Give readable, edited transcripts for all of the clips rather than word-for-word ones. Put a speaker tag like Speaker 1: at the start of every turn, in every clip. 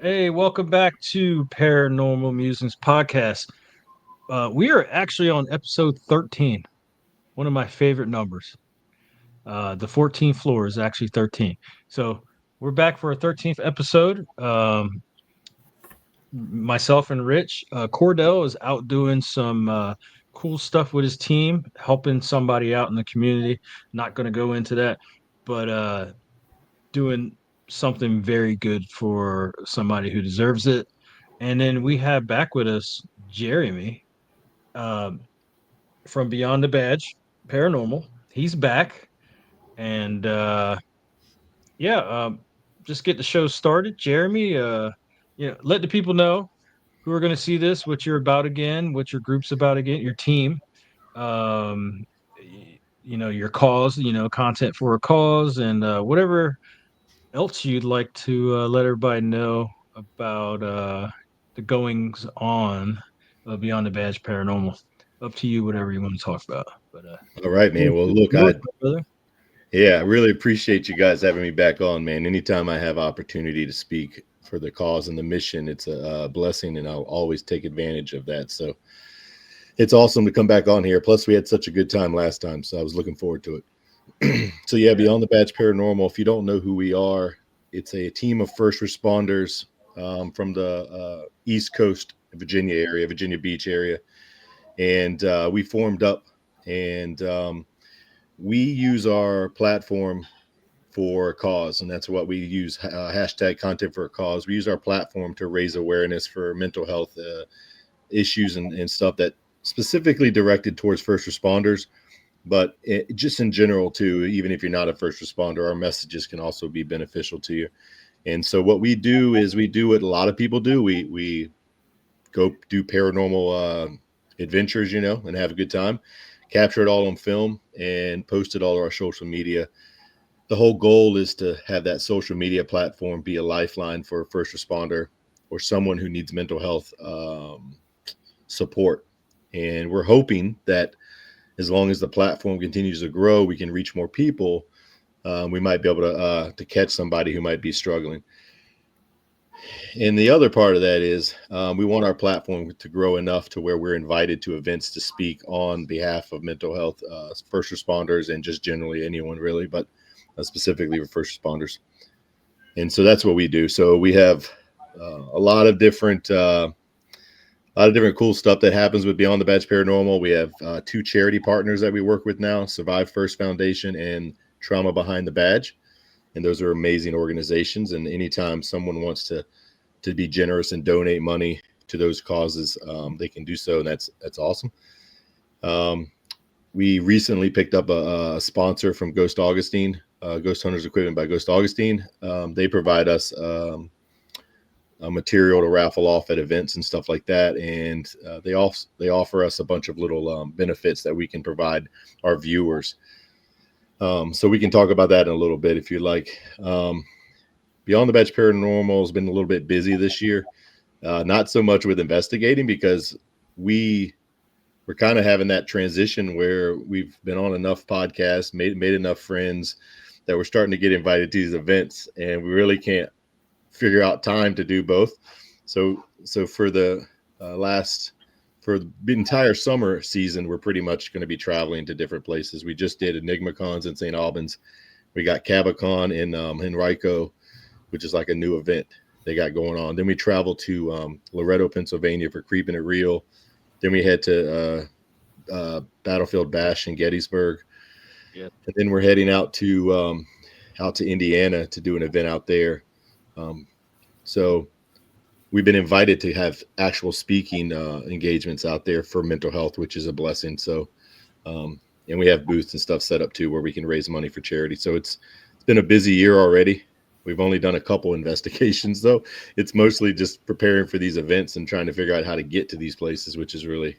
Speaker 1: Hey, welcome back to Paranormal Musings Podcast. We are actually on episode 13, one of my favorite numbers. The 14th floor is actually 13. So we're back for a 13th episode. Myself and Rich. Cordell is out doing some cool stuff with his team, helping somebody out in the community. Not going to go into that, but doing something very good for somebody who deserves it. And then we have back with us Jeremy um, from Beyond the Badge Paranormal. He's back. And yeah, just get the show started. Jeremy, let the people know who are going to see this, what you're about again, what your group's about again, your team, um, your cause, content for a cause, and whatever else you'd like to let everybody know about the goings on of Beyond the Badge Paranormal. Up to you, whatever you want to talk about. But
Speaker 2: All right, man. Well, look,
Speaker 1: yours, my brother.
Speaker 2: I really appreciate you guys having me back on, man. Anytime I have opportunity to speak for the cause and the mission, it's a blessing, and I'll always take advantage of that. So it's awesome to come back on here. Plus, we had such a good time last time, so I was looking forward to it. So yeah,
Speaker 1: Yeah.
Speaker 2: Beyond the Badge Paranormal. If you don't know who we are, it's a team of first responders from the East Coast, Virginia area, Virginia Beach area, and we formed up and we use our platform for a cause, and that's what we use, hashtag content for a cause. We use our platform to raise awareness for mental health issues and stuff that specifically directed towards first responders, but just in general too. Even if you're not a first responder, our messages can also be beneficial to you. And so what we do is we do what a lot of people do. We go do paranormal adventures, and have a good time, capture it all on film, and post it all to our social media. The whole goal is to have that social media platform be a lifeline for a first responder or someone who needs mental health support. And we're hoping that as long as the platform continues to grow, we can reach more people. We might be able to catch somebody who might be struggling. And the other part of that is we want our platform to grow enough to where we're invited to events to speak on behalf of mental health, first responders, and just generally anyone really, but specifically for first responders. And so that's what we do. So we have a lot of different cool stuff that happens with Beyond the Badge Paranormal. We have two charity partners that we work with now: Survive First Foundation and Trauma Behind the Badge. And those are amazing organizations. And anytime someone wants to be generous and donate money to those causes, they can do so, and that's awesome. We recently picked up a sponsor from Ghost Augustine, Ghost Hunters Equipment by Ghost Augustine. They provide us a material to raffle off at events and stuff like that, and they offer us a bunch of little benefits that we can provide our viewers. So we can talk about that in a little bit if you like. Beyond the Badge Paranormal has been a little bit busy this year. Not so much with investigating, because we're kind of having that transition where we've been on enough podcasts, made enough friends that we're starting to get invited to these events, and we really can't figure out time to do both. So for the for the entire summer season, we're pretty much going to be traveling to different places. We just did Enigma Cons in St. Albans. We got Cabacon in Henrico, which is like a new event they got going on. Then we travel to Loretto, Pennsylvania for Creeping It Real. Then we head to Battlefield Bash in Gettysburg.
Speaker 1: Yeah.
Speaker 2: And then we're heading out to Indiana to do an event out there. So we've been invited to have actual speaking engagements out there for mental health, which is a blessing. So, and we have booths and stuff set up too, where we can raise money for charity. So it's been a busy year already. We've only done a couple investigations though. It's mostly just preparing for these events and trying to figure out how to get to these places, which is really,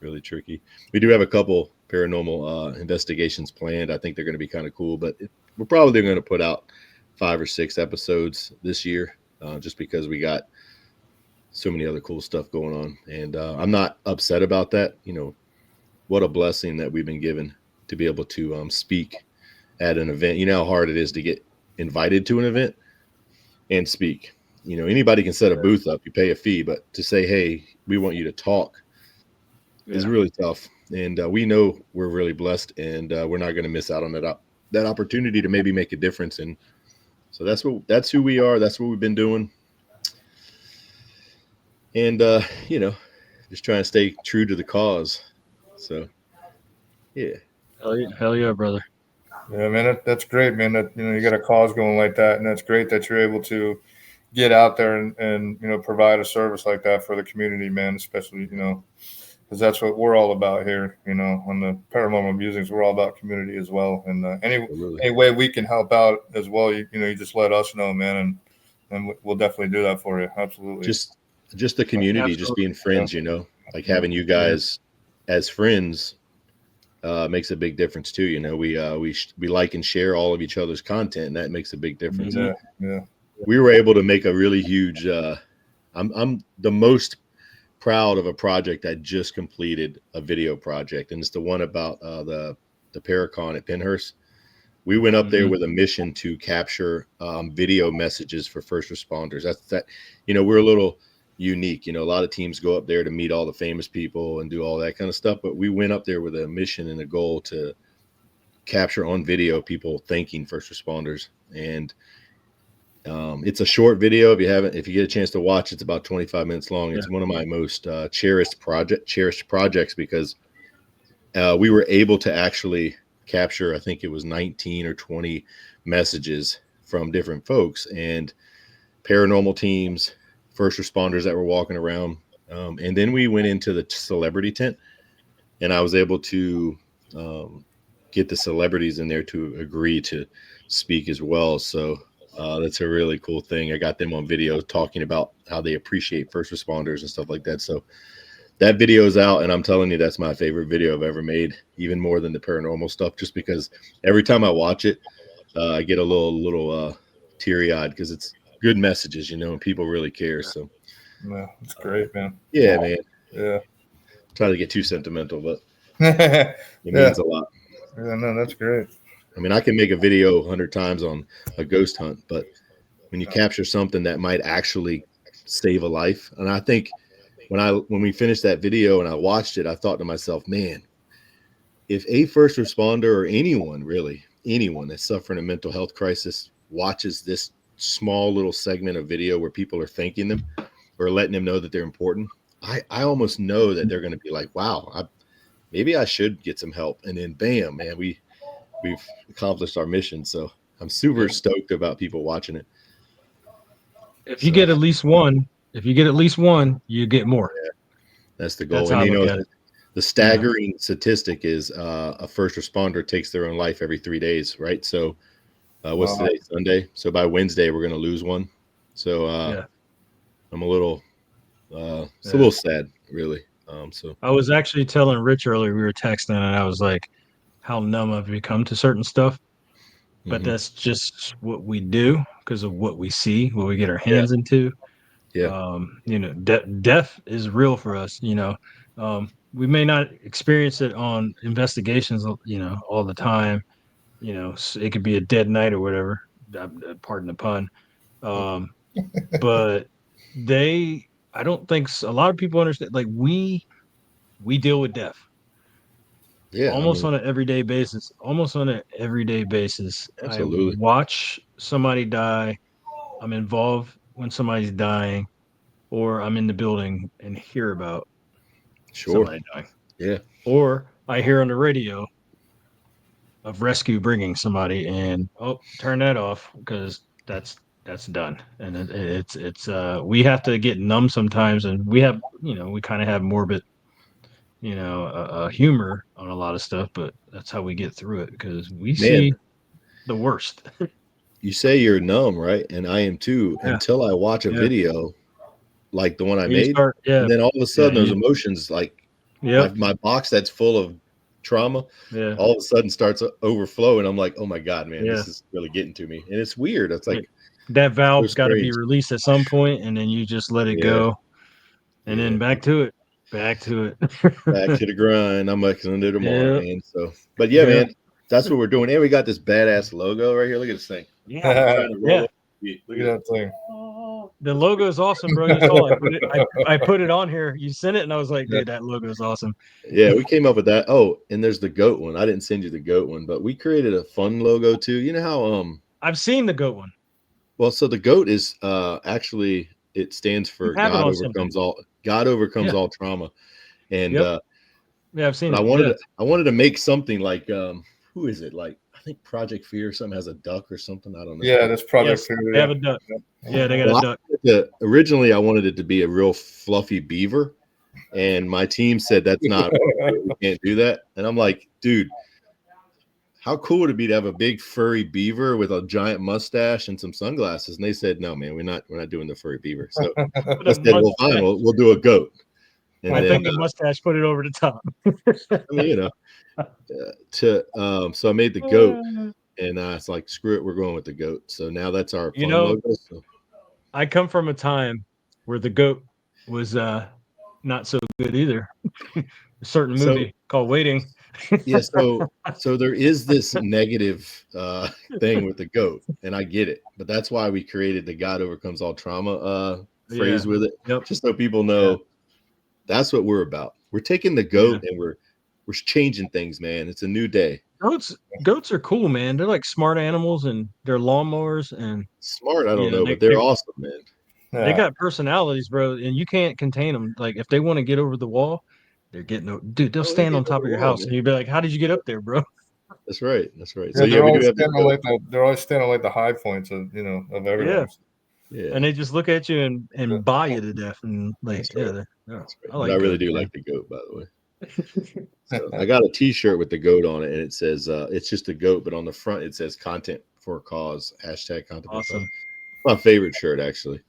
Speaker 2: really tricky. We do have a couple paranormal investigations planned. I think they're going to be kind of cool, but we're probably going to put out 5 or 6 episodes this year, just because we got so many other cool stuff going on. And I'm not upset about that. What a blessing that we've been given to be able to speak at an event. You know how hard it is to get invited to an event and speak. anybody can set a booth up, you pay a fee, but to say, hey, we want you to talk is really tough. And we know we're really blessed, and we're not going to miss out on that opportunity to maybe make a difference. And so that's who we are. That's what we've been doing. And, just trying to stay true to the cause. So, yeah.
Speaker 1: Hell yeah, brother.
Speaker 3: Yeah, man, that's great, man. That you got a cause going like that, and that's great that you're able to get out there and provide a service like that for the community, man. Especially because that's what we're all about here. On the Paranormal Musings, we're all about community as well. And any way we can help out as well, you just let us know, man, and we'll definitely do that for you. Absolutely.
Speaker 2: Just the community, just being friends, like having you guys as friends. Makes a big difference too. We like and share all of each other's content, and that makes a big difference.
Speaker 3: Yeah.
Speaker 2: We were able to make a really huge. I'm the most proud of a project I just completed, a video project, and it's the one about the Paracon at Penhurst. We went up there with a mission to capture video messages for first responders. We're a little unique. A lot of teams go up there to meet all the famous people and do all that kind of stuff, but we went up there with a mission and a goal to capture on video people thanking first responders. And it's a short video. If you get a chance to watch, it's about 25 minutes long. It's one of my most cherished projects because we were able to actually capture, I think it was 19 or 20 messages from different folks and paranormal teams, first responders that were walking around. And then we went into the celebrity tent, and I was able to get the celebrities in there to agree to speak as well. So that's a really cool thing. I got them on video talking about how they appreciate first responders and stuff like that. So that video is out, and I'm telling you, that's my favorite video I've ever made, even more than the paranormal stuff, just because every time I watch it, I get a little teary-eyed because it's good messages, and people really care. So
Speaker 3: yeah, it's great, man.
Speaker 2: Yeah, man.
Speaker 3: Yeah.
Speaker 2: Try to get too sentimental, but it means a lot.
Speaker 3: Yeah, no, that's great.
Speaker 2: I mean, I can make a video 100 times on a ghost hunt, but when you capture something that might actually save a life, and I think when we finished that video and I watched it, I thought to myself, man, if a first responder or anyone that's suffering a mental health crisis watches this small little segment of video where people are thanking them or letting them know that they're important, I almost know that they're going to be like, wow, maybe I should get some help. And then bam, man, we've accomplished our mission. So I'm super stoked about people watching it.
Speaker 1: If you get at least one, you get more.
Speaker 2: Yeah, that's the goal.
Speaker 1: That's
Speaker 2: and the staggering statistic is a first responder takes their own life every 3 days, right? So what's today? Sunday. So by Wednesday, we're going to lose one. So I'm a little, it's a little sad, really. So
Speaker 1: I was actually telling Rich earlier, we were texting, and I was like, how numb I've become to certain stuff. But that's just what we do because of what we see, what we get our hands into.
Speaker 2: Yeah.
Speaker 1: Death is real for us. We may not experience it on investigations, all the time. It could be a dead night or whatever. Pardon the pun. But I don't think a lot of people understand. Like we deal with death.
Speaker 2: Yeah.
Speaker 1: Almost on an everyday basis.
Speaker 2: Absolutely.
Speaker 1: I watch somebody die. I'm involved when somebody's dying, or I'm in the building and hear about somebody dying.
Speaker 2: Yeah.
Speaker 1: Or I hear on the radio of rescue bringing somebody, and turn that off because that's done. And it's we have to get numb sometimes, and we have we kind of have morbid humor on a lot of stuff, but that's how we get through it because we see the worst.
Speaker 2: You say you're numb, right? And I am too, until I watch a video like the one I made. And then all of a sudden those emotions, like my box that's full of trauma, all of a sudden starts overflowing. I'm like, oh my God, man, this is really getting to me. And it's weird. It's like
Speaker 1: that valve's got to be released at some point, and then you just let it go. And then back to it. Back to
Speaker 2: the grind. I'm like under tomorrow, man. So, but man, that's what we're doing. And we got this badass logo right here. Look at this thing.
Speaker 3: Look at that thing.
Speaker 1: The logo is awesome, bro. You saw I put it on here. You sent it, and I was like, dude, that logo is awesome.
Speaker 2: Yeah, we came up with that. Oh, and there's the goat one. I didn't send you the goat one, but we created a fun logo too. You know how
Speaker 1: I've seen the goat one.
Speaker 2: well, so the goat is actually it stands for
Speaker 1: You have it
Speaker 2: God
Speaker 1: on
Speaker 2: overcomes
Speaker 1: something.
Speaker 2: all. God overcomes
Speaker 1: Yeah.
Speaker 2: all trauma, and
Speaker 1: Yep. Yeah, I've seen
Speaker 2: but
Speaker 1: it.
Speaker 2: I wanted to make something like who is it? Like I think Project Fear or something has a duck or something. I don't know.
Speaker 3: Yeah, that's Project
Speaker 1: Yes,
Speaker 3: Fear.
Speaker 1: they have a duck. Yeah, they got
Speaker 2: Well,
Speaker 1: a duck.
Speaker 2: originally I wanted it to be a real fluffy beaver, and my team said that's not we can't do that. And I'm like, dude, how cool would it be to have a big furry beaver with a giant mustache and some sunglasses? And they said, no, man, we're not doing the furry beaver. So
Speaker 1: Put
Speaker 2: I
Speaker 1: a
Speaker 2: said, well, fine,
Speaker 1: mustache.
Speaker 2: we'll do a goat. And
Speaker 1: I
Speaker 2: then
Speaker 1: think a mustache put it over the top.
Speaker 2: I mean, you know, so I made the goat, and it's like, screw it, we're going with the goat. So now that's our
Speaker 1: You
Speaker 2: fun
Speaker 1: know,
Speaker 2: logo. So.
Speaker 1: I come from a time where the goat was not so good either. A certain movie called Waiting.
Speaker 2: Yeah, so there is this negative thing with the goat, and I get it, but that's why we created the God overcomes all trauma phrase with it, just so people know that's what we're about. We're taking the goat and we're changing things, man. It's a new day.
Speaker 1: Goats are cool, man. They're like smart animals, and they're lawnmowers and
Speaker 2: smart. I don't know, but they're awesome, man.
Speaker 1: They got personalities, bro, and you can't contain them. Like if they want to get over the wall, they're getting dude. They'll stand on top of your house, and you'd be like, "How did you get up there, bro?"
Speaker 2: That's right. That's right.
Speaker 3: Yeah, so we do have they're always standing like the high points of of everything.
Speaker 2: Yeah.
Speaker 1: And they just look at you and buy you to death, and like,
Speaker 2: right.
Speaker 1: I like.
Speaker 2: I really do like the goat, by the way. So I got a T-shirt with the goat on it, and it says it's just a goat, but on the front it says "Content for a Cause" # content.
Speaker 1: Awesome.
Speaker 2: My favorite shirt, actually.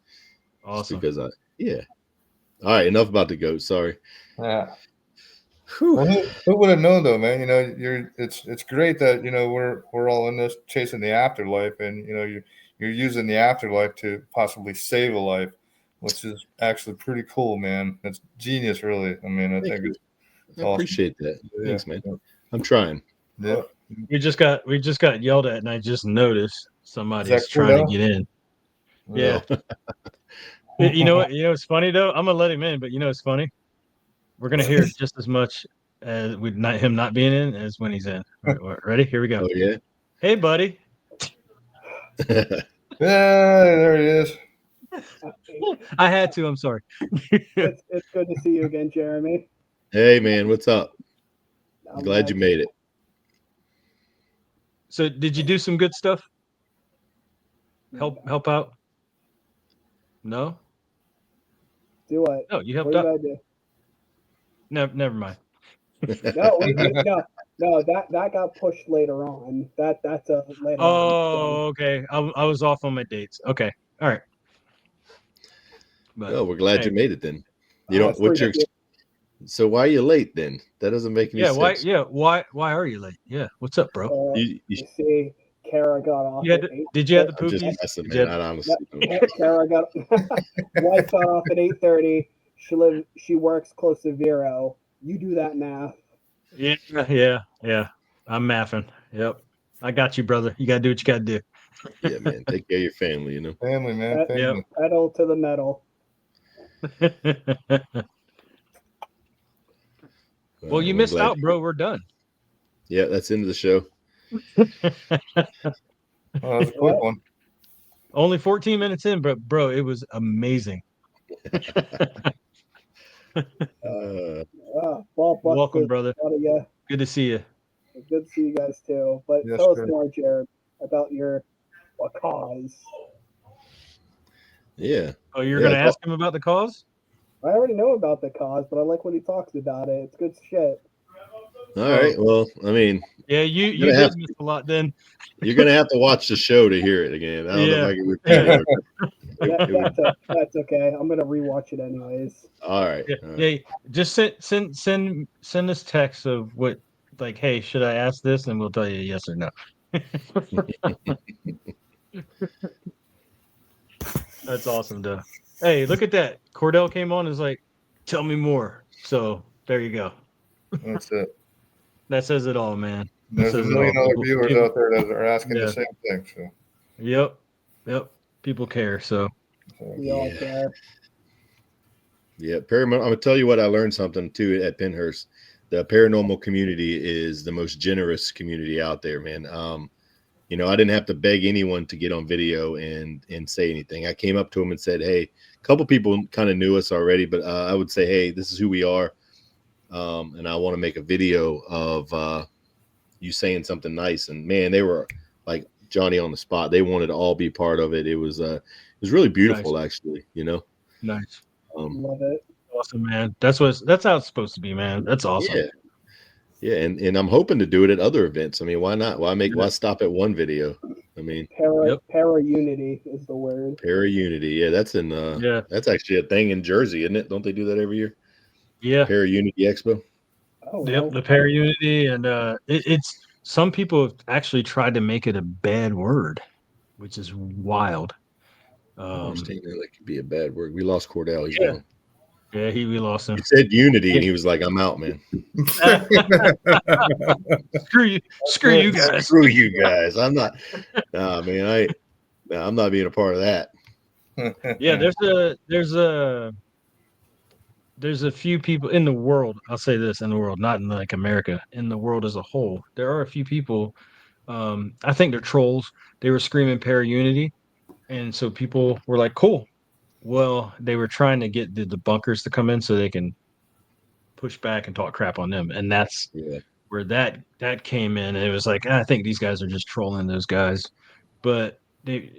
Speaker 1: Awesome.
Speaker 2: Just because All right, enough about the goat. Sorry.
Speaker 3: Yeah. Well, who would have known though, man? It's great that we're all in this chasing the afterlife, and you're using the afterlife to possibly save a life, which is actually pretty cool, man. It's genius, really. I mean, I think it's
Speaker 2: awesome. Appreciate that. Thanks, man. I'm trying.
Speaker 3: Yeah.
Speaker 1: We just got yelled at, and I just noticed somebody's trying to get in. Yeah. You know what? It's funny though. I'm gonna let him in, but it's funny. We're gonna hear just as much as him not being in as when he's in. Ready? Here we go.
Speaker 2: Oh yeah.
Speaker 1: Hey, buddy.
Speaker 3: Yeah, there he is.
Speaker 1: I had to. I'm sorry.
Speaker 4: It's good to see you again, Jeremy.
Speaker 2: Hey, man. What's up? I'm glad you made it.
Speaker 1: So, did you do some good stuff? Help out? No.
Speaker 4: Do what?
Speaker 1: No, you helped
Speaker 4: out.
Speaker 1: What did I do? Never mind.
Speaker 4: No, that got pushed later on. That's a later.
Speaker 1: Oh, okay. I was off on my dates. Okay, all right.
Speaker 2: But, we're glad you made it then. You don't. What's your? So why are you late then? That doesn't make any sense.
Speaker 1: Why are you late? Yeah. What's up, bro?
Speaker 4: You see, Kara got off.
Speaker 1: Did you have the poopies?
Speaker 2: Just messing, man. I honestly don't.
Speaker 4: Kara got wife got off at 8:30. She works close to Vero. You do that math.
Speaker 1: Yeah. I'm mathing. Yep. I got you, brother. You gotta do what you gotta do.
Speaker 2: Yeah, man. Take care of your family,
Speaker 3: Family, man. Family.
Speaker 4: Pedal to the metal.
Speaker 1: Well, you missed out, bro. We're done.
Speaker 2: Yeah, that's the end of the show.
Speaker 3: That was a quick one.
Speaker 1: Only 14 minutes in, but bro, it was amazing. Welcome, brother. Good to see you.
Speaker 4: Good to see you guys too. But tell us more, Jared, about your cause.
Speaker 2: Yeah.
Speaker 1: Oh, you're gonna ask him about the cause?
Speaker 4: I already know about the cause, but I like when he talks about it. It's good shit.
Speaker 2: All right. Well, I mean,
Speaker 1: yeah, you did miss a lot. Then
Speaker 2: you're gonna have to watch the show to hear it again. I don't know if I can repeat
Speaker 4: it. That's okay. I'm gonna rewatch it anyways.
Speaker 2: All right.
Speaker 1: Yeah. Just send us text of what, like, hey, should I ask this? And we'll tell you yes or no. That's awesome, though. Hey, look at that. Cordell came on and was like, tell me more. So there you go.
Speaker 3: That's it.
Speaker 1: That says it all, man.
Speaker 3: There's a million other viewers out there that are asking the same thing. So.
Speaker 1: Yep. People care. So
Speaker 4: We all care.
Speaker 2: Yeah, I'm gonna tell you what, I learned something too at Penhurst. The paranormal community is the most generous community out there, man. I didn't have to beg anyone to get on video and say anything. I came up to them and said, "Hey," a couple people kind of knew us already, but I would say, "Hey, this is who we are, and I want to make a video of you saying something nice." And man, they were like Johnny on the spot. They wanted to all be part of it. It was really beautiful,
Speaker 1: Nice.
Speaker 2: actually.
Speaker 1: Nice.
Speaker 4: Love it.
Speaker 1: Awesome, man. That's how it's supposed to be, man. That's awesome.
Speaker 2: Yeah, and I'm hoping to do it at other events. I mean, why not? Why stop at one video? I mean,
Speaker 4: para unity is the word.
Speaker 2: Para Unity. Yeah, that's in that's actually a thing in Jersey, isn't it? Don't they do that every year?
Speaker 1: Yeah.
Speaker 2: Para Unity Expo.
Speaker 4: Oh,
Speaker 1: Yep,
Speaker 4: well.
Speaker 1: the para unity, and it's some people have actually tried to make it a bad word, which is wild.
Speaker 2: I understand that could be a bad word. We lost Cordell. He's gone.
Speaker 1: Yeah, we lost him.
Speaker 2: He said unity, and he was like, "I'm out, man."
Speaker 1: Screw you guys.
Speaker 2: Screw you guys. I'm not. Nah, man. I'm not being a part of that.
Speaker 1: Yeah, there's a few people in the world. I'll say this, in the world, not in like America, in the world as a whole. There are a few people. I think they're trolls. They were screaming para unity, and so people were like, "Cool." Well, they were trying to get the debunkers to come in so they can push back and talk crap on them, and that's where that came in. And it was like, I think these guys are just trolling those guys, but they,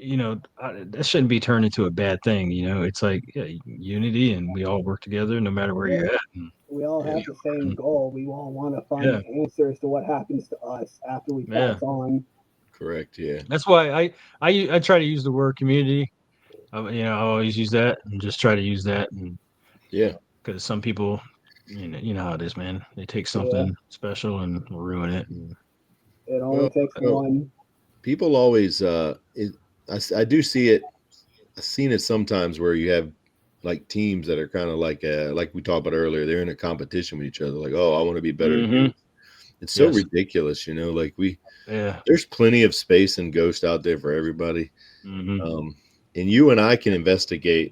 Speaker 1: that shouldn't be turned into a bad thing. It's like unity, and we all work together no matter where you're at. And,
Speaker 4: we all have the same goal. We all want to find answers to what happens to us after we pass on.
Speaker 2: Correct. Yeah.
Speaker 1: That's why I try to use the word community. I always use that and just try to use that. And because some people, you know how it is, man. They take something special and ruin it. And,
Speaker 4: it only takes one.
Speaker 2: People always, I do see it. I've seen it sometimes where you have like teams that are kind of like we talked about earlier. They're in a competition with each other. Like, oh, I want to be better than you. It's so ridiculous, like there's plenty of space and Ghost out there for everybody.
Speaker 1: Mm-hmm.
Speaker 2: And you and I can investigate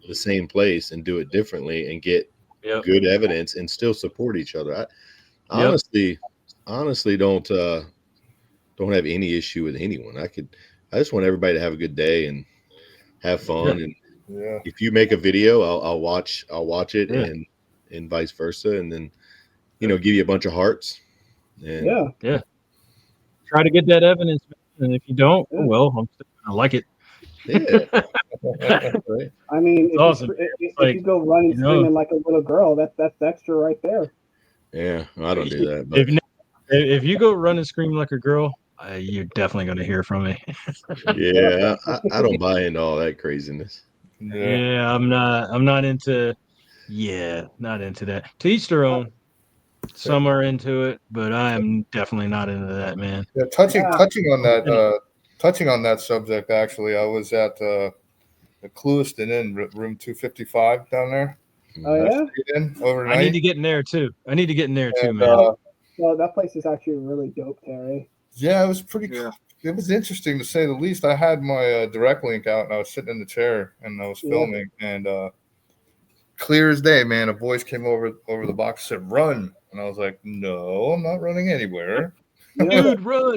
Speaker 2: the same place and do it differently and get good evidence and still support each other. I honestly don't have any issue with anyone. I just want everybody to have a good day and have fun. And if you make a video, I'll watch it and vice versa. And then, give you a bunch of hearts. And
Speaker 1: try to get that evidence. And if you don't, well, I'm still gonna like it.
Speaker 2: Yeah.
Speaker 4: I mean, if you go running screaming like a little girl, that's extra right there.
Speaker 2: Yeah, I don't do that. But
Speaker 1: if you go run and scream like a girl, you're definitely going to hear from me.
Speaker 2: Yeah, I don't buy into all that craziness.
Speaker 1: Yeah, I'm not into. Yeah, not into that. To each their own. Some are into it, but I am definitely not into that, man.
Speaker 3: Yeah, touching on that subject, actually, I was at the Clewiston Inn, room 255 down there.
Speaker 4: Oh yeah,
Speaker 3: overnight.
Speaker 1: I need to get in there too. man.
Speaker 4: Well, that place is actually really dope, Terry.
Speaker 3: Yeah, it was pretty. Yeah. It was interesting to say the least. I had my direct link out, and I was sitting in the chair, and I was filming, and clear as day, man, a voice came over the box and said, "Run," and I was like, "No, I'm not running anywhere."
Speaker 1: Dude, run.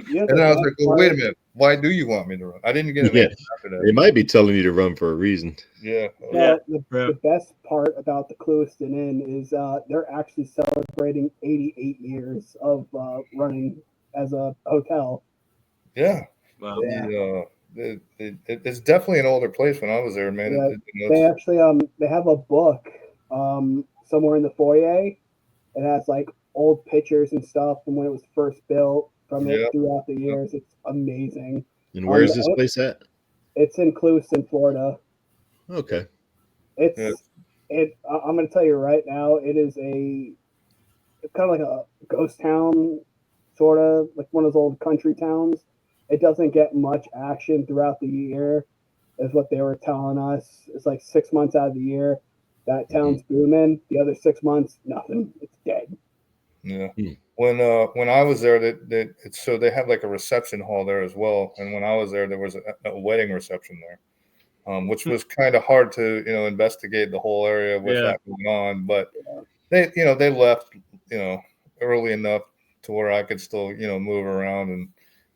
Speaker 3: And then I was like, "Well, wait a minute. Why do you want me to run?" I didn't get an answer after that.
Speaker 2: They might be telling you to run for a reason.
Speaker 3: Yeah.
Speaker 4: The best part about the Clewiston Inn is they're actually celebrating 88 years of running as a hotel.
Speaker 3: Yeah.
Speaker 1: Wow.
Speaker 3: It's definitely an older place. When I was there, man.
Speaker 4: Yeah, they actually they have a book somewhere in the foyer. It has like old pictures and stuff from when it was first built. From it throughout the years. It's amazing.
Speaker 2: And where is this place at?
Speaker 4: It's in Clewiston, Florida.
Speaker 2: Okay.
Speaker 4: I'm going to tell you right now, it's kind of like a ghost town, sort of like one of those old country towns. It doesn't get much action throughout the year, is what they were telling us. It's like 6 months out of the year that town's booming. The other 6 months, nothing. It's dead.
Speaker 3: Yeah. When I was there, they have like a reception hall there as well. And when I was there was a wedding reception there. which was kind of hard to, investigate the whole area with that going on. But they left, early enough to where I could still, move around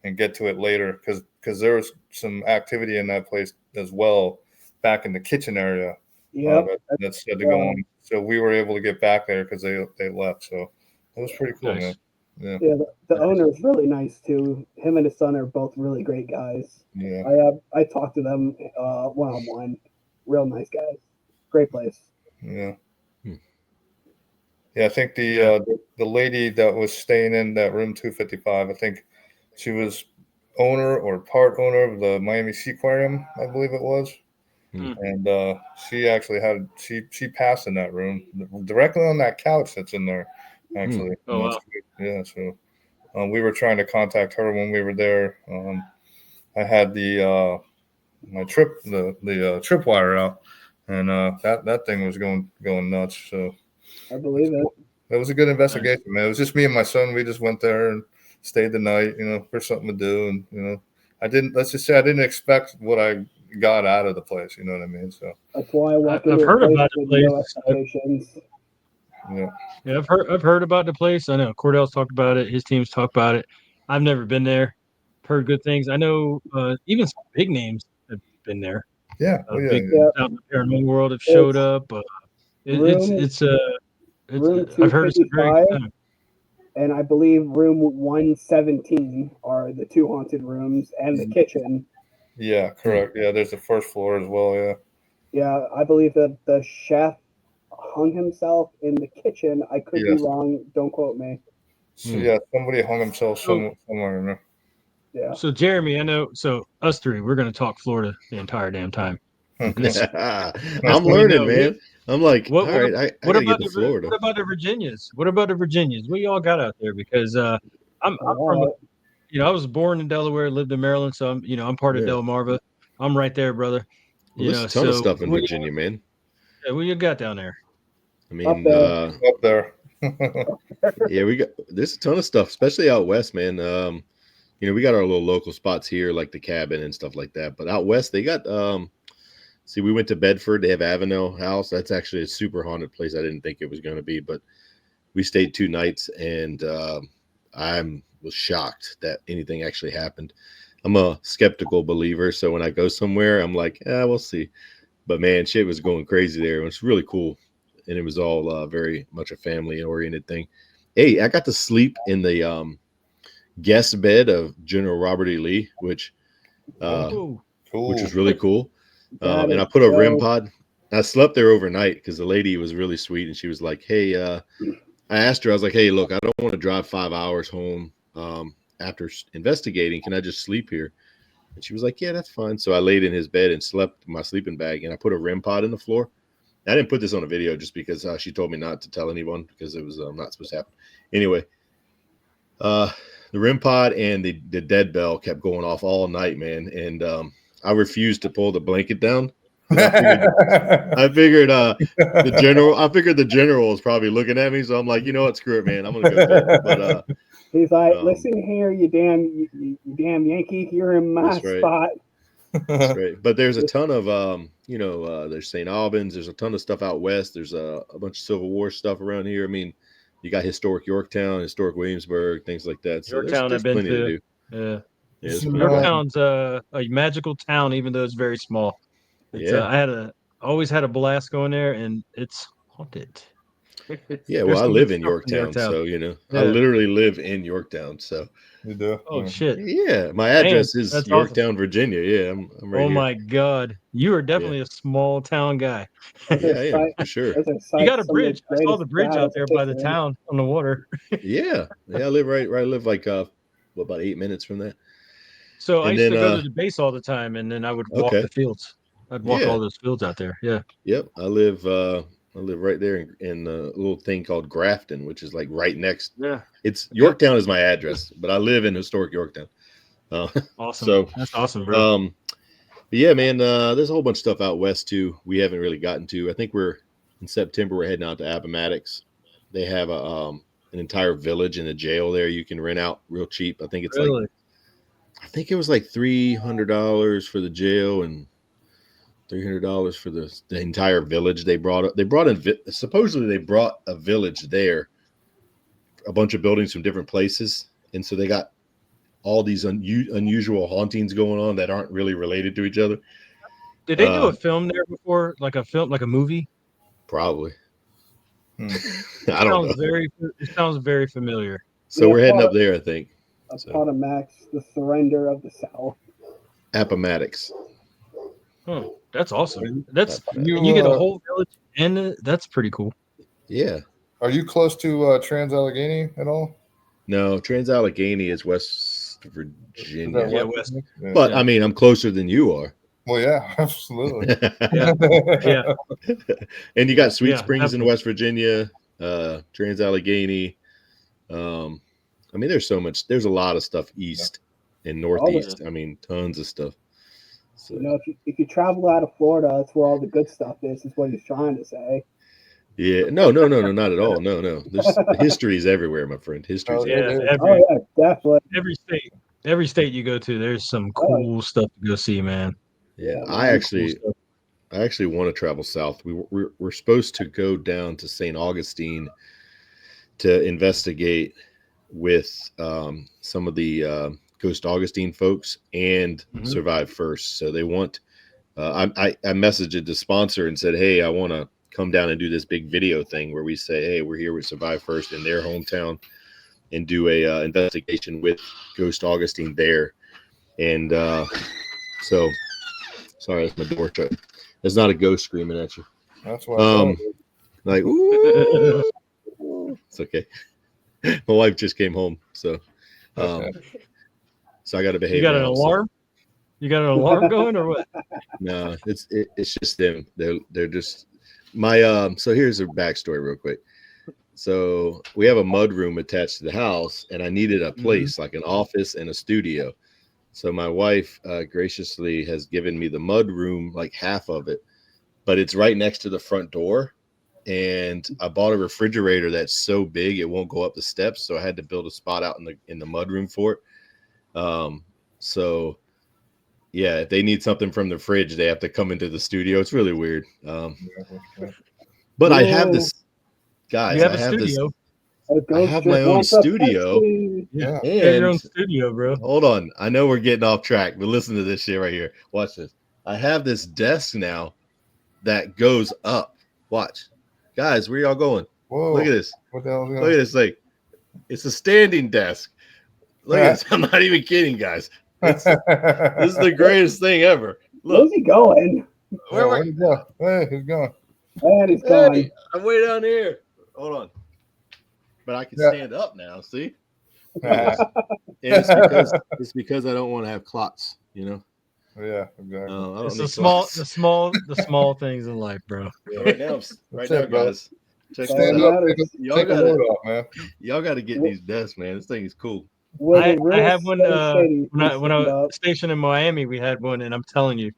Speaker 3: and get to it later because there was some activity in that place as well back in the kitchen area. That said to go on. So we were able to get back there because they left. So it was pretty cool, man.
Speaker 4: Yeah, the owner is really nice too. Him and his son are both really great guys.
Speaker 3: Yeah,
Speaker 4: I talked to them one-on-one. Real nice guys. Great place.
Speaker 3: Yeah. Yeah, I think the lady that was staying in that room 255, I think she was owner or part owner of the Miami Seaquarium, I believe it was. And she actually she passed in that room directly on that couch that's in there, actually.
Speaker 1: Oh, wow.
Speaker 3: Yeah, so we were trying to contact her when we were there. I had the my tripwire out, and that thing was going nuts. So
Speaker 4: I believe it.
Speaker 3: It was a good investigation, man. It was just me and my son. We just went there and stayed the night, for something to do, and let's just say I didn't expect what I got out of the place. You know what I mean? So
Speaker 4: that's why
Speaker 1: I've heard about the place.
Speaker 4: No expectations.
Speaker 1: Yeah, I've heard about the place. I know Cordell's talked about it. His team's talked about it. I've never been there. Heard good things. I know even some big names have been there.
Speaker 3: Yeah,
Speaker 1: big out in the paranormal world have showed up.
Speaker 4: Room
Speaker 1: I've heard it's a very good time.
Speaker 4: And I believe room 117 are the two haunted rooms and the kitchen.
Speaker 3: Yeah, correct. Yeah, there's the first floor as well. Yeah.
Speaker 4: Yeah, I believe that the chef hung himself in the kitchen. I could be wrong. Don't quote me.
Speaker 3: So yeah, somebody hung himself somewhere in there.
Speaker 4: Yeah.
Speaker 1: So Jeremy, I know. So us three, we're going to talk Florida the entire damn time.
Speaker 2: I'm learning, man. I'm like,
Speaker 1: what
Speaker 2: I gotta get to Florida.
Speaker 1: What about the Virginias? What y'all got out there? Because I'm from, I was born in Delaware, lived in Maryland, so I'm part of Delmarva. I'm right there, brother.
Speaker 2: There's a ton of stuff in Virginia, man.
Speaker 1: Yeah, what you got down there?
Speaker 2: I mean,
Speaker 3: up there.
Speaker 2: Yeah, there's a ton of stuff, especially out west, man. We got our little local spots here, like the cabin and stuff like that. But out west, they got we went to Bedford. They have Avenel House. That's actually a super haunted place. I didn't think it was going to be, but we stayed 2 nights, and I was shocked that anything actually happened. I'm a skeptical believer, so when I go somewhere, I'm like, we'll see. But man, shit was going crazy there. It was really cool, and it was all very much a family-oriented thing. Hey, I got to sleep in the guest bed of General Robert E. Lee, which was really cool. And I put a REM pod. I slept there overnight because the lady was really sweet, and she was like, "Hey," I asked her, I was like, "Hey, look, I don't want to drive 5 hours home after investigating. Can I just sleep here?" And she was like, "Yeah, that's fine." So I laid in his bed and slept in my sleeping bag, and I put a REM pod in the floor. I didn't put this on a video just because she told me not to tell anyone because it was not supposed to happen. Anyway, the REM pod and the dead bell kept going off all night, man, and I refused to pull the blanket down. I figured the general was probably looking at me, so I'm like, you know what, screw it, man, I'm gonna go to bed. But
Speaker 4: he's like, listen here, you damn Yankee, you're in my spot.
Speaker 2: That's right. But there's a ton of there's St. Albans, there's a ton of stuff out west. There's a bunch of Civil War stuff around here. I mean, you got historic Yorktown, historic Williamsburg, things like that. So
Speaker 1: Yorktown,
Speaker 2: there's plenty to do.
Speaker 1: Yeah.
Speaker 2: Yeah,
Speaker 1: Yorktown's a magical town, even though it's very small. I always had a blast going there, and it's haunted.
Speaker 2: Yeah, well, I live in Yorktown, so I literally live in Yorktown. So
Speaker 3: you do?
Speaker 1: Oh shit!
Speaker 2: Yeah, my address is Yorktown, awesome. Virginia. Yeah, I'm right here.
Speaker 1: My god, you are definitely a small town guy.
Speaker 2: Yeah, I am for sure.
Speaker 1: You got a bridge. I saw the bridge out there by the town on the water.
Speaker 2: yeah, I live right. I live like about 8 minutes from that.
Speaker 1: So I used to go to the base all the time, and then I would walk the fields. I'd walk all those fields out there. Yeah.
Speaker 2: Yep. I live right there in a little thing called Grafton, which is like right next.
Speaker 1: Yeah.
Speaker 2: It's Yorktown is my address, but I live in historic Yorktown.
Speaker 1: Awesome.
Speaker 2: So
Speaker 1: that's awesome, bro.
Speaker 2: But yeah, man, there's a whole bunch of stuff out west too. We haven't really gotten to. I think in September. We're heading out to Appomattox. They have an entire village and a jail there you can rent out real cheap. I think it's I think it was like $300 for the jail and $300 for the entire village. They brought in supposedly they brought a village there, a bunch of buildings from different places, and so they got all these unusual hauntings going on that aren't really related to each other.
Speaker 1: Did they do a film there before, like a movie?
Speaker 2: Probably.
Speaker 1: I don't know. It sounds very familiar.
Speaker 2: So we're heading up there, I think.
Speaker 4: Appomattox, the surrender of the South.
Speaker 2: Appomattox.
Speaker 1: Oh, that's awesome. You get a whole village, and that's pretty cool.
Speaker 2: Yeah.
Speaker 3: Are you close to Trans-Allegheny at all?
Speaker 2: No, Trans-Allegheny is West Virginia.
Speaker 1: Yeah, West.
Speaker 2: But I mean, I'm closer than you are.
Speaker 3: Well, yeah, absolutely.
Speaker 1: Yeah.
Speaker 2: And you got Sweet Springs in West Virginia, Trans-Allegheny. I mean, there's a lot of stuff east and northeast. I mean, tons of stuff. So,
Speaker 4: if you travel out of Florida, that's where all the good stuff is what he's trying to say.
Speaker 2: Yeah, no, not at all. No. There's history is everywhere, my friend. History.
Speaker 4: Definitely.
Speaker 1: Every state you go to, there's some cool stuff to go see, man.
Speaker 2: Yeah, I actually want to travel south. We're supposed to go down to St. Augustine to investigate with some of the Ghost Augustine folks and Survive First. So they want. I messaged the sponsor and said, "Hey, I want to come down and do this big video thing where we say, hey, we're here with Survive First in their hometown and do a investigation with Ghost Augustine there." And so, sorry, that's my door shut. There's not a ghost screaming at you.
Speaker 3: That's why.
Speaker 2: Like, ooh, it's okay. My wife just came home, so so I got to behave.
Speaker 1: You got an alarm? You got an alarm going or what?
Speaker 2: No, it's just them. They're just my so here's a backstory real quick. So we have a mud room attached to the house, and I needed a place like an office and a studio. So my wife graciously has given me the mud room, like half of it, but it's right next to the front door. And I bought a refrigerator that's so big it won't go up the steps, so I had to build a spot out in the mud room for it. So yeah, if they need something from the fridge, they have to come into the studio. It's really weird. But I have this, guys.
Speaker 1: You have a studio.
Speaker 2: I have my own studio.
Speaker 1: Yeah, you have your own studio, bro.
Speaker 2: Hold on. I know we're getting off track, but listen to this shit right here. Watch this. I have this desk now that goes up. Watch. Guys, where y'all going?
Speaker 3: Whoa.
Speaker 2: Look at this.
Speaker 3: What the hell is that?
Speaker 2: Look at this thing. It's a standing desk. Look at this. I'm not even kidding, guys. This is the greatest thing ever. Look.
Speaker 4: Where's he going?
Speaker 3: Where'd he go? Hey, he's going.
Speaker 4: He's going.
Speaker 2: Hey, I'm way down here. Hold on. But I can stand up now, see? And it's because I don't want to have clots, you know?
Speaker 3: Yeah, exactly.
Speaker 1: It's the small things in life, bro.
Speaker 2: Right now, guys. Check
Speaker 3: Stand up.
Speaker 2: Y'all got to get these desks, man. This thing is cool.
Speaker 1: I have one when I was stationed in Miami. We had one, and I'm telling you,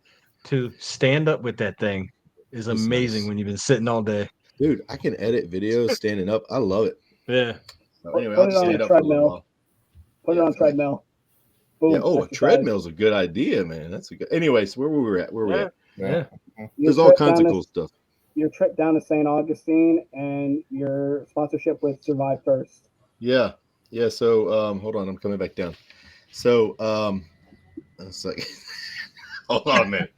Speaker 1: to stand up with that thing is amazing when you've been sitting all day.
Speaker 2: Dude, I can edit videos standing up. I love it.
Speaker 1: Yeah.
Speaker 2: So anyway, I'll just stand up for a little while.
Speaker 4: Put it on a treadmill. Boom,
Speaker 2: yeah. A treadmill's a good idea, man. That's a good. Anyways, where were we at? Where were we at?
Speaker 1: Yeah.
Speaker 2: There's all kinds of cool stuff.
Speaker 4: Your trip down to St. Augustine and your sponsorship with Survive First.
Speaker 2: Yeah. Yeah. So hold on, I'm coming back down. So it's like hold on a minute.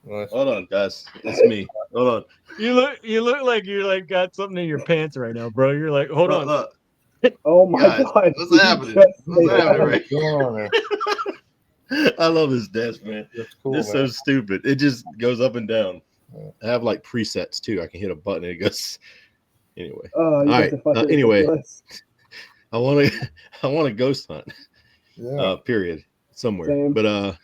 Speaker 2: Hold on, guys. It's me. Hold on.
Speaker 1: You look like you're got something in your pants right now, bro. You're like, hold on.
Speaker 2: Look.
Speaker 4: Oh my God.
Speaker 2: What's happening? What's going on there? I love this desk, man. Cool, it's so stupid. It just goes up and down. I have like presets too. I can hit a button and it goes. Anyway. All right. Anyway, I want to ghost hunt. Yeah. Period. Somewhere. Same. But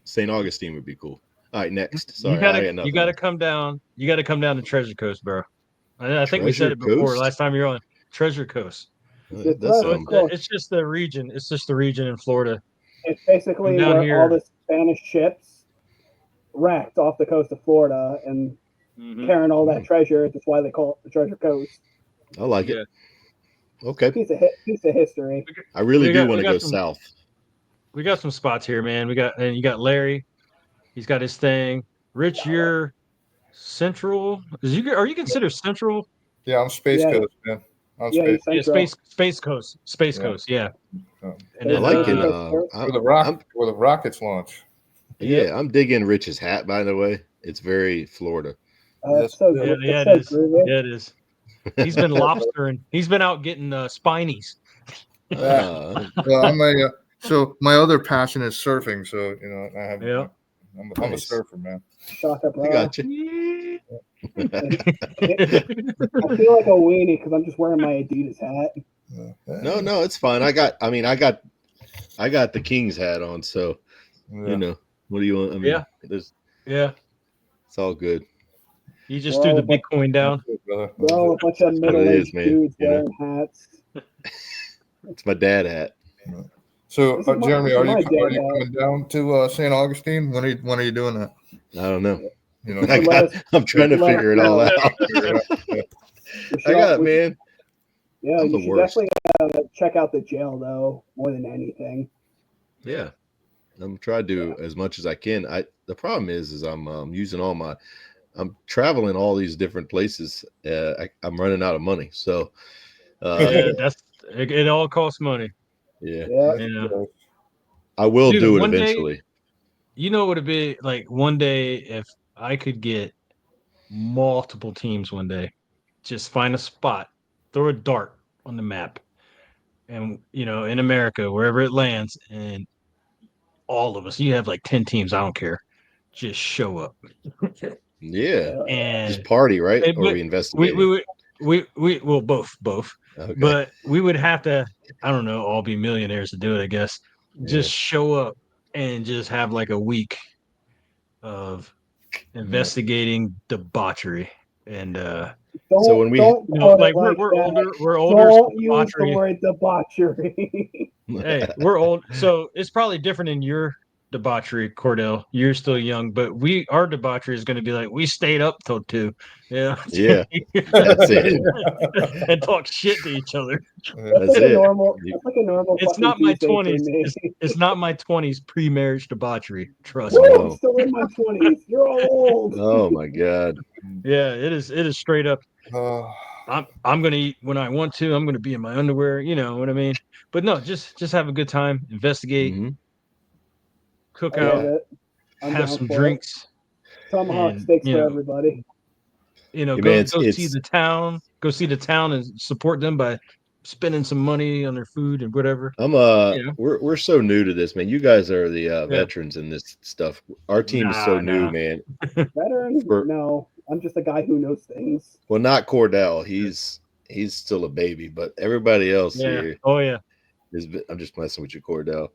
Speaker 2: St. Augustine would be cool. All right, next. Sorry,
Speaker 1: you gotta come down. You gotta come down to Treasure Coast, bro. I think we said it before last time you were on Treasure Coast. It's just the region. It's just the region in Florida.
Speaker 4: It's basically where all the Spanish ships wrecked off the coast of Florida and carrying all that treasure. That's why they call it the Treasure Coast.
Speaker 2: I like it. Okay.
Speaker 4: Piece of history.
Speaker 2: I really do want to go south.
Speaker 1: We got some spots here, man. You got Larry. He's got his thing. Rich, you're central. Are you considered central?
Speaker 3: Yeah, I'm Space
Speaker 4: Yeah.
Speaker 3: Coast, man. I'm
Speaker 4: Yeah,
Speaker 3: Space.
Speaker 4: he's
Speaker 1: Yeah,
Speaker 4: central.
Speaker 1: space coast. Space
Speaker 3: Yeah.
Speaker 1: coast. Yeah.
Speaker 3: Yeah.
Speaker 1: And
Speaker 2: I
Speaker 1: then,
Speaker 2: like it.
Speaker 3: Where the rockets launch.
Speaker 2: Yeah, I'm digging Rich's hat, by the way. It's very Florida.
Speaker 4: It's so
Speaker 1: yeah,
Speaker 4: gr-
Speaker 1: yeah,
Speaker 4: it's
Speaker 1: it is.
Speaker 4: so groovy.
Speaker 1: Yeah, it is. He's been lobstering. He's been out getting spinies.
Speaker 2: Ah,
Speaker 3: Well, so my other passion is surfing. So I have.
Speaker 1: Yeah.
Speaker 3: I'm a
Speaker 2: Nice.
Speaker 3: surfer, man.
Speaker 4: Shaka, bro.
Speaker 2: I got you.
Speaker 4: I feel like a weenie because I'm just wearing my Adidas hat.
Speaker 2: No, it's fine. I got the King's hat on, so what do you want? I mean,
Speaker 1: Yeah.
Speaker 2: it's all good.
Speaker 1: You just threw the Bitcoin down.
Speaker 4: We're all a bunch of
Speaker 2: That's what it is,
Speaker 4: middle-aged
Speaker 2: man,
Speaker 4: dudes
Speaker 2: you know?
Speaker 4: wearing hats.
Speaker 2: It's my dad hat.
Speaker 3: So,
Speaker 4: This is my-
Speaker 3: Jeremy,
Speaker 4: this is
Speaker 3: are
Speaker 4: my
Speaker 3: you
Speaker 4: dad hat.
Speaker 3: coming down to St. Augustine? When are you doing that?
Speaker 2: I don't know.
Speaker 3: You
Speaker 2: I'm trying to figure it all out. I got it, man.
Speaker 4: Yeah,
Speaker 2: I'm
Speaker 4: you
Speaker 2: the
Speaker 4: should
Speaker 2: worst.
Speaker 4: definitely check out the jail though, more than anything.
Speaker 2: Yeah, I'm trying to do as much as I can. The problem is I'm using I'm traveling all these different places. I'm running out of money, so
Speaker 1: Yeah, it all costs money.
Speaker 2: yeah,
Speaker 1: Yeah.
Speaker 2: I will
Speaker 1: Dude,
Speaker 2: do it
Speaker 1: one day-
Speaker 2: eventually.
Speaker 1: You know what it'd be like one day if I could get multiple teams one day, just find a spot, throw a dart on the map, and in America, wherever it lands, and all of us, you have like 10 teams, I don't care, just show up.
Speaker 2: Yeah,
Speaker 1: And
Speaker 2: just party, right?
Speaker 1: but
Speaker 2: Or we investigate.
Speaker 1: we well both,
Speaker 2: Okay.
Speaker 1: but we would have to, I don't know, all be millionaires to do it, I guess. Just show up and just have like a week of investigating debauchery and
Speaker 2: So when we-
Speaker 1: we're older so
Speaker 4: Don't use the word debauchery.
Speaker 1: hey, we're old, so it's probably different in your debauchery, Cordell. You're still young, but our debauchery is going to be like we stayed up till 2. Yeah,
Speaker 2: that's it.
Speaker 1: and talk shit to each other.
Speaker 4: That's like a normal.
Speaker 1: It's not my 20s. It's not my 20s pre-marriage debauchery. Trust me.
Speaker 4: I'm still in my 20s. You're all old.
Speaker 2: Oh my god.
Speaker 1: Yeah, it is. It is straight up. I'm gonna eat when I want to. I'm gonna be in my underwear. You know what I mean? But no, just have a good time, investigate, cook out, have some drinks.
Speaker 4: Tomahawk steaks for everybody.
Speaker 1: Go see the town. Go see the town and support them by spending some money on their food and whatever.
Speaker 2: We're so new to this, man. You guys are the veterans in this stuff. Our team is so new, man.
Speaker 4: Veteran? No, I'm just a guy who knows things.
Speaker 2: Well, not Cordell. He's still a baby, but everybody else here.
Speaker 1: Oh yeah.
Speaker 2: I'm just messing with you, Cordell.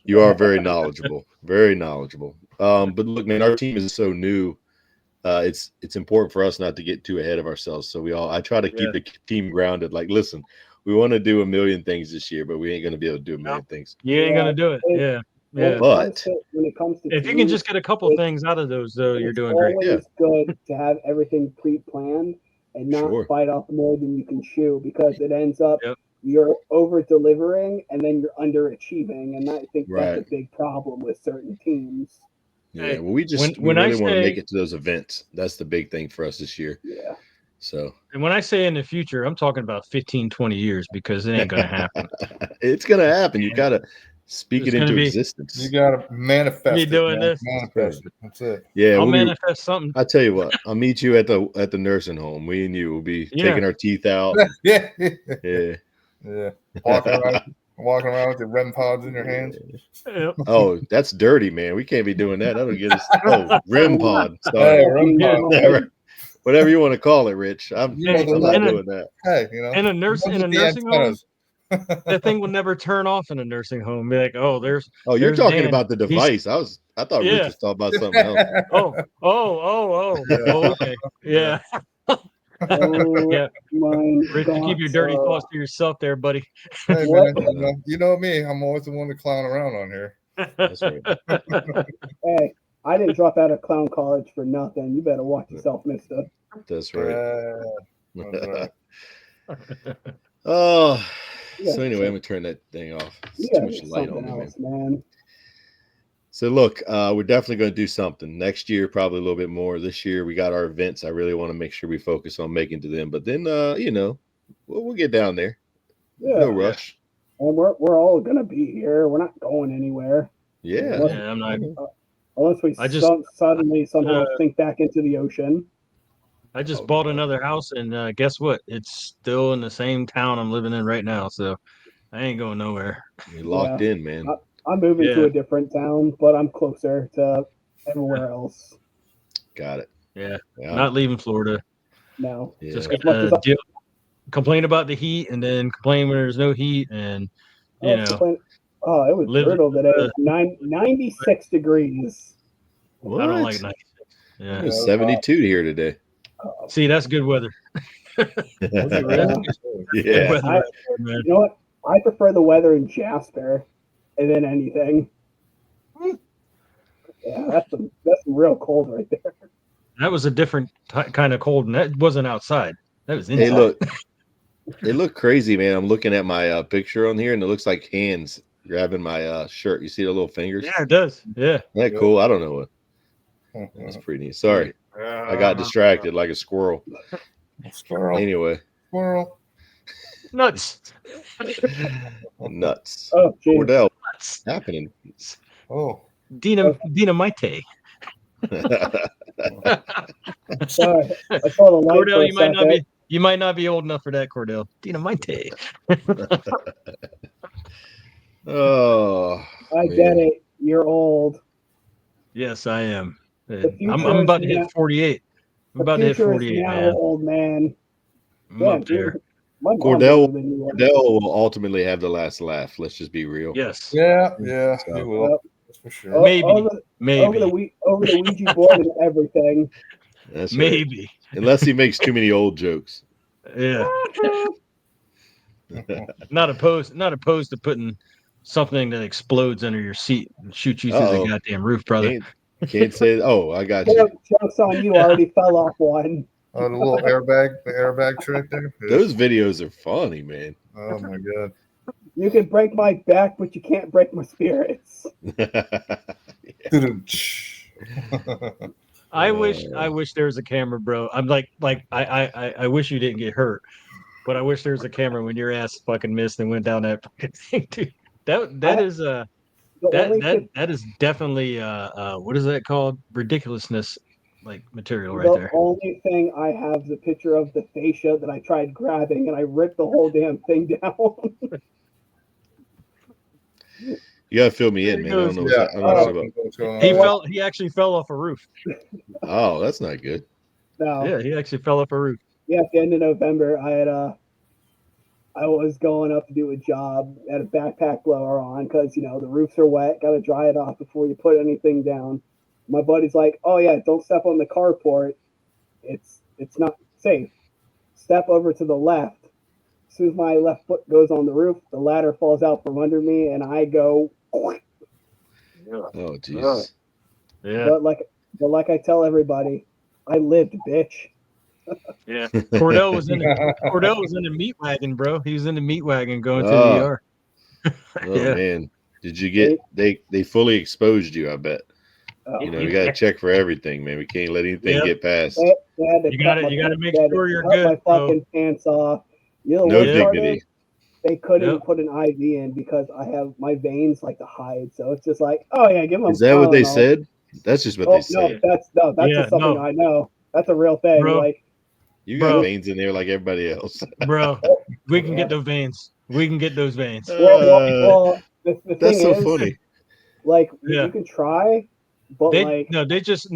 Speaker 2: You are very knowledgeable, very knowledgeable. But look, man, our team is so new. It's important for us not to get too ahead of ourselves. So I try to keep the team grounded. Like, listen, we want to do a million things this year, but we ain't going to be able to do a million things.
Speaker 1: You ain't going to do it. Yeah.
Speaker 2: But
Speaker 4: when it comes to
Speaker 1: if you can just get a couple things out of those, though, you're doing great.
Speaker 4: It's always good to have everything pre-planned and not bite off more than you can chew, because it ends up you're over-delivering and then you're underachieving, and I think that's a big problem with certain teams.
Speaker 2: Yeah, well, we really want to make it to those events. That's the big thing for us this year.
Speaker 4: Yeah.
Speaker 2: So,
Speaker 1: and when I say in the future, I'm talking about 15, 20 years, because it ain't going to happen.
Speaker 2: It's going to happen. You got to speak it into existence.
Speaker 3: You got to manifest
Speaker 1: it. Doing this.
Speaker 3: Manifest it. That's it.
Speaker 2: Yeah,
Speaker 1: I'll manifest something.
Speaker 2: I tell you what, I'll meet you at the nursing home. We and you will be taking our teeth out.
Speaker 3: Yeah. Walking around with your REM pods in your hands.
Speaker 2: Oh, that's dirty, man. We can't be doing that. That'll get us. Oh, REM pod.
Speaker 3: REM pod.
Speaker 2: Whatever you want to call it, Rich. I'm not doing that.
Speaker 3: Hey,
Speaker 1: in a nursing home, that thing will never turn off in a nursing home. Be like,
Speaker 2: you're talking about the device. I thought Rich was talking about something else.
Speaker 1: Okay, yeah. Yeah, Rich, keep your dirty thoughts to yourself, there, buddy.
Speaker 3: Hey, man, you know me. I'm always the one to clown around on here.
Speaker 2: That's right.
Speaker 4: Hey, I didn't drop out of clown college for nothing. You better watch yourself, mister.
Speaker 2: That's right.
Speaker 3: That's right.
Speaker 2: So anyway, I'm gonna turn that thing off. It's too much light on me, man. So look, we're definitely going to do something next year, probably a little bit more. This year we got our events. I really want to make sure we focus on making to them. But then, we'll get down there.
Speaker 4: Yeah.
Speaker 2: No rush.
Speaker 4: And we're all gonna be here. We're not going anywhere.
Speaker 2: Yeah.
Speaker 1: Yeah, I'm not.
Speaker 4: Unless we suddenly somehow sink back into the ocean.
Speaker 1: I just bought another house, and guess what? It's still in the same town I'm living in right now, so I ain't going nowhere.
Speaker 2: You're locked in, man.
Speaker 4: I'm moving to a different town, but I'm closer to everywhere else.
Speaker 2: Got it.
Speaker 1: Yeah. Not leaving Florida.
Speaker 4: No.
Speaker 1: Yeah. Just gonna complain about the heat, and then complain when there's no heat, and you know.
Speaker 4: Oh, it was brutal today. 96 degrees.
Speaker 2: What?
Speaker 1: I don't like 96. Yeah.
Speaker 2: It was 72 here today.
Speaker 1: See, that's good weather.
Speaker 2: Yeah.
Speaker 4: You know what? I prefer the weather in Jasper than anything. Yeah, that's some real cold right there.
Speaker 1: That was a different kind of cold, and that wasn't outside. That was inside.
Speaker 2: Hey, look. It looked crazy, man. I'm looking at my picture on here, and it looks like hands grabbing my shirt. You see the little fingers?
Speaker 1: Yeah, it does. Yeah.
Speaker 2: Isn't that cool? I don't know what. That's pretty neat. Sorry. I got distracted like a squirrel. Anyway.
Speaker 3: Squirrel.
Speaker 1: Nuts.
Speaker 2: Nuts.
Speaker 4: Oh, geez.
Speaker 2: Cordell. What's happening?
Speaker 3: Oh.
Speaker 1: Dynamite.
Speaker 4: Sorry. I saw the light.
Speaker 1: Cordell, you might not be old enough for that, Cordell. Dynamite.
Speaker 2: Oh.
Speaker 4: I get it. You're old.
Speaker 1: Yes, I am. I'm about to hit 48. I'm about to hit 48, man.
Speaker 4: Old man.
Speaker 1: I'm up there.
Speaker 2: Cordell will ultimately have the last laugh. Let's just be real.
Speaker 1: Yes.
Speaker 3: Yeah, he will. That's for sure.
Speaker 1: Maybe.
Speaker 4: Over the Ouija board and everything.
Speaker 2: That's
Speaker 1: maybe.
Speaker 2: Right. Unless he makes too many old jokes.
Speaker 1: Yeah. Not opposed to putting something that explodes under your seat and shoot you through the goddamn roof, brother.
Speaker 2: Can't say. Oh, I got you.
Speaker 4: Joke's on you. Already fell off one.
Speaker 3: Oh, the little airbag trick there.
Speaker 2: Those videos are funny, man.
Speaker 3: Oh my god.
Speaker 4: You can break my back, but you can't break my spirits.
Speaker 1: I wish there was a camera, bro. I'm like I wish you didn't get hurt, but I wish there was a camera when your ass fucking missed and went down that fucking thing, dude. That is definitely what is that called? Ridiculousness like material right there.
Speaker 4: The only thing I have is a picture of the fascia that I tried grabbing and I ripped the whole damn thing down.
Speaker 2: You gotta fill me in, man. I don't know what's going
Speaker 1: on. He actually fell off a roof.
Speaker 2: Oh, that's not good.
Speaker 4: No.
Speaker 1: Yeah, he actually fell off a roof.
Speaker 4: Yeah, at the end of November, I was going up to do a job, had a backpack blower on because the roofs are wet, got to dry it off before you put anything down. My buddy's like, "Oh yeah, don't step on the carport. It's not safe. Step over to the left." As soon as my left foot goes on the roof, the ladder falls out from under me, and I go.
Speaker 2: Oh jeez.
Speaker 1: Yeah.
Speaker 4: But like I tell everybody, I lived, bitch.
Speaker 1: Yeah. Cordell was in the meat wagon, bro. He was in the meat wagon going to the ER.
Speaker 2: Man. Did you get they fully exposed you, I bet. We gotta check for everything, man. We can't let anything get past.
Speaker 1: You gotta make sure you're good.
Speaker 4: My fucking pants off.
Speaker 2: No dignity.
Speaker 4: They couldn't put an IV in because I have my veins like to hide. So it's just like, oh yeah, give them.
Speaker 2: Is that what they said? That's just what they said.
Speaker 4: That's just something I know. That's a real thing.
Speaker 1: Bro.
Speaker 4: Like
Speaker 2: you got veins in there like everybody else.
Speaker 1: Bro, we can get those veins. We can get those veins.
Speaker 4: Well, the
Speaker 2: that's so
Speaker 4: is,
Speaker 2: funny.
Speaker 4: Like you can try, but
Speaker 1: they just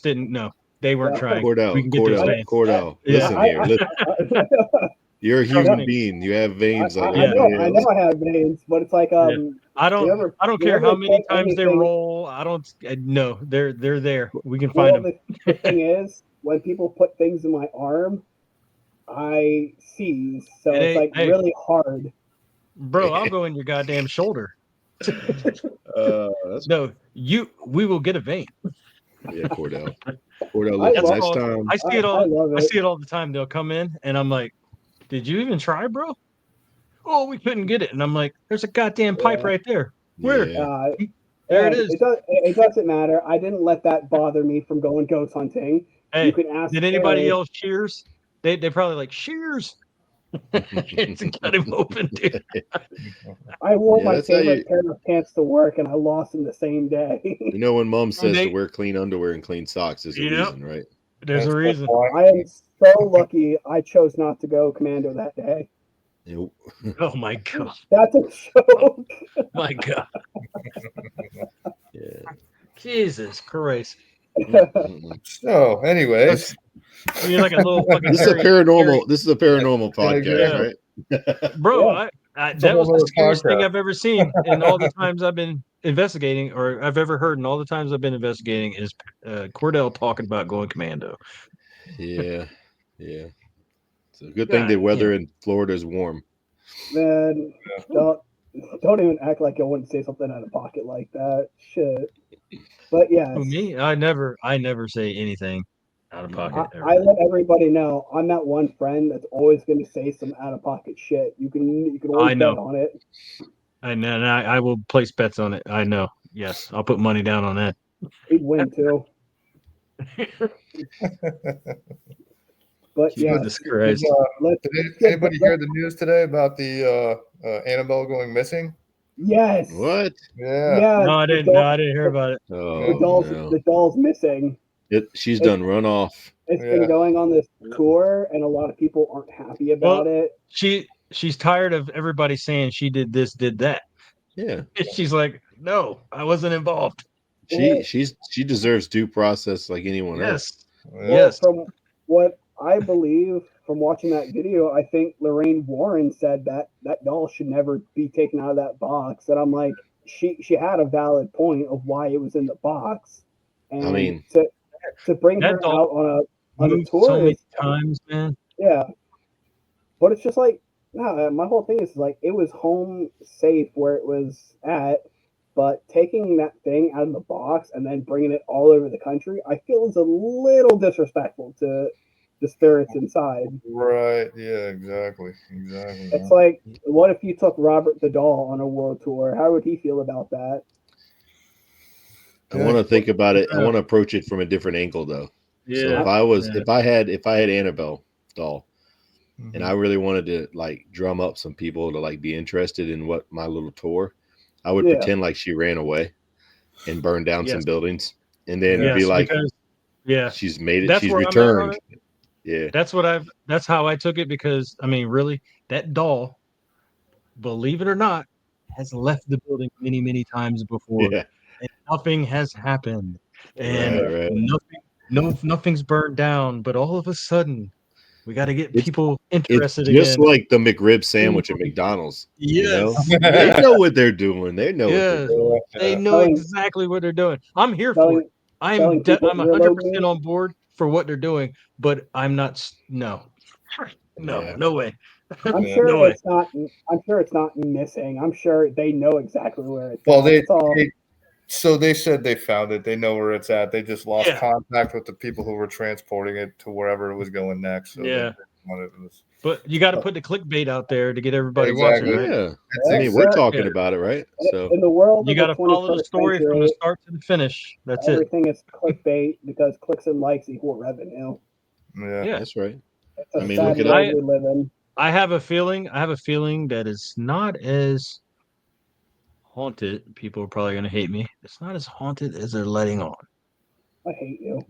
Speaker 1: didn't know. They weren't trying.
Speaker 2: Cordell. Listen here. Listen. You're a human being. You have veins like
Speaker 4: I know I have veins, but it's like
Speaker 1: I don't care how many times they roll. No, they're there. We can find them.
Speaker 4: The thing is, when people put things in my arm, I seize. So it's like really hard.
Speaker 1: Bro, I'll go in your goddamn shoulder. We will get a vein.
Speaker 2: Yeah, Cordell. Next time.
Speaker 1: I see it all the time. They'll come in and I'm like, did you even try, bro? Oh, we couldn't get it. And I'm like, there's a goddamn pipe right there. Where? There it is.
Speaker 4: It doesn't matter. I didn't let that bother me from going ghost hunting.
Speaker 1: Hey,
Speaker 4: you can ask.
Speaker 1: did anybody
Speaker 4: Eric.
Speaker 1: yell Shears? They probably like Shears. It's cut him open, dude.
Speaker 4: I wore my
Speaker 2: that's how
Speaker 4: favorite
Speaker 2: you-
Speaker 4: pair of pants to work, and I lost them the same day.
Speaker 2: You know, when Mom says
Speaker 1: they-
Speaker 2: to wear clean underwear and clean socks, there's a
Speaker 1: Yep.
Speaker 2: reason, right?
Speaker 1: There's a reason.
Speaker 4: I am so lucky I chose not to go commando that day.
Speaker 2: You
Speaker 1: Oh my god.
Speaker 4: That's a joke.
Speaker 1: My god.
Speaker 2: yeah.
Speaker 1: Jesus Christ.
Speaker 3: So, anyways,
Speaker 1: You're like a little fucking
Speaker 2: This is a
Speaker 1: scary-
Speaker 2: paranormal. This is a paranormal
Speaker 3: Yeah,
Speaker 2: podcast,
Speaker 1: yeah.
Speaker 2: right?
Speaker 1: Bro,
Speaker 4: Yeah.
Speaker 3: It's a
Speaker 1: that was
Speaker 3: whole
Speaker 1: the
Speaker 3: other
Speaker 1: scariest thing
Speaker 3: podcast.
Speaker 1: I've ever seen in all the times I've been investigating, or I've ever heard in all the times I've been investigating, is Cordell talking about going commando.
Speaker 2: Yeah, yeah. It's a good thing the
Speaker 1: God
Speaker 2: weather in Florida is warm.
Speaker 4: Man, don't even act like I wouldn't say something out of pocket like that. Shit. But yeah,
Speaker 1: For me, I never say anything out of pocket.
Speaker 4: I let everybody know I'm that one friend that's always going to say some out of pocket shit. You can always
Speaker 1: I know.
Speaker 4: bet on it.
Speaker 1: I know, and I will place bets on it. I know. Yes, I'll put money down on that.
Speaker 4: He'd win too. But yeah,
Speaker 1: Jesus Christ.
Speaker 4: let's
Speaker 3: did anybody hear the news today about the Annabelle going missing?
Speaker 4: yes.
Speaker 2: What?
Speaker 3: Yeah.
Speaker 4: Yeah.
Speaker 1: No, I
Speaker 4: the
Speaker 1: didn't.
Speaker 4: doll-
Speaker 1: No, I didn't hear about it.
Speaker 2: Oh, no.
Speaker 4: The doll's missing.
Speaker 2: She's done run off.
Speaker 4: It's
Speaker 3: Yeah.
Speaker 4: been going on this tour, and a lot of people aren't happy about it.
Speaker 1: She's tired of everybody saying she did this, did that.
Speaker 2: Yeah.
Speaker 1: And she's like, no, I wasn't involved.
Speaker 2: She deserves due process like anyone else.
Speaker 1: Yes.
Speaker 3: Yeah.
Speaker 1: Yes.
Speaker 4: From what I believe from watching that video, I think Lorraine Warren said that doll should never be taken out of that box. And I'm like, she had a valid point of why it was in the box. And
Speaker 2: I mean,
Speaker 4: to bring
Speaker 1: that
Speaker 4: her
Speaker 1: doll
Speaker 4: out on a
Speaker 1: Moved
Speaker 4: tour
Speaker 1: so many
Speaker 4: is,
Speaker 1: times, man.
Speaker 4: yeah. But it's just like, no, my whole thing is like, it was home safe where it was at, but taking that thing out of the box and then bringing it all over the country, I feel is a little disrespectful to the spirits inside.
Speaker 3: Right. Yeah, exactly.
Speaker 4: It's like, what if you took Robert the doll on a world tour? How would he feel about that?
Speaker 2: I want to think about it. I want to approach it from a different angle, though.
Speaker 1: Yeah.
Speaker 2: So if I had Annabelle doll,
Speaker 3: Mhm.
Speaker 2: and I really wanted to like drum up some people to like be interested in what my little tour, I would
Speaker 4: Yeah.
Speaker 2: pretend like she ran away and burned down some
Speaker 1: Yes.
Speaker 2: buildings, and then
Speaker 1: Yes,
Speaker 2: be like,
Speaker 1: because,
Speaker 2: she's made it,
Speaker 1: That's
Speaker 2: she's
Speaker 1: where I'm at on
Speaker 2: returned.
Speaker 1: it.
Speaker 2: Yeah,
Speaker 1: that's how I took it, because I mean, really, that doll, believe it or not, has left the building many, many times before.
Speaker 2: yeah,
Speaker 1: And nothing has happened. And
Speaker 2: right.
Speaker 1: nothing's burned down, but all of a sudden we got to get
Speaker 2: It's-
Speaker 1: people
Speaker 2: It's
Speaker 1: interested
Speaker 2: just
Speaker 1: again.
Speaker 2: like the McRib sandwich at McDonald's.
Speaker 1: Yes.
Speaker 2: You know? They know what they're doing. They know what
Speaker 1: Yes.
Speaker 2: they're doing.
Speaker 1: They know
Speaker 4: Telling-
Speaker 1: exactly what they're doing. I'm here for
Speaker 4: Telling,
Speaker 1: it. I'm
Speaker 4: telling people
Speaker 1: I'm
Speaker 4: earlobe
Speaker 1: 100%
Speaker 4: meat.
Speaker 1: on board for what they're doing, but I'm not. No,
Speaker 2: Yeah.
Speaker 1: no way.
Speaker 4: I'm
Speaker 3: Yeah.
Speaker 4: sure
Speaker 1: No way.
Speaker 4: it's not. I'm sure it's not missing. I'm sure they know exactly where it's.
Speaker 3: Well,
Speaker 4: at. It's all,
Speaker 3: so they said they found it. They know where it's at. They just lost
Speaker 1: Yeah.
Speaker 3: contact with the people who were transporting it to wherever it was going next. So
Speaker 1: Yeah.
Speaker 3: it was,
Speaker 1: But you got to put the clickbait out there to get everybody
Speaker 3: Exactly.
Speaker 1: watching, right?
Speaker 2: Yeah,
Speaker 3: that's
Speaker 2: I mean, we're
Speaker 4: Exactly.
Speaker 2: talking
Speaker 1: Yeah.
Speaker 2: about it, right? So
Speaker 4: in the world
Speaker 1: You
Speaker 4: of
Speaker 1: got
Speaker 4: the
Speaker 1: to follow the
Speaker 4: 21st
Speaker 1: story from the
Speaker 4: century,
Speaker 1: start to the finish. That's it.
Speaker 4: everything is clickbait because clicks and likes equal revenue.
Speaker 3: yeah.
Speaker 1: Yeah.
Speaker 2: that's right.
Speaker 4: It's a
Speaker 2: I mean,
Speaker 4: sad
Speaker 2: look at
Speaker 4: world we live in.
Speaker 1: I have a feeling that it's not as haunted. People are probably going to hate me. It's not as haunted as they're letting on.
Speaker 4: I hate you.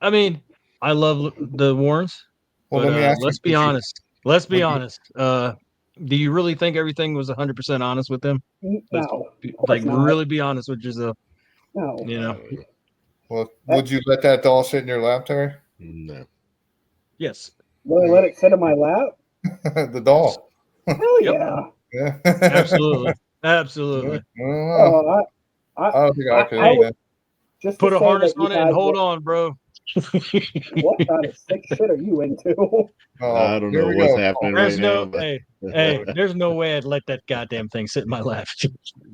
Speaker 1: I mean, I love the Warrens,
Speaker 3: Well,
Speaker 1: but
Speaker 3: let me ask
Speaker 1: let's
Speaker 3: you,
Speaker 1: be honest. Let's be
Speaker 3: would you-
Speaker 1: honest. Do you really think everything was 100% honest with them?
Speaker 4: No,
Speaker 1: Like,
Speaker 4: not.
Speaker 1: really be honest with yourself.
Speaker 4: no.
Speaker 1: You know?
Speaker 3: Well, would you let that doll sit in your lap, Terry?
Speaker 2: No.
Speaker 1: Yes.
Speaker 4: Will I let it sit in my lap?
Speaker 3: The doll.
Speaker 4: Hell
Speaker 1: Yep.
Speaker 4: yeah.
Speaker 3: Yeah.
Speaker 1: Absolutely. Absolutely.
Speaker 3: I don't know.
Speaker 4: Oh,
Speaker 3: I don't think I could.
Speaker 4: I would-
Speaker 3: either.
Speaker 4: just
Speaker 1: Put
Speaker 4: to
Speaker 1: a
Speaker 4: say
Speaker 1: harness
Speaker 4: that you
Speaker 1: on it and
Speaker 4: had
Speaker 1: hold
Speaker 4: the-
Speaker 1: on, bro.
Speaker 4: What kind of sick shit are you into?
Speaker 3: Oh,
Speaker 2: I don't
Speaker 3: here
Speaker 2: know
Speaker 3: we
Speaker 2: what's
Speaker 3: go.
Speaker 2: happening
Speaker 1: There's
Speaker 2: right
Speaker 1: no
Speaker 2: now. But
Speaker 1: hey, there's no way I'd let that goddamn thing sit in my lap.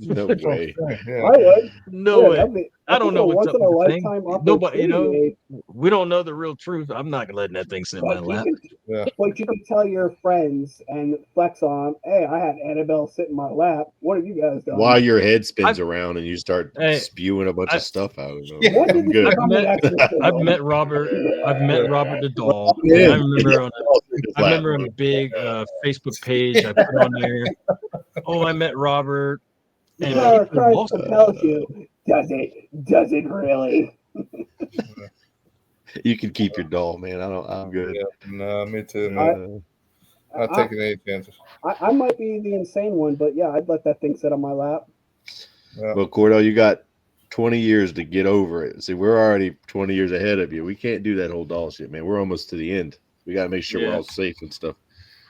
Speaker 2: no way.
Speaker 3: Yeah.
Speaker 4: I would.
Speaker 1: No
Speaker 4: Yeah,
Speaker 1: way.
Speaker 4: that'd be-
Speaker 1: I don't know what's
Speaker 4: once
Speaker 1: up
Speaker 4: in a
Speaker 1: with the thing.
Speaker 4: lifetime
Speaker 1: Nobody, you know,
Speaker 4: opportunity.
Speaker 1: we don't know the real truth. I'm not letting that thing sit in my
Speaker 4: But
Speaker 1: lap.
Speaker 3: Yeah.
Speaker 4: But you can tell your friends and flex on, hey, I had Annabelle sit in my lap. What have you guys done?
Speaker 2: While your head spins around and you start
Speaker 1: Hey,
Speaker 2: spewing a bunch
Speaker 1: I-
Speaker 2: of stuff out.
Speaker 4: What did
Speaker 2: I'm
Speaker 4: this
Speaker 2: good.
Speaker 4: become an exorcism?
Speaker 1: I've met Robert. I've met Robert the doll.
Speaker 2: Yeah.
Speaker 1: And I remember on a big Facebook page I put on there. Oh, I met Robert.
Speaker 4: The
Speaker 1: And
Speaker 4: power of
Speaker 1: people
Speaker 4: Christ
Speaker 1: also-
Speaker 4: compels you. Does it? Does it really?
Speaker 2: You can keep your doll, man. I'm good.
Speaker 3: Yeah, no, me too, man. Not taking any chances.
Speaker 4: I might be the insane one, but yeah, I'd let that thing sit on my lap.
Speaker 3: Yeah.
Speaker 2: Well, Cordell, you got 20 years to get over it. See, we're already 20 years ahead of you. We can't do that whole doll shit, man. We're almost to the end. We got to make sure we're
Speaker 1: Yeah.
Speaker 2: all safe and stuff.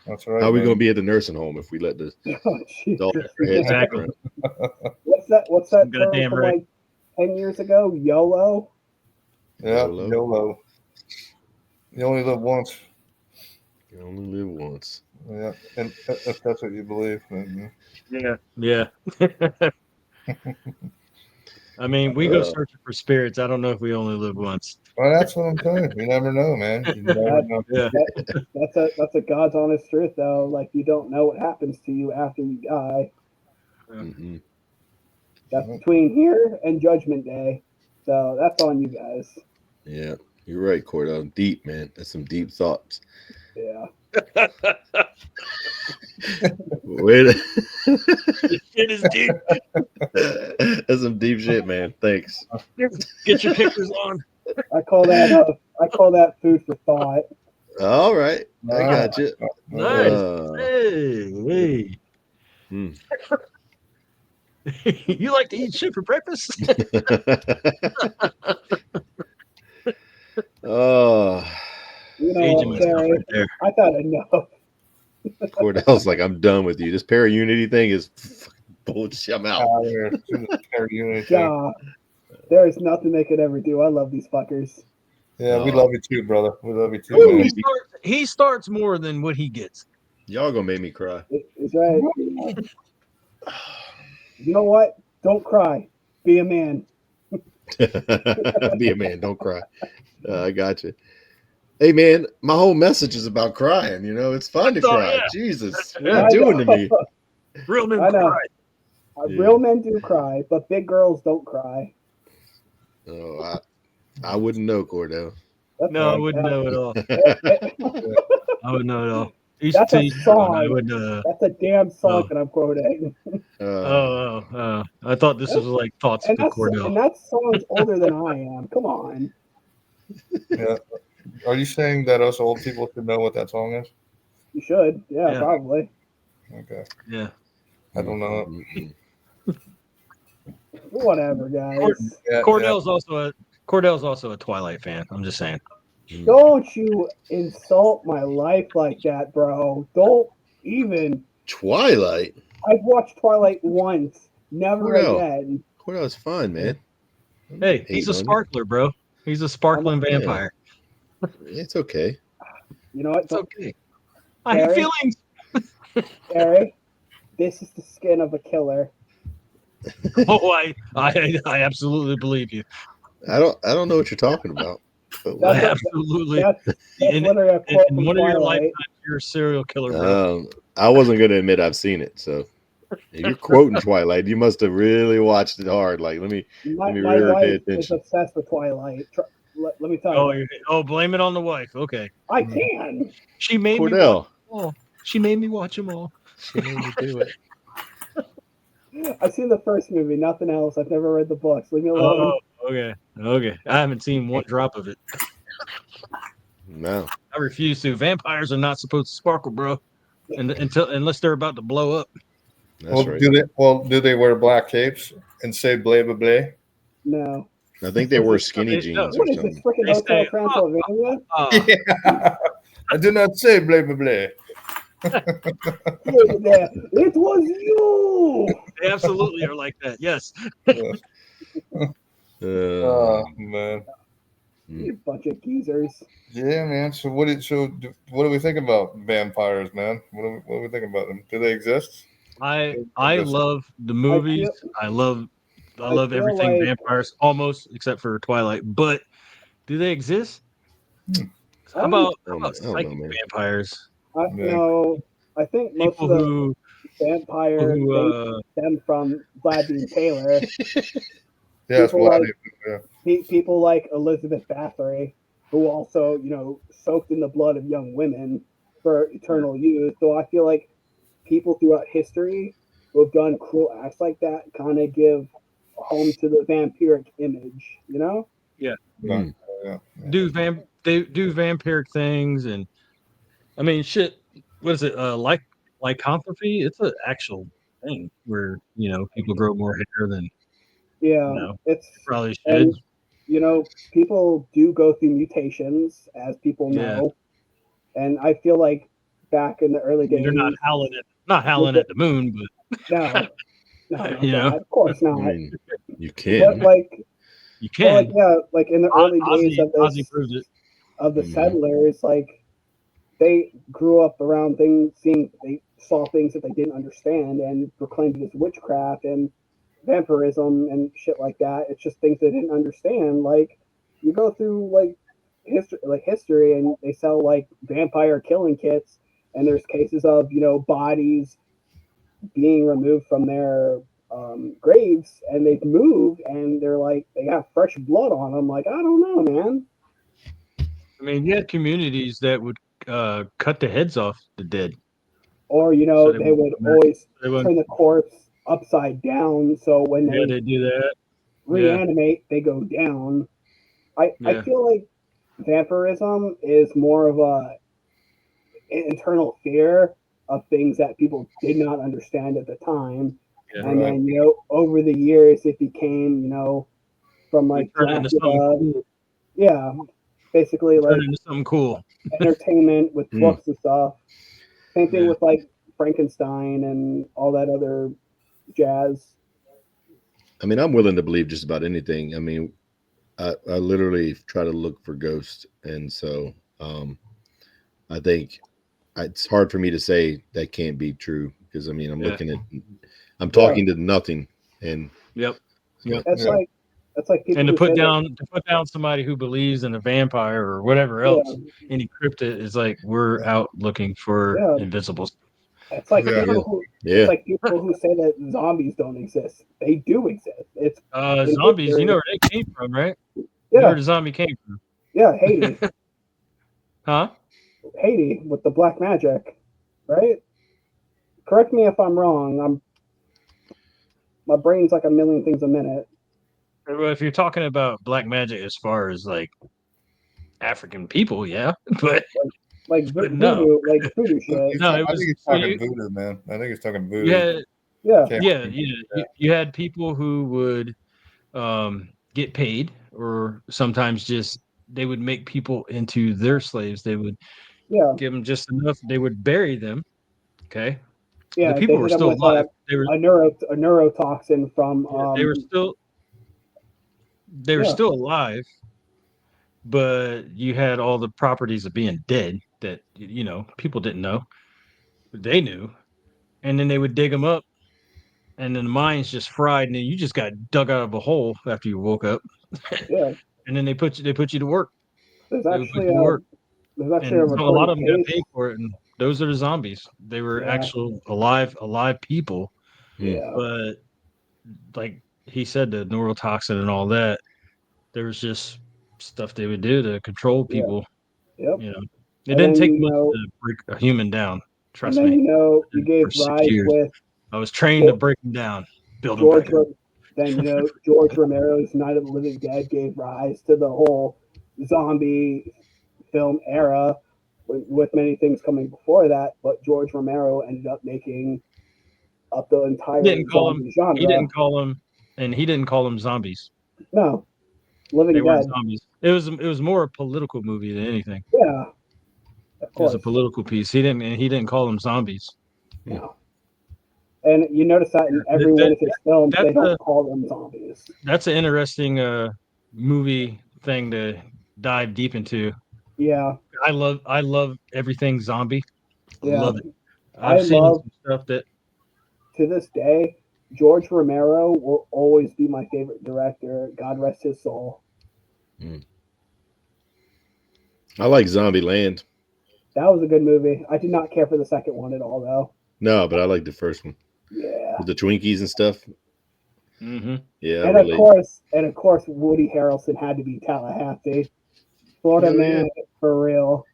Speaker 3: That's right.
Speaker 2: How are we
Speaker 3: man.
Speaker 2: going to be at the nursing home if we let the
Speaker 4: Oh, Jesus.
Speaker 2: doll have our heads
Speaker 1: Exactly.
Speaker 2: around?
Speaker 4: What's that term
Speaker 1: Goddamn
Speaker 4: from
Speaker 1: right.
Speaker 4: like 10 years ago? YOLO?
Speaker 3: Yeah,
Speaker 2: YOLO.
Speaker 3: YOLO. You only live once.
Speaker 2: You only live once.
Speaker 3: Yeah, and if that's what you believe, then
Speaker 1: Yeah. I mean, we go searching for spirits. I don't know if we only live once.
Speaker 3: well, that's what I'm saying. You never know, man. You never know.
Speaker 1: Yeah.
Speaker 4: That's a God's honest truth, though. Like, you don't know what happens to you after you die.
Speaker 2: Mhm.
Speaker 4: That's between here and Judgment Day. So that's on you guys.
Speaker 2: Yeah, you're right, Cordell. Deep, man. That's some deep thoughts.
Speaker 4: Yeah.
Speaker 2: Wait.
Speaker 1: It is deep.
Speaker 2: That's some deep shit, man. Thanks.
Speaker 1: Get your pictures on.
Speaker 4: I call that food for thought.
Speaker 2: All right. I got you.
Speaker 1: Nice. Hey.
Speaker 2: Hmm.
Speaker 1: You like to eat shit for breakfast?
Speaker 2: Oh,
Speaker 4: You know
Speaker 1: Aging
Speaker 4: what,
Speaker 1: myself
Speaker 4: Terry?
Speaker 1: right there.
Speaker 4: I thought enough.
Speaker 2: Cordell's like, I'm done with you. This para-unity thing is fucking bullshit. I'm out.
Speaker 3: Out here. Unity thing.
Speaker 4: Nah, there is nothing they could ever do. I love these fuckers.
Speaker 3: Yeah, we
Speaker 2: Oh.
Speaker 3: love you too, brother. We love you too,
Speaker 2: Ooh.
Speaker 3: man.
Speaker 1: He starts more than what he gets.
Speaker 2: Y'all gonna make me cry.
Speaker 4: It's right. You know what? Don't cry. Be a man.
Speaker 2: Be a man. Don't cry. I got you. Hey, man, my whole message is about crying. You know, it's fun to
Speaker 1: Oh,
Speaker 2: cry.
Speaker 1: yeah.
Speaker 2: Jesus, what
Speaker 1: Yeah.
Speaker 2: are you doing to me?
Speaker 1: Real men
Speaker 4: I know.
Speaker 1: cry.
Speaker 2: Yeah.
Speaker 4: Real men do cry, but big girls don't cry.
Speaker 2: Oh, I wouldn't know, Cordell.
Speaker 4: That's
Speaker 1: No, I
Speaker 4: right.
Speaker 1: wouldn't know at all. I wouldn't know at all. Each
Speaker 4: That's a
Speaker 1: to each his
Speaker 4: song.
Speaker 1: own. I would. Oh.
Speaker 4: That's a damn song that I'm quoting.
Speaker 1: I thought this was like thoughts
Speaker 4: And
Speaker 1: for Cordell.
Speaker 4: that song's older than I am. Come on.
Speaker 3: Yeah. Are you saying that us old people should know what that song is?
Speaker 4: You should. Yeah,
Speaker 1: Yeah.
Speaker 4: probably.
Speaker 3: Okay.
Speaker 1: Yeah.
Speaker 3: I don't know.
Speaker 2: Mm-mm.
Speaker 4: Whatever, guys.
Speaker 3: Yeah,
Speaker 1: Cordell's also a Twilight fan. I'm just saying.
Speaker 4: Don't you insult my life like that, bro. Don't even.
Speaker 2: Twilight.
Speaker 4: I've watched Twilight once. Never
Speaker 2: Cordell.
Speaker 4: again.
Speaker 2: Cordell's fun, man.
Speaker 1: Hey, he's a
Speaker 2: Hating on you.
Speaker 1: sparkler, bro. He's a sparkling
Speaker 2: Yeah.
Speaker 1: vampire.
Speaker 2: It's okay.
Speaker 4: You know what?
Speaker 1: It's okay. I have
Speaker 4: Barry?
Speaker 1: feelings.
Speaker 4: Gary, this is the skin of a killer.
Speaker 1: Oh, I absolutely believe you.
Speaker 2: I don't know what you're talking about. But
Speaker 1: I
Speaker 4: That's
Speaker 1: absolutely.
Speaker 4: That's
Speaker 1: In
Speaker 4: literally a quote
Speaker 1: in
Speaker 4: from
Speaker 1: one of your
Speaker 4: Twilight.
Speaker 1: lifetimes, you're a serial killer, bro.
Speaker 2: I wasn't going to admit I've seen it. So if you're quoting Twilight, you must have really watched it hard. Like, let me
Speaker 4: My
Speaker 2: really pay
Speaker 4: wife is
Speaker 2: attention.
Speaker 4: obsessed with Twilight. Let me tell you.
Speaker 1: Blame it on the wife. Okay.
Speaker 4: I can.
Speaker 1: She made me watch
Speaker 2: Cordell.
Speaker 1: them all. She made me watch them all.
Speaker 2: She made me do it.
Speaker 4: I've seen the first movie, nothing else. I've never read the books. Leave me alone.
Speaker 1: Oh, okay. Okay. I haven't seen one drop of it.
Speaker 2: No.
Speaker 1: I refuse to. Vampires are not supposed to sparkle, bro. Unless they're about to blow up.
Speaker 2: That's right.
Speaker 3: Do they wear black capes and say "blay blah blah"?
Speaker 4: No.
Speaker 2: I think they wore skinny jeans or
Speaker 4: What is this
Speaker 2: something.
Speaker 4: freaking
Speaker 1: They
Speaker 4: Hotel
Speaker 1: say,
Speaker 4: Transylvania?
Speaker 3: Yeah. I did not say "blay blah blah."
Speaker 4: It was you.
Speaker 1: They absolutely are like that. Yes.
Speaker 3: Oh man.
Speaker 4: You bunch of geezers.
Speaker 3: Yeah, man. So what do we think about vampires, man? What do we think about them? Do they exist?
Speaker 1: I love the movies. I love
Speaker 4: feel
Speaker 1: everything
Speaker 4: like-
Speaker 1: vampires, almost except for Twilight. But do they exist? How about
Speaker 2: I don't know,
Speaker 1: psychic
Speaker 2: man.
Speaker 1: vampires?
Speaker 4: No, I think most
Speaker 1: People
Speaker 4: of the
Speaker 1: who
Speaker 4: vampire things stem from Vlad being Taylor.
Speaker 3: Yeah, it's
Speaker 4: People like
Speaker 3: yeah.
Speaker 4: people like Elizabeth Bathory, who also soaked in the blood of young women for eternal youth. So I feel like people throughout history who have done cruel acts like that kind of give home to the vampiric image,
Speaker 1: Yeah.
Speaker 3: Yeah.
Speaker 1: They do vampiric things, and I mean, shit. What is it? Lycanthropy. It's an actual thing where people grow more hair than
Speaker 4: Yeah,
Speaker 1: they
Speaker 4: it's
Speaker 1: probably should.
Speaker 4: and people do go through mutations, as people
Speaker 1: Yeah.
Speaker 4: know, and I feel like back in the early
Speaker 1: I mean,
Speaker 4: days,
Speaker 1: they're not howling at the moon, but
Speaker 4: no,
Speaker 1: you know,
Speaker 4: God, of course
Speaker 2: I
Speaker 4: not.
Speaker 2: mean, you
Speaker 4: But
Speaker 2: can.
Speaker 1: you
Speaker 4: but
Speaker 1: can.
Speaker 4: like in the early days of
Speaker 1: Ozzy proved it.
Speaker 4: of the
Speaker 2: Mhm.
Speaker 4: settlers, like they grew up around they saw things that they didn't understand and proclaimed it as witchcraft and vampirism and shit like that. It's just things they didn't understand. Like you go through history, and they sell like vampire killing kits, and there's cases of bodies being removed from their graves, and they've moved, and they're like they have fresh blood on them. Like, I don't know, man.
Speaker 1: I mean, you had communities that would cut the heads off the dead.
Speaker 4: Or
Speaker 1: So
Speaker 4: they would always
Speaker 1: they would,
Speaker 4: turn the corpse upside down, so when
Speaker 1: yeah,
Speaker 4: they
Speaker 1: they do that. Yeah.
Speaker 4: reanimate, they go down. I
Speaker 1: Yeah.
Speaker 4: feel like vampirism is more of a internal fear of things that people did not understand at the time,
Speaker 1: Yeah.
Speaker 4: and then over the years it became from
Speaker 1: We
Speaker 4: like
Speaker 1: turn it into something
Speaker 4: Dracula,
Speaker 1: cool.
Speaker 4: yeah, basically
Speaker 1: Turn
Speaker 4: like
Speaker 1: it into something cool.
Speaker 4: entertainment with
Speaker 2: Mm.
Speaker 4: books and stuff. Same thing
Speaker 1: Yeah.
Speaker 4: with like Frankenstein and all that other jazz.
Speaker 2: I mean, I'm willing to believe just about anything. I mean, I literally try to look for ghosts, and so I think it's hard for me to say that can't be true because I mean, I'm talking to nothing, and
Speaker 1: Yep. Yep.
Speaker 4: That's like people
Speaker 1: And to
Speaker 4: who
Speaker 1: put
Speaker 4: say that.
Speaker 1: down somebody who believes in a vampire or whatever else, any cryptid is like we're out looking for
Speaker 4: Yeah.
Speaker 1: invisibles.
Speaker 4: It's like
Speaker 3: Yeah.
Speaker 4: people who
Speaker 2: yeah,
Speaker 4: it's like people who say that zombies don't exist. They do exist. It's in
Speaker 1: Zombies,
Speaker 4: history.
Speaker 1: you know where they came from, right? You know
Speaker 4: Yeah,
Speaker 1: where the zombie came from.
Speaker 4: yeah, Haiti.
Speaker 1: Huh?
Speaker 4: Haiti with the black magic, right? Correct me if I'm wrong. My brain's like a million things a minute.
Speaker 1: Well, if you're talking about black magic as far as like African people, yeah. But
Speaker 4: Like
Speaker 1: but
Speaker 4: voodoo, like voodoo shit.
Speaker 1: No, it
Speaker 3: I
Speaker 1: was
Speaker 3: think he's talking voodoo, man. I think he's talking voodoo.
Speaker 1: yeah,
Speaker 4: Yeah,
Speaker 1: yeah. You had people who would get paid, or sometimes just they would make people into their slaves. They would
Speaker 4: yeah,
Speaker 1: give them just enough. They would bury them. Okay, the
Speaker 4: yeah.
Speaker 1: people
Speaker 4: They
Speaker 1: were
Speaker 4: hit them
Speaker 1: still
Speaker 4: with
Speaker 1: alive. They were
Speaker 4: a neurotoxin from
Speaker 1: they were still
Speaker 4: yeah,
Speaker 1: alive, but you had all the properties of being dead that people didn't know. They knew, and then they would dig them up, and then the mind's just fried, and then you just got dug out of a hole after you woke up.
Speaker 4: yeah.
Speaker 1: And then they put you to work.
Speaker 4: There's
Speaker 1: They would put
Speaker 4: actually
Speaker 1: you to work,
Speaker 4: a
Speaker 1: and so a lot
Speaker 4: recorded
Speaker 1: of them got
Speaker 4: case.
Speaker 1: paid for it. And those are the zombies. They were
Speaker 4: Yeah,
Speaker 1: actual alive people.
Speaker 4: yeah,
Speaker 1: But like he said, the neurotoxin and all that, there was just stuff they would do to control
Speaker 4: yeah,
Speaker 1: people.
Speaker 4: yep.
Speaker 1: It
Speaker 4: And
Speaker 1: didn't
Speaker 4: then
Speaker 1: take much to break a human down.
Speaker 4: and
Speaker 1: Trust
Speaker 4: then
Speaker 1: me.
Speaker 4: you
Speaker 1: For
Speaker 4: gave
Speaker 1: 6
Speaker 4: rise
Speaker 1: years,
Speaker 4: with
Speaker 1: I was trained to break them down, build them
Speaker 4: George.
Speaker 1: back up.
Speaker 4: Then George Romero's Night of the Living Dead gave rise to the whole zombie film era, with many things coming before that. But George Romero ended up making up the entire
Speaker 1: He didn't call them.
Speaker 4: zombie genre.
Speaker 1: He didn't call them, and he didn't call them zombies.
Speaker 4: No, Living
Speaker 1: They weren't
Speaker 4: Dead.
Speaker 1: zombies. It was more a political movie than anything.
Speaker 4: Yeah, of
Speaker 1: It was a
Speaker 4: course.
Speaker 1: political piece. He didn't call them zombies.
Speaker 4: No. And you notice that in every one of his films, they don't call them zombies.
Speaker 1: That's an interesting movie thing to dive deep into.
Speaker 4: Yeah,
Speaker 1: I love everything zombie. I
Speaker 4: yeah.
Speaker 1: love it. I've seen some stuff that
Speaker 4: To this day, George Romero will always be my favorite director. God rest his soul.
Speaker 2: I like Zombie Land.
Speaker 4: That was a good movie. I did not care for the second one at all, though.
Speaker 2: No, but I like the first one
Speaker 4: Yeah.
Speaker 2: with the Twinkies and stuff.
Speaker 1: Mm-hmm.
Speaker 2: Yeah,
Speaker 4: And of course, Woody Harrelson had to be Tallahassee, Florida man for real.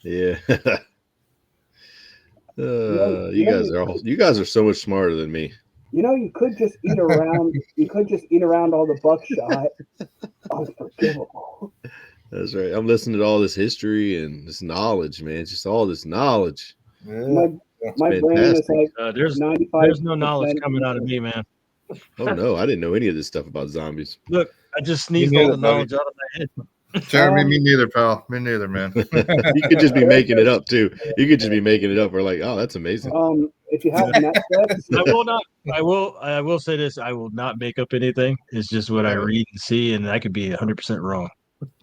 Speaker 2: Yeah.
Speaker 4: You
Speaker 2: guys are so much smarter than me.
Speaker 4: You could just eat around. You could just eat around all the buckshot. Unforgivable.
Speaker 2: That's right. I'm listening to all this history and this knowledge, man. It's just all this knowledge.
Speaker 3: Yeah.
Speaker 4: My brain is like
Speaker 1: there's
Speaker 4: 95.
Speaker 1: There's no knowledge coming out of me, man.
Speaker 2: Oh no, I didn't know any of this stuff about zombies.
Speaker 1: Look, I just sneezed all the knowledge out of my head.
Speaker 3: Jeremy, me neither, pal. Me neither, man.
Speaker 2: You could just be making it up too. You could just be making it up. We're like, oh, that's amazing.
Speaker 4: If you have Netflix,
Speaker 1: I will not. I will say this. I will not make up anything. It's just what I read and see, and I could be 100% wrong.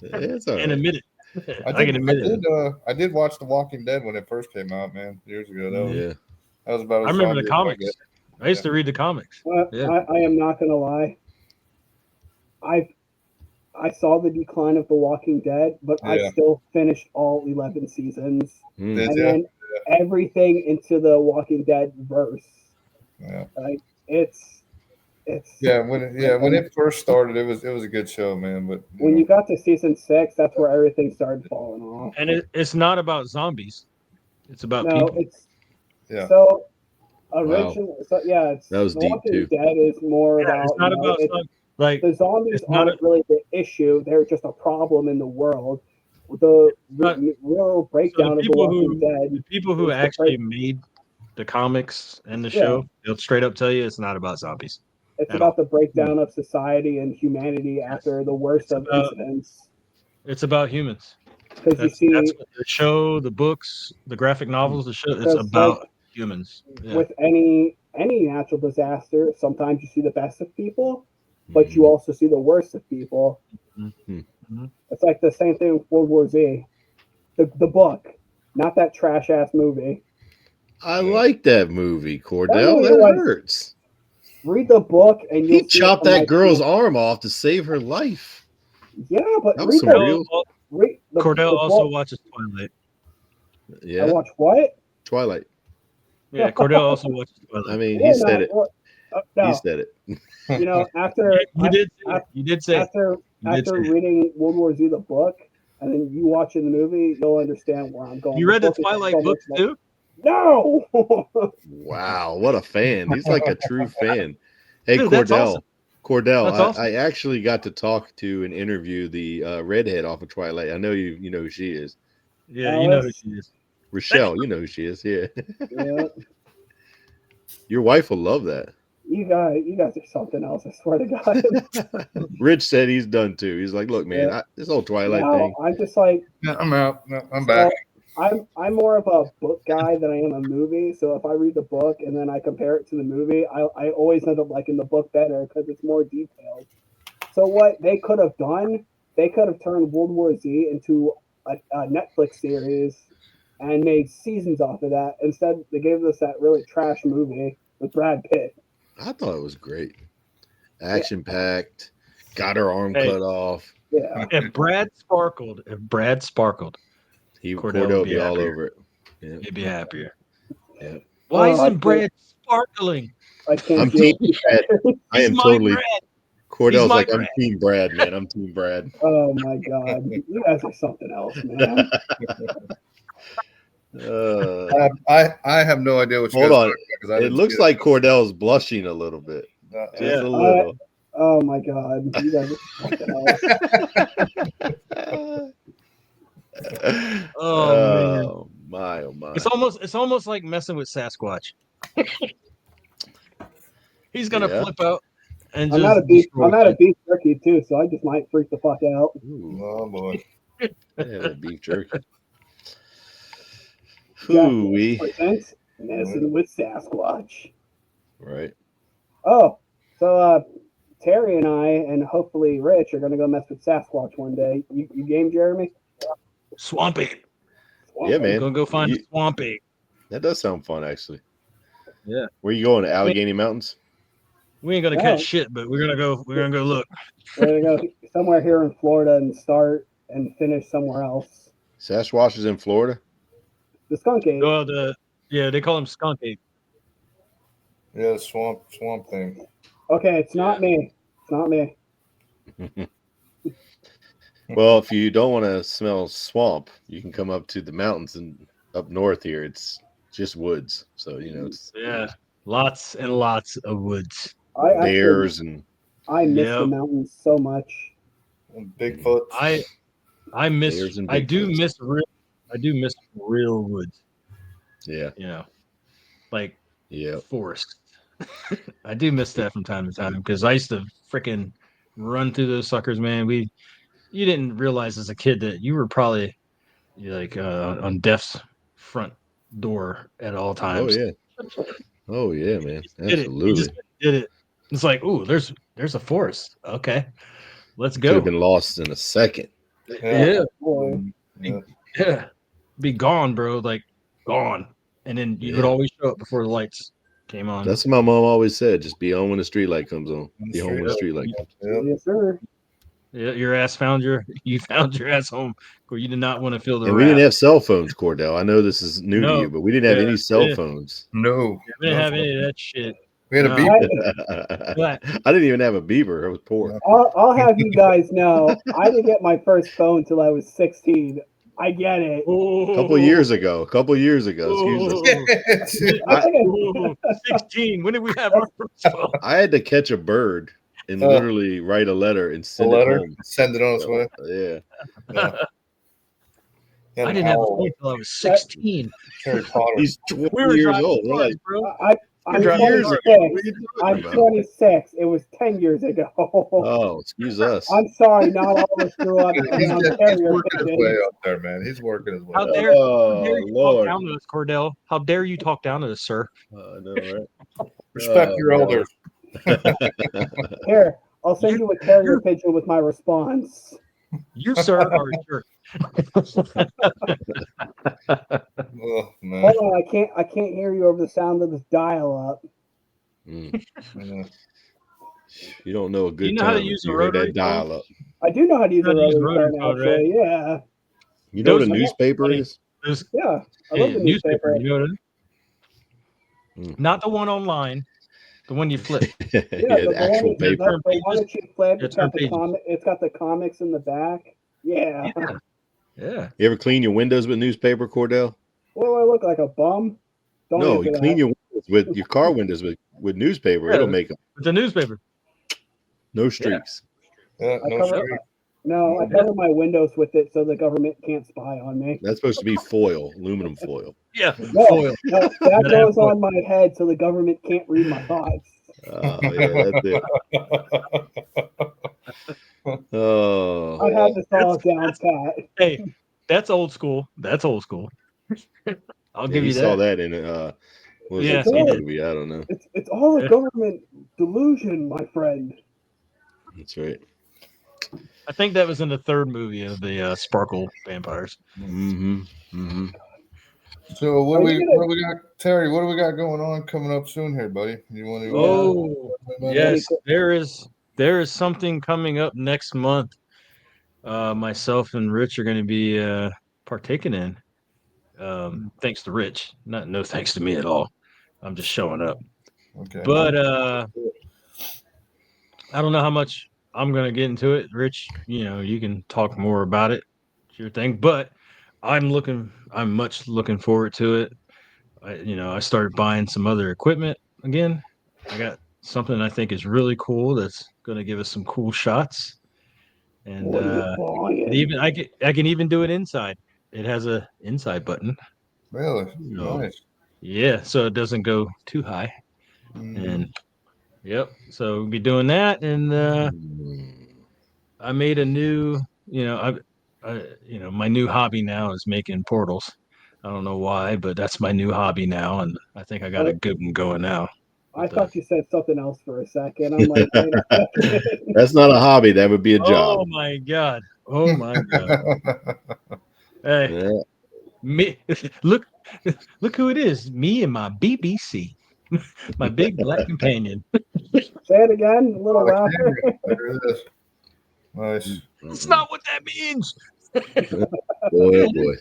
Speaker 2: It's all right.
Speaker 1: And admit it.
Speaker 3: I did watch The Walking Dead when it first came out, man, years ago. That was about.
Speaker 1: I remember the comics. I used to read the comics.
Speaker 4: I am not gonna lie. I saw the decline of The Walking Dead, but I still finished all 11 seasons, and then everything into the Walking Dead verse.
Speaker 3: Yeah,
Speaker 4: like it's
Speaker 3: when it first started, it was a good show, man. But
Speaker 4: when you got to season 6, that's where everything started falling off.
Speaker 1: And it's not about zombies; it's about people.
Speaker 4: So originally, that
Speaker 2: was deep
Speaker 4: Walking
Speaker 2: too.
Speaker 4: Dead is more about.
Speaker 1: It's not about like
Speaker 4: the zombies aren't really the issue; they're just a problem in the world. The real breakdown of The Walking Dead.
Speaker 1: The people who actually made the comics and the show, they'll straight up tell you it's not about zombies.
Speaker 4: It's about the breakdown of society and humanity after the worst of incidents.
Speaker 1: It's about humans.
Speaker 4: Because
Speaker 1: that's what the show, the books, the graphic novels, the show. It's about humans. Yeah.
Speaker 4: With any natural disaster, sometimes you see the best of people, but you also see the worst of people.
Speaker 2: Mm-hmm.
Speaker 4: It's like the same thing with World War Z. The book, not that trash ass movie.
Speaker 2: I like that movie, Cordell. That hurts.
Speaker 4: Read the book and
Speaker 2: he chopped that girl's arm off to save her life.
Speaker 4: Yeah, but
Speaker 2: that was
Speaker 1: Cordell also watches Twilight.
Speaker 2: Yeah,
Speaker 4: I watch what?
Speaker 2: Twilight.
Speaker 1: Yeah, Cordell also watches Twilight.
Speaker 2: I mean, he said it.
Speaker 4: No.
Speaker 2: He said it.
Speaker 4: After
Speaker 1: you did say
Speaker 4: after reading World War Z the book, and then you watching the movie, you'll understand where I'm going.
Speaker 1: You read the Twilight book too?
Speaker 4: No.
Speaker 2: Wow, what a fan! He's like a true fan. Hey, dude, Cordell. Cordell, awesome. I actually got to talk to and interview the redhead off of Twilight. I know you know who she is.
Speaker 1: Yeah, Alice. You know who she is.
Speaker 2: Rochelle, you know who she is. Yeah. Your wife will love that.
Speaker 4: You guys are something else. I swear to God.
Speaker 2: Rich said he's done too. He's like, look, man, this whole Twilight thing.
Speaker 4: I'm just like,
Speaker 3: I'm out. No, I'm back.
Speaker 4: I'm more of a book guy than I am a movie. So if I read the book and then I compare it to the movie, I always end up liking the book better because it's more detailed. So what they could have done, they could have turned World War Z into a Netflix series and made seasons off of that. Instead, they gave us that really trash movie with Brad Pitt.
Speaker 2: I thought it was great. Action-packed. Got her arm cut off.
Speaker 4: Yeah.
Speaker 1: If Brad sparkled,
Speaker 2: Cordell would be all over it.
Speaker 1: Yeah. He'd be happier.
Speaker 2: Yeah.
Speaker 1: Why isn't Brad sparkling?
Speaker 4: I'm
Speaker 2: Team Brad. I am totally.
Speaker 1: Brad.
Speaker 2: Cordell's like, I'm Team Brad, man. I'm Team Brad.
Speaker 4: Oh my God, you guys are something else, man.
Speaker 3: I have no idea what.
Speaker 2: Hold on. It looks like Cordell's blushing a little bit. Just a little.
Speaker 4: Oh my God, you guys are something else.
Speaker 1: Oh
Speaker 2: my, oh my!
Speaker 1: It's almost like messing with Sasquatch. He's gonna flip out and
Speaker 4: I'm out of beef jerky too, so I just might freak the fuck out.
Speaker 2: Ooh. Oh boy! Yeah, beef jerky.
Speaker 4: Hooey! Messing with Sasquatch.
Speaker 2: Right.
Speaker 4: Oh, so Terry and I, and hopefully Rich, are gonna go mess with Sasquatch one day. You game, Jeremy?
Speaker 1: Swampy.
Speaker 2: Yeah, man.
Speaker 1: I'm gonna go find a Swampy.
Speaker 2: That does sound fun, actually.
Speaker 1: Yeah.
Speaker 2: Where you going? To Allegheny Mountains?
Speaker 1: We ain't gonna catch shit, but we're gonna go. We're gonna go look.
Speaker 4: We're gonna go somewhere here in Florida and start and finish somewhere else.
Speaker 2: Sasquatch is in Florida.
Speaker 4: The skunk ape.
Speaker 1: Oh, they call him skunk ape.
Speaker 3: Yeah, the swamp thing.
Speaker 4: Okay, it's not me. It's not me.
Speaker 2: Well, if you don't want to smell swamp, you can come up to the mountains and up north here. It's just woods. So, it's
Speaker 1: lots and lots of woods.
Speaker 2: bears and
Speaker 4: I miss the mountains so much.
Speaker 3: And Bigfoot.
Speaker 1: I miss
Speaker 2: bears and
Speaker 1: I do
Speaker 2: Bigfoots.
Speaker 1: miss real woods.
Speaker 2: Yeah.
Speaker 1: Like
Speaker 2: Yeah.
Speaker 1: forest. I do miss that from time to time because I used to freaking run through those suckers, man. You didn't realize as a kid that you were probably like on death's front door at all times.
Speaker 2: Oh yeah, man.
Speaker 1: You
Speaker 2: Absolutely.
Speaker 1: just did it. It's like, ooh, there's a forest. Okay, let's
Speaker 2: Could
Speaker 1: go.
Speaker 2: have been lost in a second.
Speaker 1: Yeah.
Speaker 4: Boy.
Speaker 3: Yeah.
Speaker 1: Be gone, bro. Like gone, and then you would always show up before the lights came on.
Speaker 2: That's what my mom always said. Just be home when the street light comes on. Be home when the street light comes on.
Speaker 4: Yes, sir.
Speaker 1: Yeah, your ass found your ass home where you did not want to feel the
Speaker 2: And
Speaker 1: wrath.
Speaker 2: we didn't have cell phones, Cordell. I know this is new to you, but we didn't have any cell phones.
Speaker 3: No.
Speaker 1: We didn't have any of that shit.
Speaker 3: We had a
Speaker 1: No.
Speaker 3: beeper.
Speaker 2: I didn't even have a beaver. I was poor.
Speaker 4: I'll have you guys know, I didn't get my first phone till I was 16. I get it.
Speaker 2: A couple years ago. Excuse us.
Speaker 4: I think
Speaker 1: 16. When did we have our first phone?
Speaker 2: I had to catch a bird and literally write a letter and send it home.
Speaker 3: Send it on its way.
Speaker 2: Yeah.
Speaker 1: I didn't have a phone until I was 16.
Speaker 3: Harry Potter.
Speaker 2: He's 20
Speaker 1: We were
Speaker 2: years
Speaker 1: driving
Speaker 2: old.
Speaker 1: cars,
Speaker 2: Right?
Speaker 1: bro.
Speaker 4: I'm
Speaker 2: Years
Speaker 4: 26.
Speaker 2: ago. What are you
Speaker 4: I'm
Speaker 2: talking about?
Speaker 4: 26. It was 10 years ago.
Speaker 2: Oh, excuse us.
Speaker 4: I'm sorry, not all of us grew up
Speaker 3: He's
Speaker 4: around
Speaker 3: working his
Speaker 4: pigeons.
Speaker 3: way up there, man. He's working his way
Speaker 1: How
Speaker 3: up.
Speaker 1: dare
Speaker 2: Oh,
Speaker 1: you
Speaker 2: Lord.
Speaker 1: talk down to us, Cordell? How dare you talk down to us, sir?
Speaker 2: I know, right?
Speaker 3: Respect your elders.
Speaker 4: Here, I'll send you a carrier pigeon with my response.
Speaker 1: You, sir, are a jerk.
Speaker 3: Oh, man.
Speaker 4: Hold on, I can't hear you over the sound of this dial-up.
Speaker 2: You don't know a good
Speaker 1: You know how to
Speaker 2: time
Speaker 1: use
Speaker 2: if
Speaker 1: a
Speaker 2: you heard
Speaker 1: rotary
Speaker 2: that dial up.
Speaker 4: I do know how to use
Speaker 1: How
Speaker 4: a
Speaker 1: to use a
Speaker 4: rotary phone,
Speaker 1: rotary phone,
Speaker 4: actually. Yeah,
Speaker 2: You know what a
Speaker 1: Those-
Speaker 2: newspaper is?
Speaker 4: yeah. I love the newspaper.
Speaker 1: You know what it is? Not the one online, the one you flip.
Speaker 2: Yeah,
Speaker 4: the
Speaker 2: the actual
Speaker 4: one,
Speaker 2: paper.
Speaker 4: The one that you flip,
Speaker 1: Yeah,
Speaker 4: it's got the
Speaker 1: pages.
Speaker 4: it's got the comics in the back. Yeah.
Speaker 1: Yeah.
Speaker 2: You ever clean your windows with newspaper, Cordell?
Speaker 4: What do I look like, a bum? Don't
Speaker 2: No,
Speaker 4: answer
Speaker 2: you
Speaker 4: that.
Speaker 2: clean your windows with your car windows with newspaper.
Speaker 1: Yeah.
Speaker 2: It'll make
Speaker 1: With the newspaper.
Speaker 2: no streaks.
Speaker 3: Yeah,
Speaker 4: I
Speaker 3: no
Speaker 4: cover-
Speaker 3: street.
Speaker 4: No, I cover my windows with it so the government can't spy on me.
Speaker 2: That's supposed to be foil, aluminum foil.
Speaker 1: Yeah.
Speaker 4: No,
Speaker 1: Foil.
Speaker 4: no, that
Speaker 1: Gotta have
Speaker 4: goes
Speaker 1: foil.
Speaker 4: on my head so the government can't read my thoughts.
Speaker 2: Oh yeah, that's it. Oh,
Speaker 4: I have this all down pat.
Speaker 1: Hey, that's old school. That's old school. I'll
Speaker 2: yeah,
Speaker 1: give
Speaker 2: he
Speaker 1: you
Speaker 2: saw
Speaker 1: that.
Speaker 2: that in what was
Speaker 1: Yeah,
Speaker 2: it, some
Speaker 4: he did.
Speaker 2: movie? I don't know.
Speaker 4: It's all a government delusion, my friend.
Speaker 2: That's right.
Speaker 1: I think that was in the third movie of the Sparkle Vampires.
Speaker 2: Mm-hmm.
Speaker 3: So what
Speaker 4: Are
Speaker 3: do we
Speaker 4: you gonna-
Speaker 3: what do we got, Terry? What do we got going on coming up soon here, buddy? You want to?
Speaker 1: Oh, yes, there is something coming up next month. Myself and Rich are going to be partaking in. Thanks to Rich, no thanks to me at all. I'm just showing up.
Speaker 3: Okay.
Speaker 1: But I don't know how much I'm going to get into it. Rich, you can talk more about it. It's your thing. But I'm much looking forward to it. I started buying some other equipment again. I got something I think is really cool that's going to give us some cool shots. And
Speaker 4: What are you buying?
Speaker 1: even I can even do it inside. It has a inside button.
Speaker 3: Really?
Speaker 1: No.
Speaker 3: Nice.
Speaker 1: Yeah, so it doesn't go too high. And yep, so we'll be doing that. And I made a new, my new hobby now is making portals. I don't know why, but that's my new hobby now, and I think I got a good one going now.
Speaker 4: I thought you said something else for a second. I'm like, wait a second.
Speaker 2: That's not a hobby. That would be a job.
Speaker 1: Oh my god! Oh my god! Hey,
Speaker 2: Yeah.
Speaker 1: me look who it is! Me and my BBC, my big black companion.
Speaker 4: Say it again, little rapper.
Speaker 3: There it is. Nice.
Speaker 1: That's not what that means.
Speaker 2: Boy, oh boy.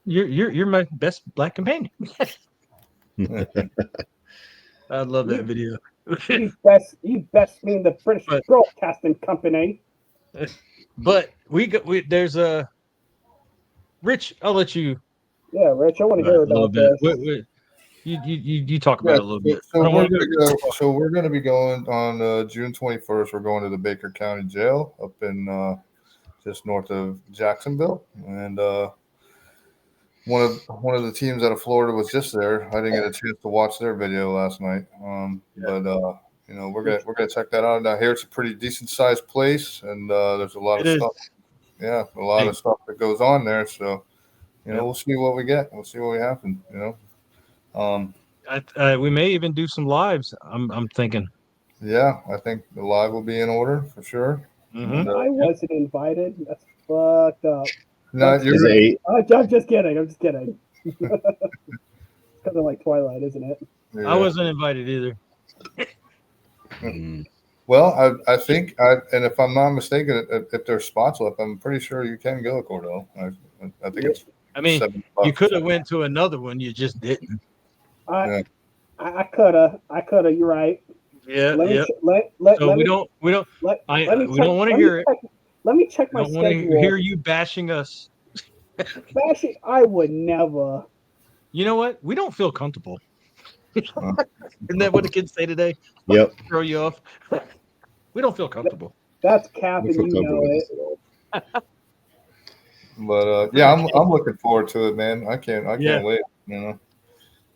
Speaker 1: You're my best black companion. I love that video.
Speaker 4: You best mean the British
Speaker 1: But-
Speaker 4: Broadcasting Company.
Speaker 1: But there's a Rich. I'll let you.
Speaker 4: Yeah, Rich, I want to hear
Speaker 1: a little
Speaker 4: about
Speaker 1: bit.
Speaker 4: this.
Speaker 1: You talk about it a little bit.
Speaker 3: So
Speaker 1: I don't
Speaker 3: we're
Speaker 1: wanna
Speaker 3: going to be going on June 21st. We're going to the Baker County Jail up in just north of Jacksonville, and one of the teams out of Florida was just there. I didn't get a chance to watch their video last night, but we're gonna check that out. Now here it's a pretty decent sized place, and there's a lot of
Speaker 1: It is.
Speaker 3: stuff. Yeah, a lot of stuff that goes on there. So we'll see what we get. We'll see what we happen.
Speaker 1: We may even do some lives. I'm thinking.
Speaker 3: Yeah, I think the live will be in order for sure.
Speaker 1: Mhm.
Speaker 4: I wasn't invited. That's fucked up.
Speaker 3: No,
Speaker 2: Is it eight?
Speaker 4: I'm just kidding. It's because of like Twilight, isn't it?
Speaker 3: yeah.
Speaker 1: I wasn't invited either.
Speaker 2: Mm.
Speaker 3: Well, I think, and if I'm not mistaken, if there's spots left, I'm pretty sure you can go, Cordell. I think it's.
Speaker 1: I mean,
Speaker 3: $7.
Speaker 1: you could have went to another one. You just didn't.
Speaker 4: I coulda. You're right.
Speaker 1: Yeah.
Speaker 4: Let me
Speaker 1: Yeah.
Speaker 4: let
Speaker 1: So
Speaker 4: let
Speaker 1: we
Speaker 4: me
Speaker 1: don't. We don't.
Speaker 4: let,
Speaker 1: I.
Speaker 4: let me
Speaker 1: We
Speaker 4: check-
Speaker 1: don't want to
Speaker 4: let me
Speaker 1: hear it.
Speaker 4: check- Let me check
Speaker 1: I
Speaker 4: my
Speaker 1: don't want to
Speaker 4: schedule.
Speaker 1: hear you bashing us.
Speaker 4: Bashing, I would never.
Speaker 1: You know what? We don't feel comfortable. Isn't that what the kids say today?
Speaker 2: Yep.
Speaker 1: Throw you off. We don't feel comfortable.
Speaker 4: That's cap,
Speaker 2: We
Speaker 4: and
Speaker 2: feel
Speaker 4: you know
Speaker 2: comfortable with
Speaker 4: it.
Speaker 2: this at all.
Speaker 3: But yeah, I'm looking forward to it, man. I can't
Speaker 1: Yeah.
Speaker 3: wait.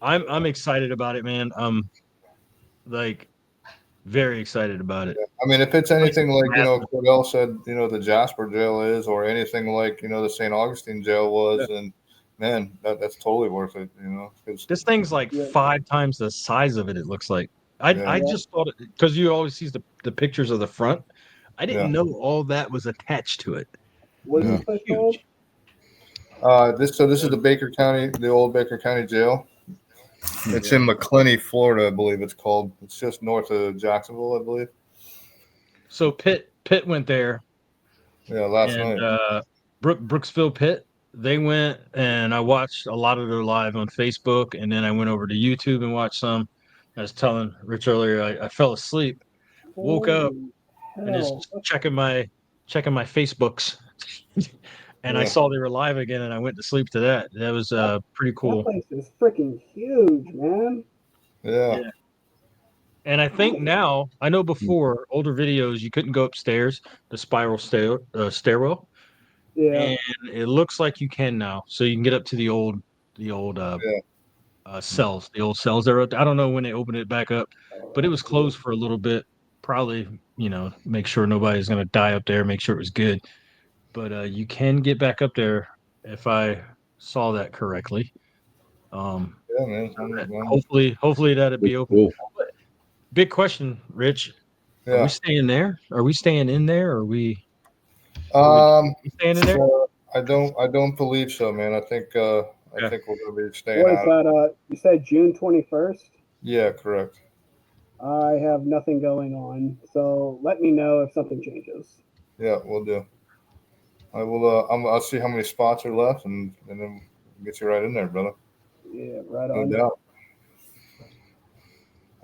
Speaker 1: I'm excited about it, man. I'm like very excited about it.
Speaker 3: I mean, if it's anything like Cordell said, the Jasper jail is, or anything like the St. Augustine jail was, and man, that's totally worth it. 'cause-
Speaker 1: This thing's like 5 times the size of it. It looks like. I
Speaker 3: Yeah.
Speaker 1: just thought because you always see the pictures of the front. I didn't
Speaker 3: Yeah.
Speaker 1: know all that was attached to it.
Speaker 4: What's
Speaker 2: Yeah.
Speaker 4: this place called?
Speaker 3: This is the Baker County, the old Baker County Jail. It's in McClenny, Florida, I believe it's called. It's just north of Jacksonville, I believe.
Speaker 1: So Pitt went there,
Speaker 3: Yeah, last
Speaker 1: and
Speaker 3: night.
Speaker 1: Brooksville Pitt. They went, and I watched a lot of their live on Facebook, and then I went over to YouTube and watched some. I was telling Rich earlier, I fell asleep, woke up, and
Speaker 4: Hell.
Speaker 1: just checking my Facebooks, and I
Speaker 3: Yeah.
Speaker 1: saw they were live again, and I went to sleep to that. That was pretty
Speaker 4: That
Speaker 1: cool.
Speaker 4: place is freaking huge, man.
Speaker 3: Yeah.
Speaker 1: Yeah. And I think now, I know before older videos you couldn't go upstairs, the spiral stairwell,
Speaker 4: Yeah.
Speaker 1: and it looks like you can now. So you can get up to the old cells, the old cells that are up there. I don't know when they opened it back up, but it was closed for a little bit. Probably, make sure nobody's gonna die up there. Make sure it was good. But you can get back up there if I saw that correctly.
Speaker 3: Yeah, man.
Speaker 1: Hopefully that'll be open.
Speaker 2: Cool.
Speaker 1: Big question, Rich. Are
Speaker 3: Yeah.
Speaker 1: we staying there? Are we staying in there? Are we staying in there?
Speaker 3: I don't believe so, man. I think we're gonna be staying
Speaker 4: What is
Speaker 3: out.
Speaker 4: that? You said June 21st?
Speaker 3: Yeah, correct.
Speaker 4: I have nothing going on, so let me know if something changes.
Speaker 3: Yeah, we'll do. I will. I'll see how many spots are left, and then we'll get you right in there, brother.
Speaker 4: Yeah, right
Speaker 3: No
Speaker 4: on.
Speaker 3: doubt.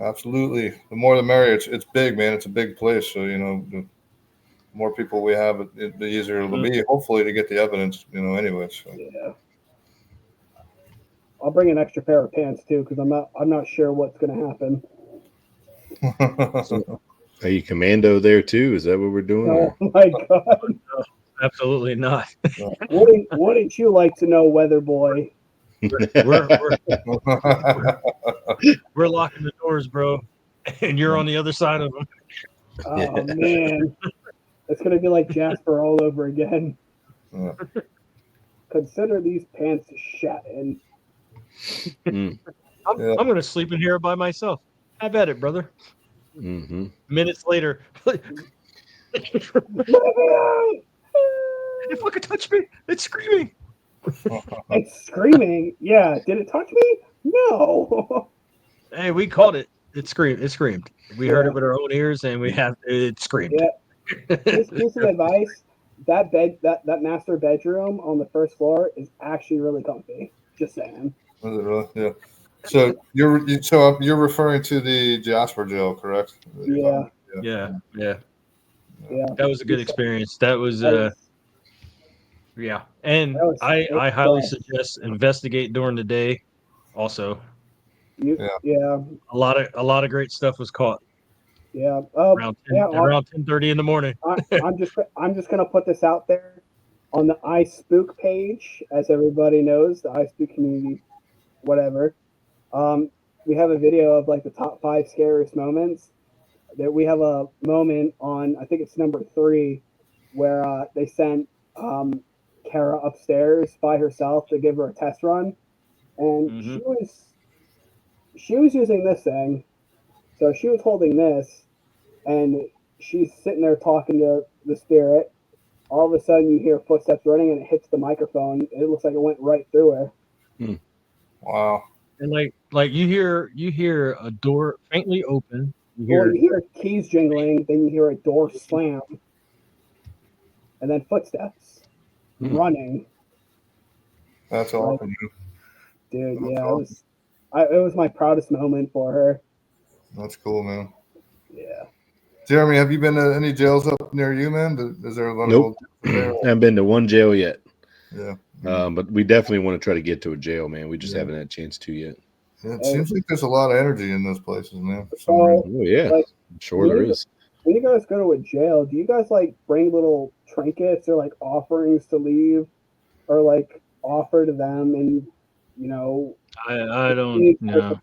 Speaker 3: Absolutely. The more the merrier. It's big, man. It's a big place. So, the more people we have, the easier it'll be, hopefully, to get the evidence, anyway. So.
Speaker 4: Yeah. I'll bring an extra pair of pants too, because I'm not sure what's going to happen.
Speaker 2: Are you commando there too? Is that what we're doing?
Speaker 4: Oh my god!
Speaker 1: Absolutely not.
Speaker 4: Wouldn't you like to know, Weather Boy?
Speaker 1: We're locking the doors, bro, and you're on the other side of them.
Speaker 4: Oh man, it's going to be like Jasper all over again.
Speaker 3: Yeah.
Speaker 4: Consider these pants shatting.
Speaker 2: Mm.
Speaker 1: I'm going to sleep in here by myself. Have at it, brother.
Speaker 2: Mm-hmm.
Speaker 1: Minutes later,
Speaker 4: Let me out!
Speaker 1: it fucking touched me. It's screaming.
Speaker 4: It's screaming. Yeah. Did it touch me? No.
Speaker 1: Hey, we caught it. It screamed. It screamed. We heard it with our own ears, and it screamed.
Speaker 4: Yeah. Here's some advice. that bed, that master bedroom on the first floor is actually really comfy. Just saying.
Speaker 3: Is it really? Yeah. So you're referring to the Jasper jail, correct?
Speaker 4: Yeah.
Speaker 1: Yeah.
Speaker 4: Yeah.
Speaker 1: That was a good experience. That was yeah. And
Speaker 4: That was
Speaker 1: I highly
Speaker 4: fresh.
Speaker 1: suggest investigate during the day also.
Speaker 4: Yeah.
Speaker 1: A lot of great stuff was caught
Speaker 4: Yeah.
Speaker 1: around 10:30 in the morning.
Speaker 4: I'm just gonna put this out there on the I Spook page, as everybody knows, the I Spook community, whatever. Um, we have a video of like the top 5 scariest moments. That we have a moment on, I think it's number 3, where they sent Kara upstairs by herself to give her a test run, and
Speaker 1: Mhm.
Speaker 4: she was using this thing, so she was holding this, and she's sitting there talking to the spirit. All of a sudden, you hear footsteps running, and it hits the microphone. It looks like it went right through her.
Speaker 3: Wow.
Speaker 1: And like you hear a door faintly open.
Speaker 4: Well, you hear keys jingling, then you hear a door slam, and then footsteps running.
Speaker 3: That's awesome.
Speaker 4: Dude,
Speaker 3: That's
Speaker 4: yeah,
Speaker 3: awesome.
Speaker 4: it was my proudest moment for her.
Speaker 3: That's cool, man.
Speaker 4: Yeah.
Speaker 3: Jeremy, have you been to any jails up near you, man? Is there a lot
Speaker 2: Nope.
Speaker 3: of there?
Speaker 2: Haven't been to one jail yet.
Speaker 3: Yeah.
Speaker 2: But we definitely want to try to get to a jail, man. We just
Speaker 3: Yeah.
Speaker 2: haven't had a chance to yet.
Speaker 3: Yeah, it seems like there's a lot of energy in those places, man. For some
Speaker 4: So,
Speaker 3: reason.
Speaker 2: Oh yeah,
Speaker 4: like,
Speaker 2: I'm sure there is.
Speaker 4: when you guys go to a jail, do you guys like bring little trinkets or like offerings to leave, or like offer to them, and you know?
Speaker 1: I don't know.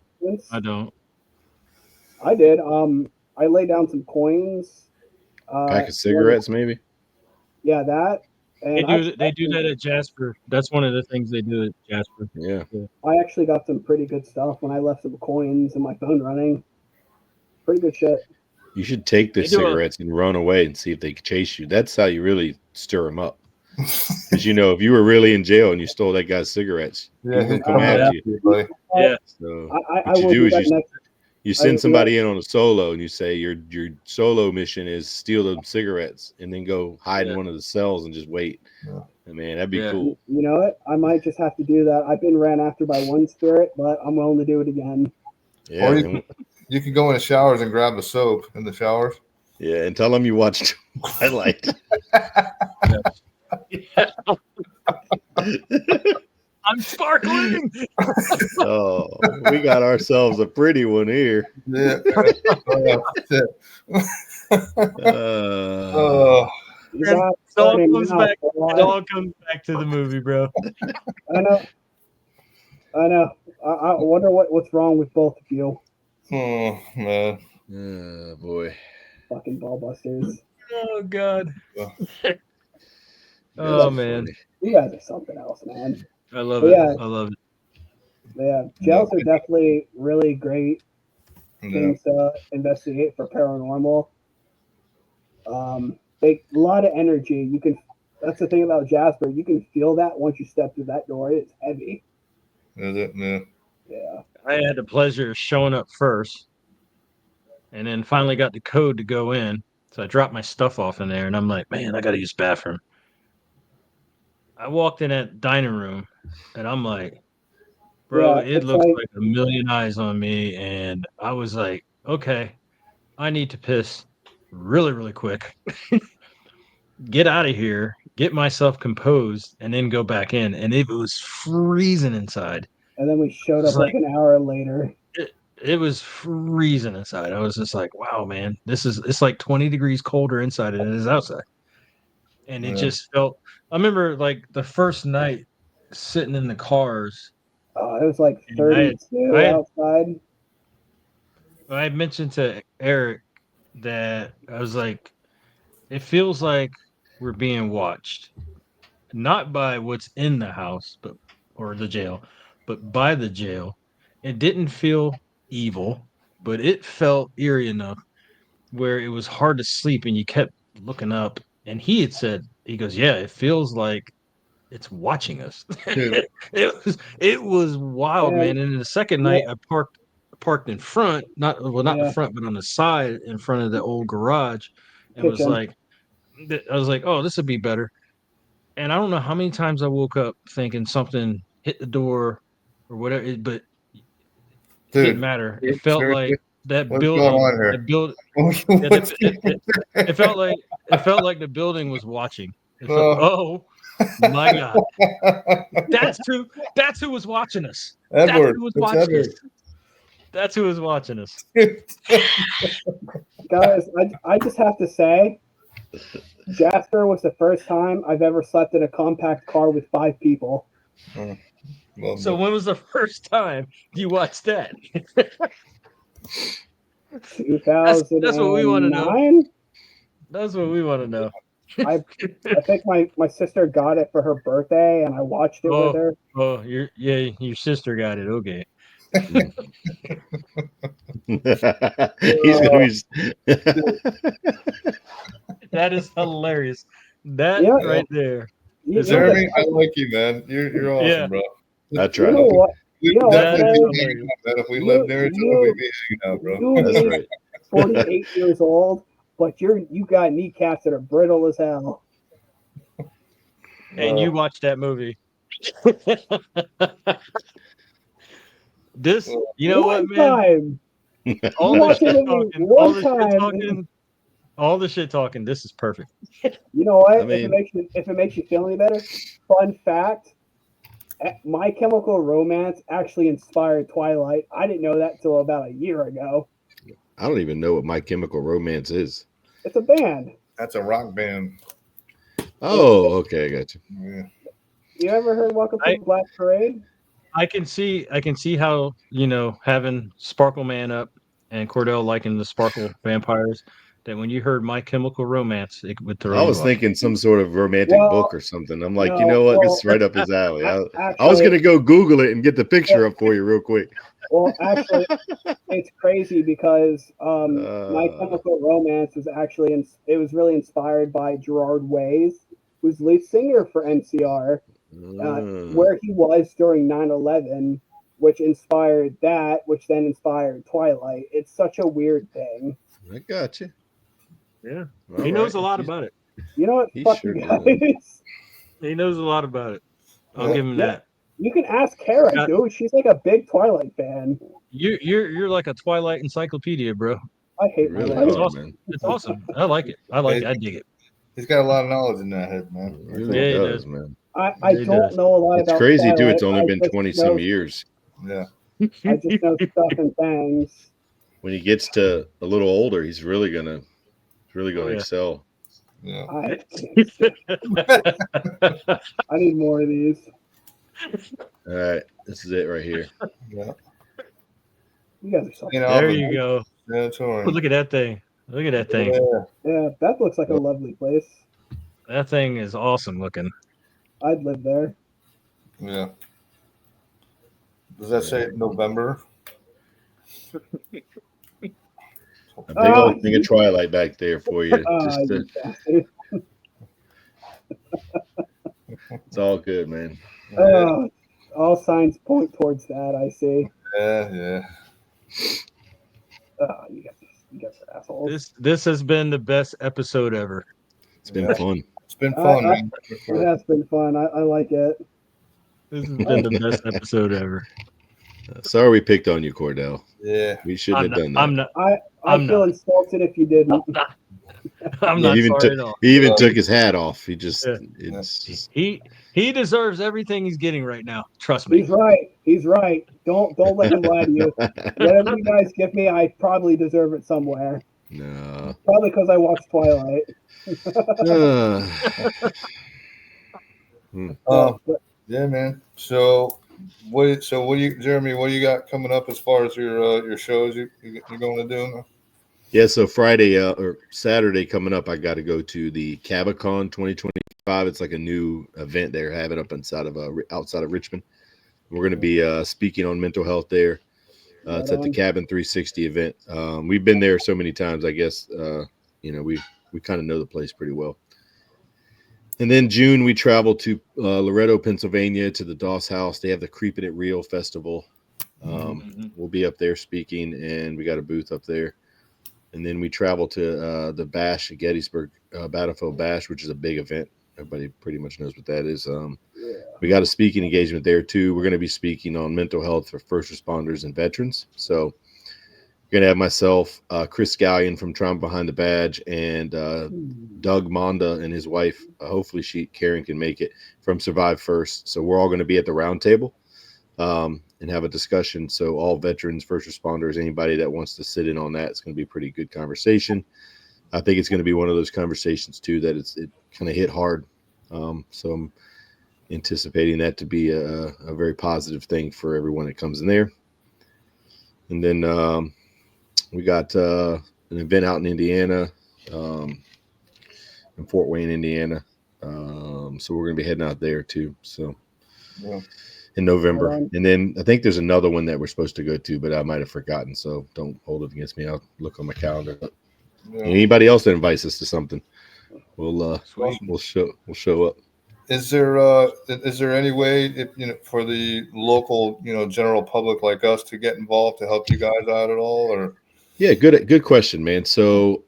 Speaker 1: I don't.
Speaker 4: I did. I laid down some coins.
Speaker 2: Pack of cigarettes, maybe.
Speaker 4: Yeah, that. And
Speaker 1: They do that at Jasper. That's one of the things they do at Jasper.
Speaker 2: Yeah.
Speaker 4: I actually got some pretty good stuff when I left some coins and my phone running. Pretty good shit.
Speaker 2: You should take the cigarettes and run away and see if they can chase you. That's how you really stir them up. Because if you were really in jail and you stole that guy's cigarettes, he's gonna come after you.
Speaker 1: Yeah.
Speaker 2: So
Speaker 4: what you do is
Speaker 2: you send somebody in on a solo and you say your solo mission is steal them cigarettes and then go hide in one of the cells and just wait. And man, that'd be cool.
Speaker 4: You know what? I might just have to do that. I've been ran after by one spirit, but I'm willing to do it again.
Speaker 2: Yeah.
Speaker 3: Or you can go in the showers and grab the soap in the showers.
Speaker 2: Yeah, and tell them you watched Twilight.
Speaker 1: I'm sparkling.
Speaker 2: Oh, we got ourselves a pretty one here.
Speaker 3: Yeah.
Speaker 1: It all comes back to the movie, bro.
Speaker 4: I know. I wonder what's wrong with both of you.
Speaker 3: Oh man.
Speaker 2: Oh boy.
Speaker 4: Fucking ball busters.
Speaker 1: Oh god.
Speaker 2: Oh
Speaker 1: man.
Speaker 2: funny.
Speaker 4: You guys are something else, man.
Speaker 1: I love it. Yeah. I love it.
Speaker 4: Yeah, jails are definitely really great things to investigate for paranormal. A lot of energy. That's the thing about Jasper. You can feel that once you step through that door. It's heavy.
Speaker 3: Is it? Yeah.
Speaker 4: Yeah.
Speaker 1: I had the pleasure of showing up first, and then finally got the code to go in. So I dropped my stuff off in there, and I'm like, man, I got to use the bathroom. I walked in that dining room, and I'm like, bro, it looks like a million eyes on me. And I was like, okay, I need to piss really, really quick. Get out of here, get myself composed, and then go back in. And it was freezing inside.
Speaker 4: And then we showed up like an hour later.
Speaker 1: It was freezing inside. I was just like, wow, man, it's like 20 degrees colder inside than it is outside. And it just felt, I remember like the first night sitting in the cars.
Speaker 4: It was like 32 outside.
Speaker 1: I mentioned to Eric that I was like, it feels like we're being watched, not by what's in the house, or the jail, but by the jail. It didn't feel evil, but it felt eerie enough where it was hard to sleep, and you kept looking up. And he had said, he goes, yeah, it feels like it's watching us. it was wild, man. And then the second night, I parked in front, not the front, but on the side in front of the old garage. It was like, I was like, oh, this would be better. And I don't know how many times I woke up thinking something hit the door or whatever, but it didn't
Speaker 3: Dude,
Speaker 1: matter. It felt
Speaker 3: seriously,
Speaker 1: like that
Speaker 3: what's going
Speaker 1: building,
Speaker 3: on here?
Speaker 1: yeah, it felt like the building was watching. It felt, oh my God, that's who was watching us.
Speaker 3: Edward,
Speaker 1: That's who was
Speaker 3: it's
Speaker 1: watching
Speaker 3: Edward.
Speaker 1: us. That's who was watching us.
Speaker 4: Guys, I just have to say, Jasper was the first time I've ever slept in a compact car with 5 people.
Speaker 3: Well,
Speaker 1: So when was the first time you watched that?
Speaker 4: 2009.
Speaker 1: That's what we want to know. That's what we want to know.
Speaker 4: I think my sister got it for her birthday, and I watched it with her.
Speaker 1: Oh, your sister got it. Okay.
Speaker 2: He's gonna be.
Speaker 1: That is hilarious. That
Speaker 4: Yeah.
Speaker 1: right there.
Speaker 3: Jeremy, I like you, man. You're awesome,
Speaker 1: Yeah.
Speaker 3: bro.
Speaker 2: I tried.
Speaker 4: You know what?
Speaker 3: We'd
Speaker 4: You know what,
Speaker 3: definitely
Speaker 4: man?
Speaker 3: be hanging out, man. If we lived near each other, we'd be hanging out, bro.
Speaker 4: You
Speaker 2: That's
Speaker 4: be
Speaker 2: right.
Speaker 4: 48 years old, but you got kneecaps that are brittle as hell.
Speaker 1: And you watched that movie. This, you know
Speaker 4: One
Speaker 1: what, man?
Speaker 4: time.
Speaker 1: All
Speaker 4: You
Speaker 1: the
Speaker 4: watched
Speaker 1: shit
Speaker 4: it with
Speaker 1: talking,
Speaker 4: me one
Speaker 1: all the shit talking. This is perfect.
Speaker 4: You know what?
Speaker 2: I mean-
Speaker 4: if it makes you feel any better, fun fact: My Chemical Romance actually inspired Twilight. I didn't know that until about a year ago.
Speaker 2: I don't even know what My Chemical Romance is.
Speaker 4: It's a band.
Speaker 3: That's a rock band.
Speaker 2: Oh, okay, I got you.
Speaker 3: Yeah.
Speaker 4: You ever heard Welcome to the Black Parade?
Speaker 1: I can see how, having Sparkle Man up and Cordell liking the Sparkle vampires, that when you heard My Chemical Romance, it would throw
Speaker 2: I
Speaker 1: you
Speaker 2: was
Speaker 1: off.
Speaker 2: thinking some sort of romantic
Speaker 4: Well,
Speaker 2: book or something. I'm like,
Speaker 4: no,
Speaker 2: you know what?
Speaker 4: well,
Speaker 2: It's right up his alley. I was
Speaker 4: Actually,
Speaker 2: gonna go Google it and get the picture up for you real quick.
Speaker 4: well, actually, it's crazy because My Chemical Romance was actually it was really inspired by Gerard Ways, who's lead singer for NCR, where he was during 9/11, which inspired that, which then inspired Twilight. It's such a weird thing.
Speaker 2: I got you.
Speaker 1: Yeah.
Speaker 2: All
Speaker 1: He knows
Speaker 2: right.
Speaker 1: a lot about it.
Speaker 4: You know what?
Speaker 2: He
Speaker 4: Fuck
Speaker 2: sure
Speaker 4: you
Speaker 2: does.
Speaker 4: guys.
Speaker 1: He knows a lot about it. I'll give him
Speaker 4: Yeah.
Speaker 1: that.
Speaker 4: You can ask Kara,
Speaker 1: Yeah.
Speaker 4: dude. She's like a big Twilight fan.
Speaker 1: You're like a Twilight encyclopedia, bro.
Speaker 4: I hate
Speaker 2: You really
Speaker 4: my life.
Speaker 1: It's
Speaker 2: are,
Speaker 1: awesome.
Speaker 2: man.
Speaker 1: It's awesome. I like it. I dig it.
Speaker 3: He's got a lot of knowledge in that head, man.
Speaker 2: It really
Speaker 1: Yeah, he
Speaker 2: does,
Speaker 1: does.
Speaker 2: man.
Speaker 4: I
Speaker 1: He
Speaker 4: don't
Speaker 1: does.
Speaker 4: know a lot
Speaker 2: It's
Speaker 4: about
Speaker 2: crazy too.
Speaker 4: Twilight.
Speaker 2: It's only
Speaker 4: I
Speaker 2: been
Speaker 4: just
Speaker 2: 20
Speaker 4: know-
Speaker 2: some years.
Speaker 3: Yeah.
Speaker 4: I just know stuff and things.
Speaker 2: When he gets to a little older, he's really gonna
Speaker 1: yeah.
Speaker 2: excel.
Speaker 3: Yeah.
Speaker 4: I need more of these.
Speaker 2: All right, this is it right here.
Speaker 3: Yeah.
Speaker 4: You guys are so.
Speaker 3: You know,
Speaker 1: There
Speaker 3: but-
Speaker 1: you go.
Speaker 3: Yeah, it's all right.
Speaker 1: Oh, look at that thing. Look at that thing.
Speaker 3: Yeah.
Speaker 4: Yeah, that looks like a lovely place.
Speaker 1: That thing is awesome looking.
Speaker 4: I'd live there.
Speaker 3: Yeah. Does that say November?
Speaker 2: A big old thing of Twilight back there for you.
Speaker 4: You bastard.
Speaker 2: It's all good, man.
Speaker 4: All signs point towards that. I see.
Speaker 3: Yeah.
Speaker 4: You guys are assholes.
Speaker 1: This has been the best episode ever.
Speaker 2: It's been fun.
Speaker 3: It's been fun, man.
Speaker 4: It has been fun. I like it.
Speaker 1: This has been the best episode ever.
Speaker 2: Sorry we picked on you, Cordell.
Speaker 3: Yeah.
Speaker 2: We shouldn't have done that.
Speaker 1: I'm not.
Speaker 4: I
Speaker 1: I'm
Speaker 4: feel
Speaker 1: not.
Speaker 4: insulted if you didn't.
Speaker 1: I'm not
Speaker 2: even
Speaker 1: sorry at all.
Speaker 2: He even took his hat off. He just,
Speaker 1: Yeah.
Speaker 2: it's just.
Speaker 1: He deserves everything he's getting right now. Trust me.
Speaker 4: He's right. He's right. Don't let him lie to you. Whatever you guys give me, I probably deserve it somewhere.
Speaker 2: No.
Speaker 4: Probably because I watched Twilight.
Speaker 3: Yeah, man. So what do you, Jeremy? What do you got coming up as far as your shows you're going to do?
Speaker 2: Yeah, so Friday or Saturday coming up, I got to go to the Cabacon 2025. It's like a new event they're having up outside of Richmond. We're going to be speaking on mental health there. It's at the Cabin 360 event. We've been there so many times. I guess we kind of know the place pretty well. And then June we travel to Loretto, Pennsylvania, to the Doss House. They have the Creeping It Real Festival. We'll be up there speaking, and we got a booth up there. And then we travel to the Bash, Gettysburg Battlefield Bash, which is a big event. Everybody pretty much knows what that is. We got a speaking engagement there too. We're going to be speaking on mental health for first responders and veterans. So we're going to have myself, Chris Scallion from Trauma Behind the Badge, and Doug Monda and his wife. Hopefully Karen can make it, from Survive First. So we're all going to be at the round table and have a discussion. So all veterans, first responders, anybody that wants to sit in on that, it's going to be a pretty good conversation. I think it's going to be one of those conversations too that it kind of hit hard. So I'm anticipating that to be a very positive thing for everyone that comes in there. And then we got an event out in Indiana, in Fort Wayne, Indiana. So we're going to be heading out there too. So in November. And then I think there's another one that we're supposed to go to, but I might have forgotten. So don't hold it against me. I'll look on my calendar. Anybody else that invites us to something, we'll show up.
Speaker 3: Is there any way, for the local, general public like us to get involved to help you guys out at all? Or
Speaker 2: yeah, good question, man. So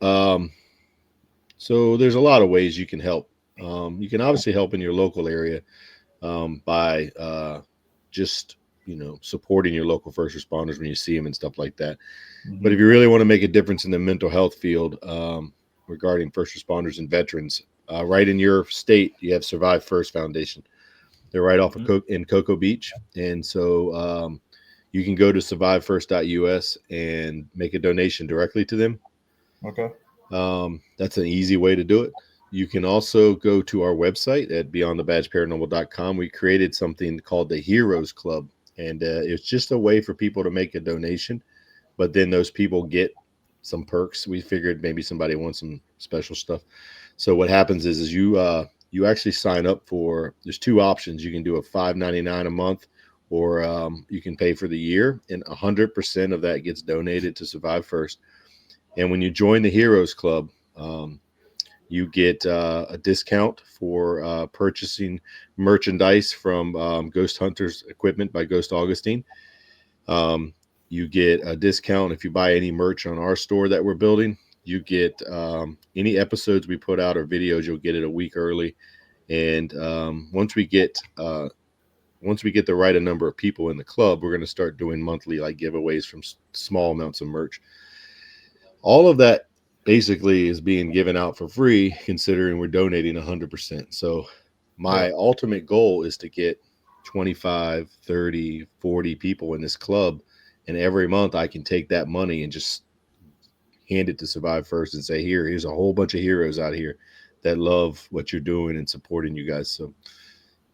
Speaker 2: so there's a lot of ways you can help. You can obviously help in your local area by just supporting your local first responders when you see them and stuff like that. Mm-hmm. But if you really want to make a difference in the mental health field regarding first responders and veterans, right in your state, you have Survive First Foundation. They're right off of in Cocoa Beach. And so you can go to survivefirst.us and make a donation directly to them.
Speaker 3: Okay.
Speaker 2: That's an easy way to do it. You can also go to our website at beyondthebadgeparanormal.com. We created something called the Heroes Club, and it's just a way for people to make a donation, but then those people get some perks. We figured maybe somebody wants some special stuff. So what happens is you actually sign up for, there's two options. You can do a $5.99 a month, or you can pay for the year, and 100% of that gets donated to Survive First. And when you join the Heroes Club, you get a discount for purchasing merchandise from Ghost Hunters Equipment by Ghost Augustine. You get a discount if you buy any merch on our store that we're building. You get any episodes we put out or videos, you'll get it a week early. And once we get the right number of people in the club, we're going to start doing monthly giveaways from small amounts of merch. All of that basically is being given out for free, considering we're donating 100%. So my ultimate goal is to get 25, 30, 40 people in this club. And every month I can take that money and just hand it to Survive First and say, here's a whole bunch of heroes out here that love what you're doing and supporting you guys. So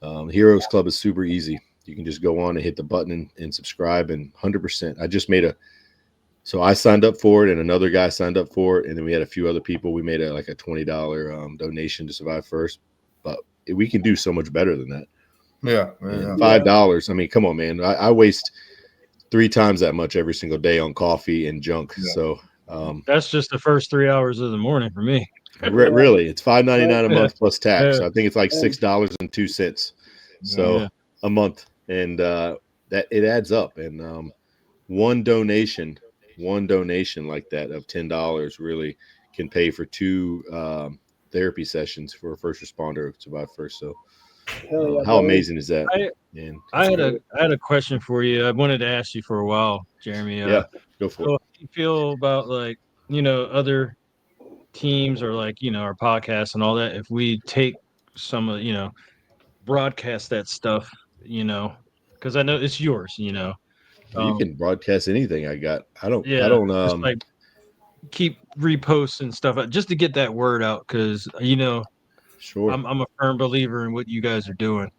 Speaker 2: the Heroes Club is super easy. You can just go on and hit the button and subscribe, and 100%. I just made so I signed up for it, and another guy signed up for it, and then we had a few other people. We made a $20 donation to Survive First, but we can do so much better than that.
Speaker 3: Yeah.
Speaker 2: $5. I mean, come on, man. I waste 3 times that much every single day on coffee and junk. Yeah. So
Speaker 1: that's just the first 3 hours of the morning for me.
Speaker 2: Really, it's $5.99 a month plus tax. Yeah. So I think it's like $6.02. So a month, and that it adds up. And one donation like that of $10 really can pay for 2 therapy sessions for a first responder to Survive First. So how amazing is that?
Speaker 1: I had a question for you. I wanted to ask you for a while, Jeremy.
Speaker 2: Yeah, go for it.
Speaker 1: How do you feel about other teams or our podcast and all that? If we take some of broadcast that stuff, because I know it's yours,
Speaker 2: you can broadcast anything I got. I don't
Speaker 1: just keep reposting stuff just to get that word out, because
Speaker 2: sure,
Speaker 1: I'm a firm believer in what you guys are doing.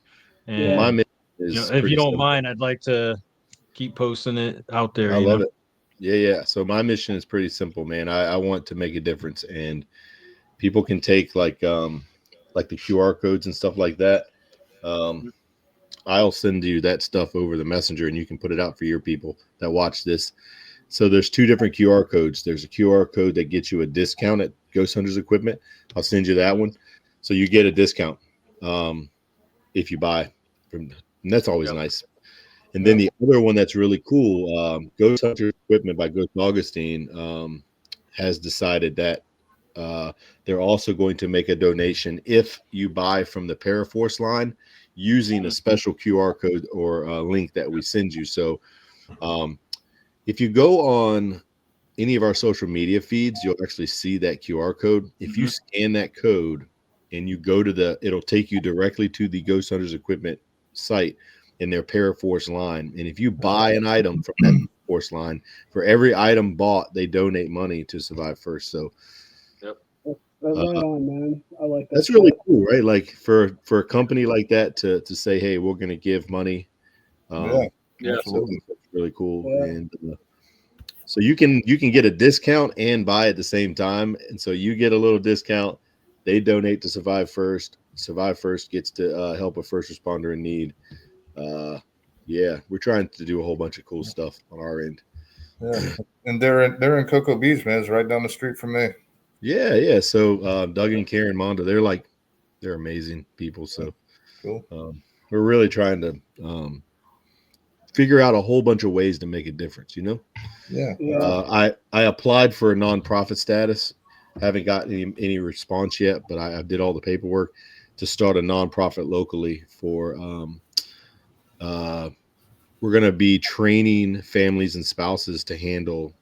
Speaker 1: And
Speaker 2: my mission is
Speaker 1: if you don't mind, I'd like to keep posting it out there.
Speaker 2: I love it. Yeah. So my mission is pretty simple, man. I want to make a difference, and people can take like the QR codes and stuff like that. I'll send you that stuff over the messenger, and you can put it out for your people that watch this. So there's 2 different QR codes. There's a QR code that gets you a discount at Ghost Hunters Equipment. I'll send you that one. So you get a discount if you buy from, and that's always nice. And then the other one that's really cool, Ghost Hunters Equipment by Ghost Augustine has decided that they're also going to make a donation if you buy from the Paraforce line using a special QR code or a link that we send you. So if you go on any of our social media feeds, you'll actually see that QR code. If you scan that code and you go to it'll take you directly to the Ghost Hunters Equipment site in their Paraforce line. And if you buy an item from that Paraforce line, for every item bought, they donate money to Survive First. So
Speaker 4: right on, man. I like that.
Speaker 2: That's really cool, right? Like for a company like that to say, hey, we're going to give money.
Speaker 3: Yeah,
Speaker 2: So
Speaker 3: absolutely.
Speaker 2: that's really cool.
Speaker 4: Yeah.
Speaker 2: And so you can get a discount and buy at the same time. And so you get a little discount. They donate to Survive First. Survive First gets to help a first responder in need. Yeah, we're trying to do a whole bunch of cool stuff on our end.
Speaker 3: Yeah, and they're in Cocoa Beach, man. It's right down the street from me.
Speaker 2: Yeah. So Doug and Karen Monda, they're amazing people. So
Speaker 3: Cool.
Speaker 2: We're really trying to figure out a whole bunch of ways to make a difference. You know.
Speaker 3: Yeah.
Speaker 2: I applied for a nonprofit status. Haven't gotten any response yet, but I did all the paperwork to start a nonprofit locally for. We're going to be training families and spouses to handle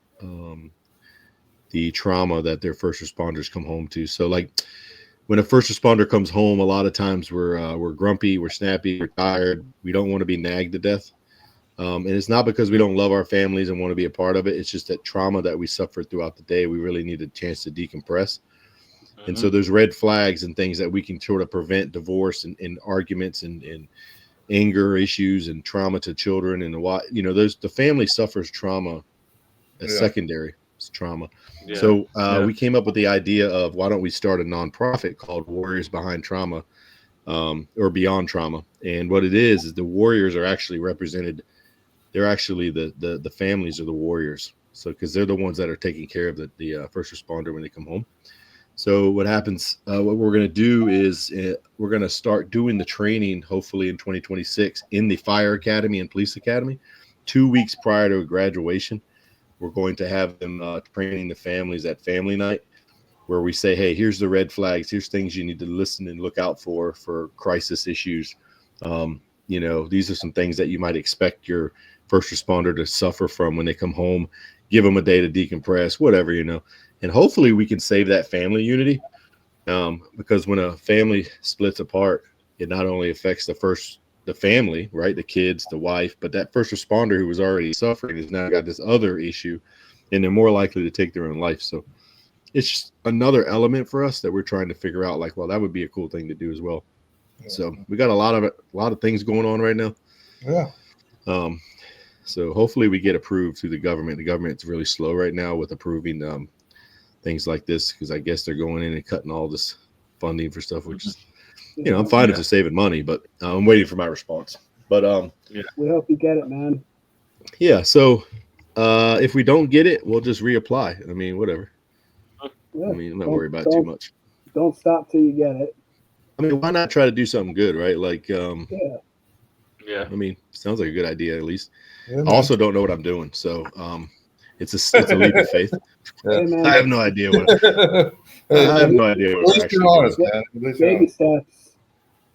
Speaker 2: the trauma that their first responders come home to. So, like when a first responder comes home, a lot of times we're grumpy, we're snappy, we're tired, we don't want to be nagged to death. And it's not because we don't love our families and want to be a part of it. It's just that trauma that we suffered throughout the day, we really need a chance to decompress. And so there's red flags and things that we can sort of prevent divorce and arguments and anger issues and trauma to children. And the family suffers trauma as secondary trauma. Yeah. So we came up with the idea of why don't we start a nonprofit called Warriors Behind Trauma or Beyond Trauma. And what it is the warriors are actually represented. They're actually the families are the warriors. So because they're the ones that are taking care of the first responder when they come home. So what happens, what we're going to do is we're going to start doing the training, hopefully in 2026 in the Fire Academy and Police Academy, 2 weeks prior to graduation. We're going to have them training the families at family night where we say, hey, here's the red flags. Here's things you need to listen and look out for crisis issues. These are some things that you might expect your first responder to suffer from when they come home. Give them a day to decompress, whatever, and hopefully we can save that family unity because when a family splits apart, it not only affects the family, right? The kids, the wife, but that first responder who was already suffering has now got this other issue and they're more likely to take their own life. So it's just another element for us that we're trying to figure out like, well, that would be a cool thing to do as well. So we got a lot of things going on right now.
Speaker 3: Yeah.
Speaker 2: So hopefully we get approved through the government. The government's really slow right now with approving things like this because I guess they're going in and cutting all this funding for stuff, which is, I'm fine if they're saving money, but I'm waiting for my response. But
Speaker 4: we hope you get it, man.
Speaker 2: Yeah. So if we don't get it, we'll just reapply. I mean, whatever.
Speaker 4: Yeah.
Speaker 2: I mean, I'm not worried about it too much.
Speaker 4: Don't stop till you get it.
Speaker 2: I mean, why not try to do something good, right? Like,
Speaker 1: Yeah.
Speaker 2: I mean, sounds like a good idea at least.
Speaker 3: Yeah,
Speaker 2: I also don't know what I'm doing, so it's a leap of faith.
Speaker 4: Hey, man.
Speaker 2: I have no idea what. I have no idea what we're actually
Speaker 3: honest,
Speaker 2: doing.
Speaker 3: man.
Speaker 4: Baby steps.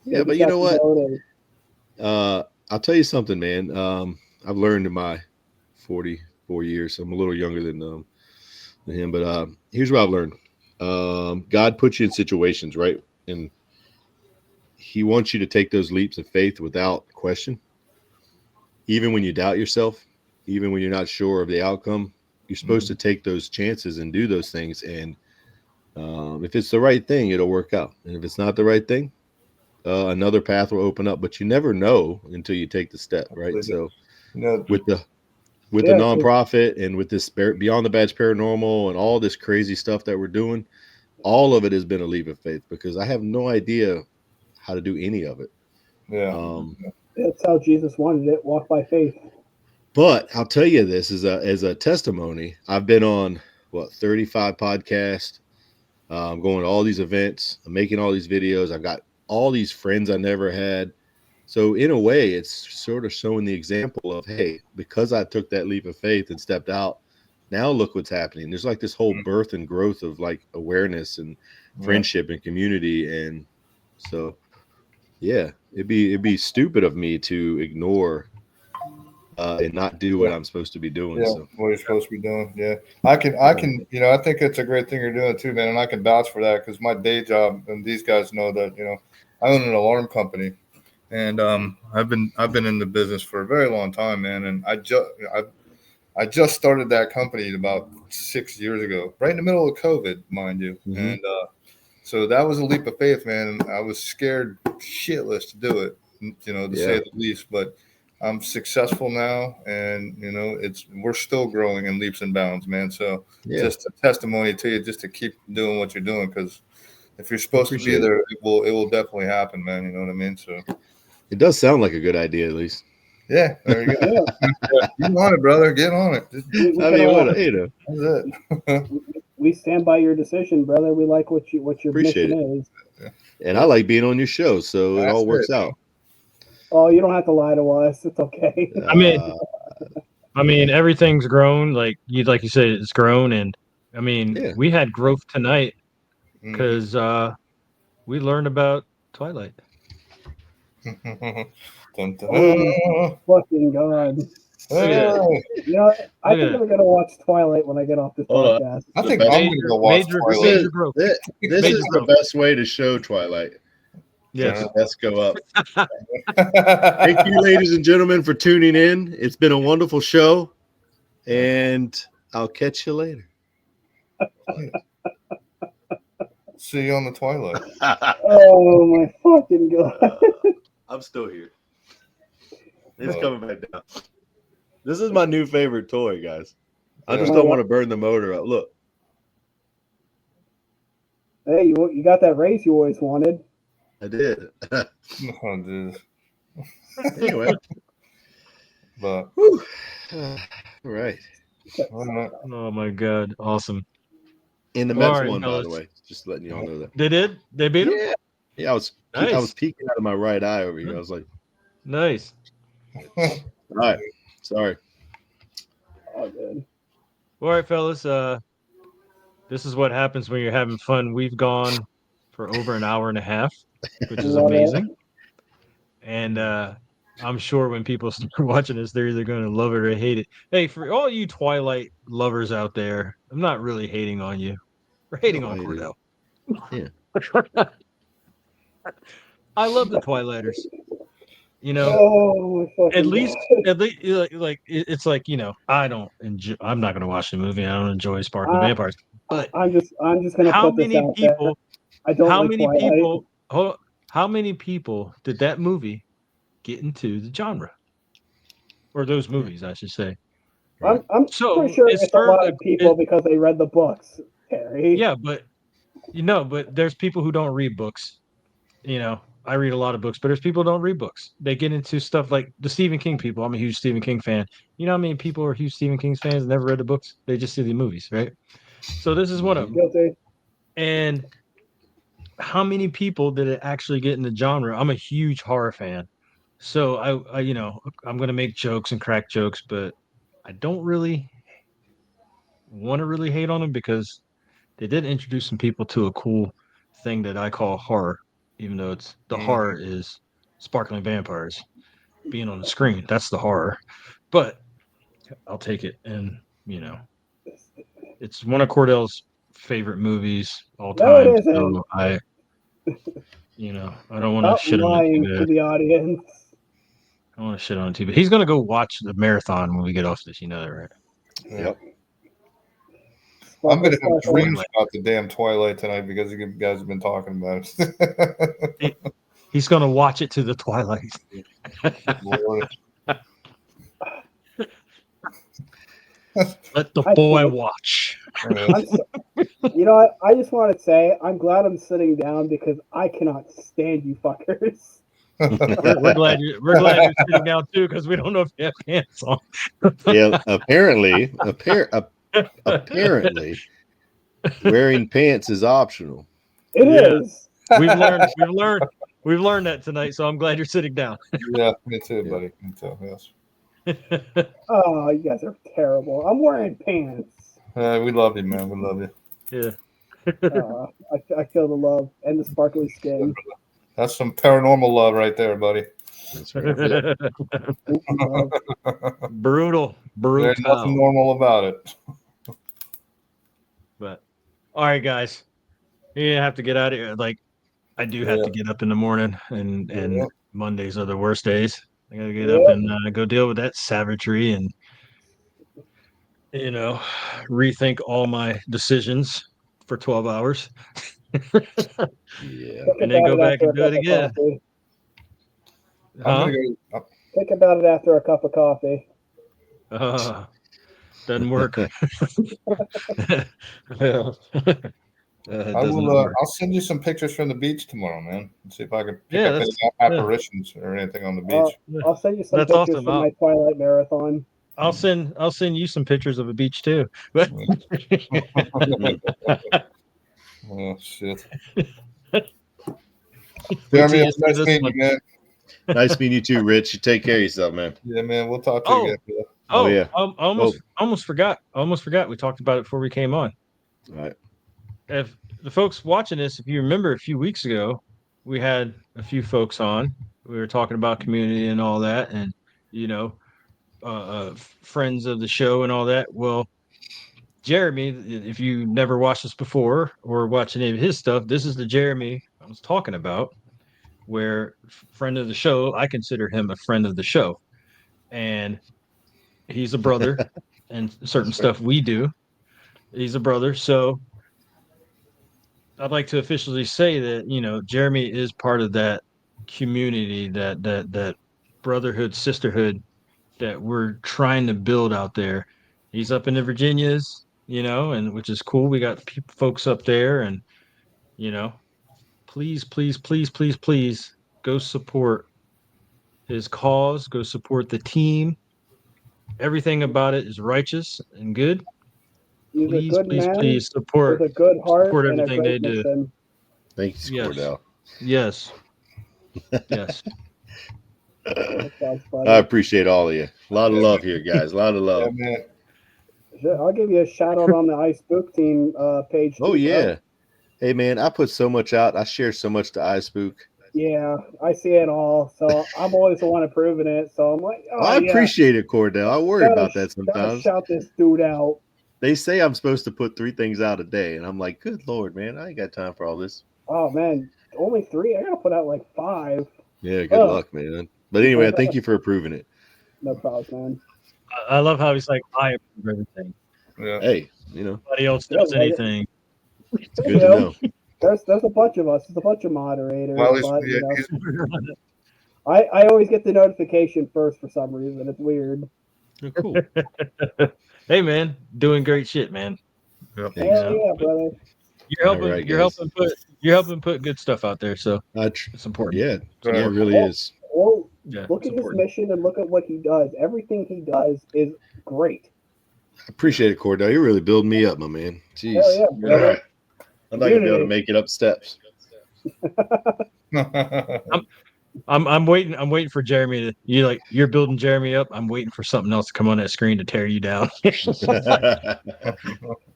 Speaker 2: Yeah, but you know what? I'll tell you something, man. I've learned in my 44 years. So I'm a little younger than him, but here's what I've learned. God puts you in situations, right? And he wants you to take those leaps of faith without question. Even when you doubt yourself, even when you're not sure of the outcome, you're supposed to take those chances and do those things. And if it's the right thing, it'll work out. And if it's not the right thing, another path will open up. But you never know until you take the step, right? So with the nonprofit and with this Beyond the Badge Paranormal and all this crazy stuff that we're doing, all of it has been a leap of faith because I have no idea how to do any of it.
Speaker 3: Yeah.
Speaker 4: That's how Jesus wanted it. Walk by faith.
Speaker 2: But I'll tell you this as a testimony. I've been on 35 podcasts. I'm going to all these events. I'm making all these videos. I've got all these friends I never had. So in a way, it's sort of showing the example of, hey, because I took that leap of faith and stepped out, now look what's happening. There's like this whole birth and growth of like awareness and friendship and community. And so, yeah, it'd be stupid of me to ignore and not do what I'm supposed to be doing.
Speaker 3: Yeah,
Speaker 2: so
Speaker 3: what you're supposed to be doing. Yeah, I can, I think it's a great thing you're doing too, man. And I can vouch for that because my day job, and these guys know that, I own an alarm company, and I've been in the business for a very long time, man. And I just started that company about 6 years ago, right in the middle of COVID, mind you.
Speaker 2: Mm-hmm.
Speaker 3: And so that was a leap of faith, man. And I was scared shitless to do it, to say the least. But I'm successful now, and we're still growing in leaps and bounds, man. So just a testimony to you, just to keep doing what you're doing, because if you're supposed to be there, it will definitely happen, man. You know what I mean? So
Speaker 2: it does sound like a good idea, at least.
Speaker 3: Yeah, there you go. Get on it, brother. Get on it.
Speaker 4: That's it. We stand by your decision, brother. We like what your mission is.
Speaker 2: And I like being on your show, so it all works out.
Speaker 4: Oh, you don't have to lie to us. It's okay.
Speaker 1: I mean, everything's grown. Like you said, it's grown, and I mean, we had growth tonight because we learned about Twilight.
Speaker 4: Oh, fucking God. I think I'm gonna watch Twilight when I get off this podcast.
Speaker 3: I think I'm gonna go watch Twilight.
Speaker 2: This is the best way to show Twilight.
Speaker 1: Yes.
Speaker 2: Let's go up. Thank you, ladies and gentlemen, for tuning in. It's been a wonderful show, and I'll catch you later.
Speaker 3: See you on the Twilight.
Speaker 4: Oh my fucking God.
Speaker 2: I'm still here. It's coming back down. This is my new favorite toy, guys. I just don't want to burn the motor out. Look.
Speaker 4: Hey, you got that raise you always wanted.
Speaker 2: I did.
Speaker 3: Oh, dude.
Speaker 2: Anyway.
Speaker 3: But
Speaker 2: all right.
Speaker 1: Oh my God. Awesome.
Speaker 2: And the Mets won, by the way. Just letting you all know that.
Speaker 1: They did? They beat them?
Speaker 2: Yeah, I was peeking out of my right eye over here. I was like,
Speaker 1: nice.
Speaker 2: All right. Sorry.
Speaker 4: Oh, good.
Speaker 1: All right, fellas. This is what happens when you're having fun. We've gone for over an hour and a half, which is amazing. And I'm sure when people start watching this, they're either going to love it or hate it. Hey, for all you Twilight lovers out there, I'm not really hating on you. We're hating on Cordell.
Speaker 2: Yeah.
Speaker 1: I love the Twilighters. At least, like it's like I don't enjoy. I'm not going to watch the movie. I don't enjoy Sparkling Vampires. But
Speaker 4: I'm just going to put this out there. I don't. How
Speaker 1: many people did that movie get into the genre, or those movies, I should say?
Speaker 4: I'm pretty sure it's a lot of people because they read the books, Harry.
Speaker 1: Yeah, but there's people who don't read books. I read a lot of books, but there's people who don't read books. They get into stuff like the Stephen King people. I'm a huge Stephen King fan. You know how many people are huge Stephen King fans and never read the books? They just see the movies, right? So this is one of them.
Speaker 4: Guilty.
Speaker 1: And how many people did it actually get in the genre? I'm a huge horror fan. So I'm going to make jokes and crack jokes, but I don't really want to really hate on them because they did introduce some people to a cool thing that I call horror. Even though it's the horror is Sparkling Vampires being on the screen. That's the horror. But I'll take it. And, it's one of Cordell's favorite movies all time. So I don't want to shit on it
Speaker 4: to the audience.
Speaker 1: I don't want to shit on it too, but he's going to go watch the marathon when we get off this. You know that, right?
Speaker 3: Yep. I'm going to have dreams about the damn Twilight tonight because you guys have been talking about it.
Speaker 1: He's going to watch it to the Twilight. Let the boy watch.
Speaker 4: I just want to say I'm glad I'm sitting down because I cannot stand you fuckers.
Speaker 1: we're glad you're sitting down too because we don't know if you have pants on.
Speaker 2: Yeah, apparently, wearing pants is optional.
Speaker 4: It is.
Speaker 1: We've learned that tonight, so I'm glad you're sitting down.
Speaker 3: Yeah, me too, buddy. Me too. Yes.
Speaker 4: Oh, you guys are terrible. I'm wearing pants.
Speaker 3: We love you, man. We love you.
Speaker 1: Yeah.
Speaker 4: I feel the love and the sparkly skin.
Speaker 3: That's some paranormal love right there, buddy.
Speaker 2: That's right.
Speaker 4: Love.
Speaker 1: Brutal.
Speaker 3: There's nothing normal about it.
Speaker 1: But all right, guys. You have to get out of here. Like I do have to get up in the morning, and Mondays are the worst days. I gotta get up and go deal with that savagery and rethink all my decisions for 12 hours.
Speaker 2: Yeah.
Speaker 1: And then go back and do it again.
Speaker 3: I'm gonna go.
Speaker 4: Think about it after a cup of coffee.
Speaker 1: Doesn't work.
Speaker 3: I'll send you some pictures from the beach tomorrow, man. And see if I can pick up any apparitions or anything on the beach.
Speaker 4: I'll send you some pictures from my Twilight Marathon.
Speaker 1: I'll send you some pictures of a beach too.
Speaker 3: Oh shit. Jeremy, it's nice meeting you, man.
Speaker 2: Nice meeting you too, Rich. You take care of yourself, man.
Speaker 3: Yeah, man. We'll talk to you again.
Speaker 2: Oh yeah.
Speaker 1: I almost forgot. We talked about it before we came on.
Speaker 2: All right.
Speaker 1: If the folks watching this, if you remember a few weeks ago, we had a few folks on. We were talking about community and all that, and friends of the show and all that. Well, Jeremy, if you never watched this before or watched any of his stuff, this is the Jeremy I was talking about, where friend of the show, I consider him a friend of the show. And he's a brother and certain stuff we do. He's a brother. So I'd like to officially say that, Jeremy is part of that community, that brotherhood, sisterhood that we're trying to build out there. He's up in the Virginias, and which is cool. We got folks up there, and please go support his cause. Go support the team. Everything about it is righteous and good.
Speaker 4: He's a good man
Speaker 1: please support
Speaker 4: with a good heart
Speaker 1: support
Speaker 4: and
Speaker 1: everything
Speaker 4: a
Speaker 1: they
Speaker 4: great
Speaker 1: do.
Speaker 4: mission.
Speaker 2: Thanks, Cordell.
Speaker 1: Yes.
Speaker 2: I appreciate all of you. A lot of love here, guys. A lot of love.
Speaker 3: Yeah,
Speaker 4: I'll give you a shout out on the iSpook team page.
Speaker 2: Oh yeah. Hey man, I put so much out. I share so much to iSpook.
Speaker 4: Yeah, I see it all. So I'm always the one approving it. So I'm like,
Speaker 2: I appreciate it, Cordell. I worry about that sometimes.
Speaker 4: Shout this dude out.
Speaker 2: They say I'm supposed to put 3 things out a day, and I'm like, good Lord, man, I ain't got time for all this.
Speaker 4: Oh man, only 3? I gotta put out like 5.
Speaker 2: Yeah, good luck, man. But anyway, thank you for approving it.
Speaker 4: No problem, man.
Speaker 1: I love how he's like, I approve everything.
Speaker 3: Yeah.
Speaker 2: Hey,
Speaker 1: nobody else does anything.
Speaker 2: It's good to know.
Speaker 4: There's a bunch of us. There's a bunch of moderators.
Speaker 3: Well,
Speaker 4: I always get the notification first for some reason. It's weird.
Speaker 2: Oh, cool.
Speaker 1: Hey man, doing great shit, man.
Speaker 4: Hell yeah, brother.
Speaker 1: You're helping put good stuff out there, so it's important.
Speaker 2: Yeah, it really is.
Speaker 4: Well, look at his mission and look at what he does. Everything he does is great.
Speaker 2: I appreciate it, Cordell. You're really building me up, my man. Jeez.
Speaker 4: Hell yeah,
Speaker 2: all right. I'd like to be able to make it up steps.
Speaker 1: I'm waiting for Jeremy to you're building Jeremy up. I'm waiting for something else to come on that screen to tear you down.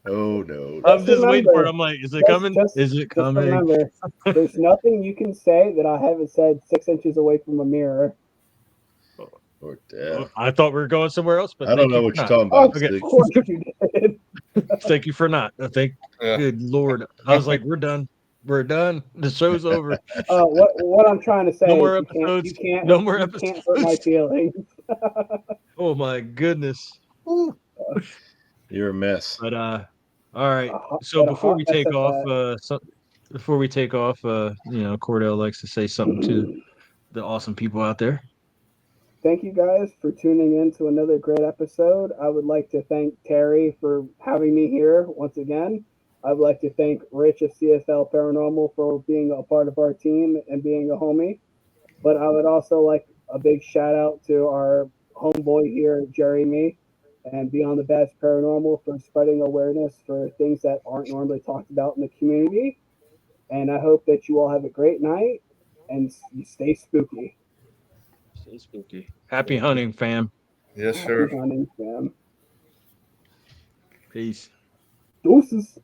Speaker 2: Oh no.
Speaker 1: I'm just waiting for it. I'm like, is it coming? Is it coming?
Speaker 4: Remember, there's nothing you can say that I haven't said 6 inches away from a mirror.
Speaker 1: I thought we were going somewhere else, but
Speaker 2: I don't know what you're talking about.
Speaker 4: Okay. Of course you did.
Speaker 1: Thank you for not. Good Lord. I was like, we're done. We're done. The show's over.
Speaker 4: What I'm trying to say
Speaker 1: No more
Speaker 4: is
Speaker 1: episodes.
Speaker 4: No more episodes. You can't hurt my feelings.
Speaker 1: Oh my goodness.
Speaker 2: You're a mess.
Speaker 1: But all right. So before we take off, Cordell likes to say something to the awesome people out there.
Speaker 4: Thank you guys for tuning in to another great episode. I would like to thank Terry for having me here once again. I would like to thank Rich of CSL Paranormal for being a part of our team and being a homie. But I would also like a big shout out to our homeboy here, Jeremy, and Beyond the Best Paranormal for spreading awareness for things that aren't normally talked about in the community. And I hope that you all have a great night and you stay spooky.
Speaker 1: Stay spooky. Happy hunting, fam.
Speaker 3: Yes,
Speaker 4: Happy
Speaker 3: sir.
Speaker 4: hunting, fam.
Speaker 1: Peace.
Speaker 4: Deuces.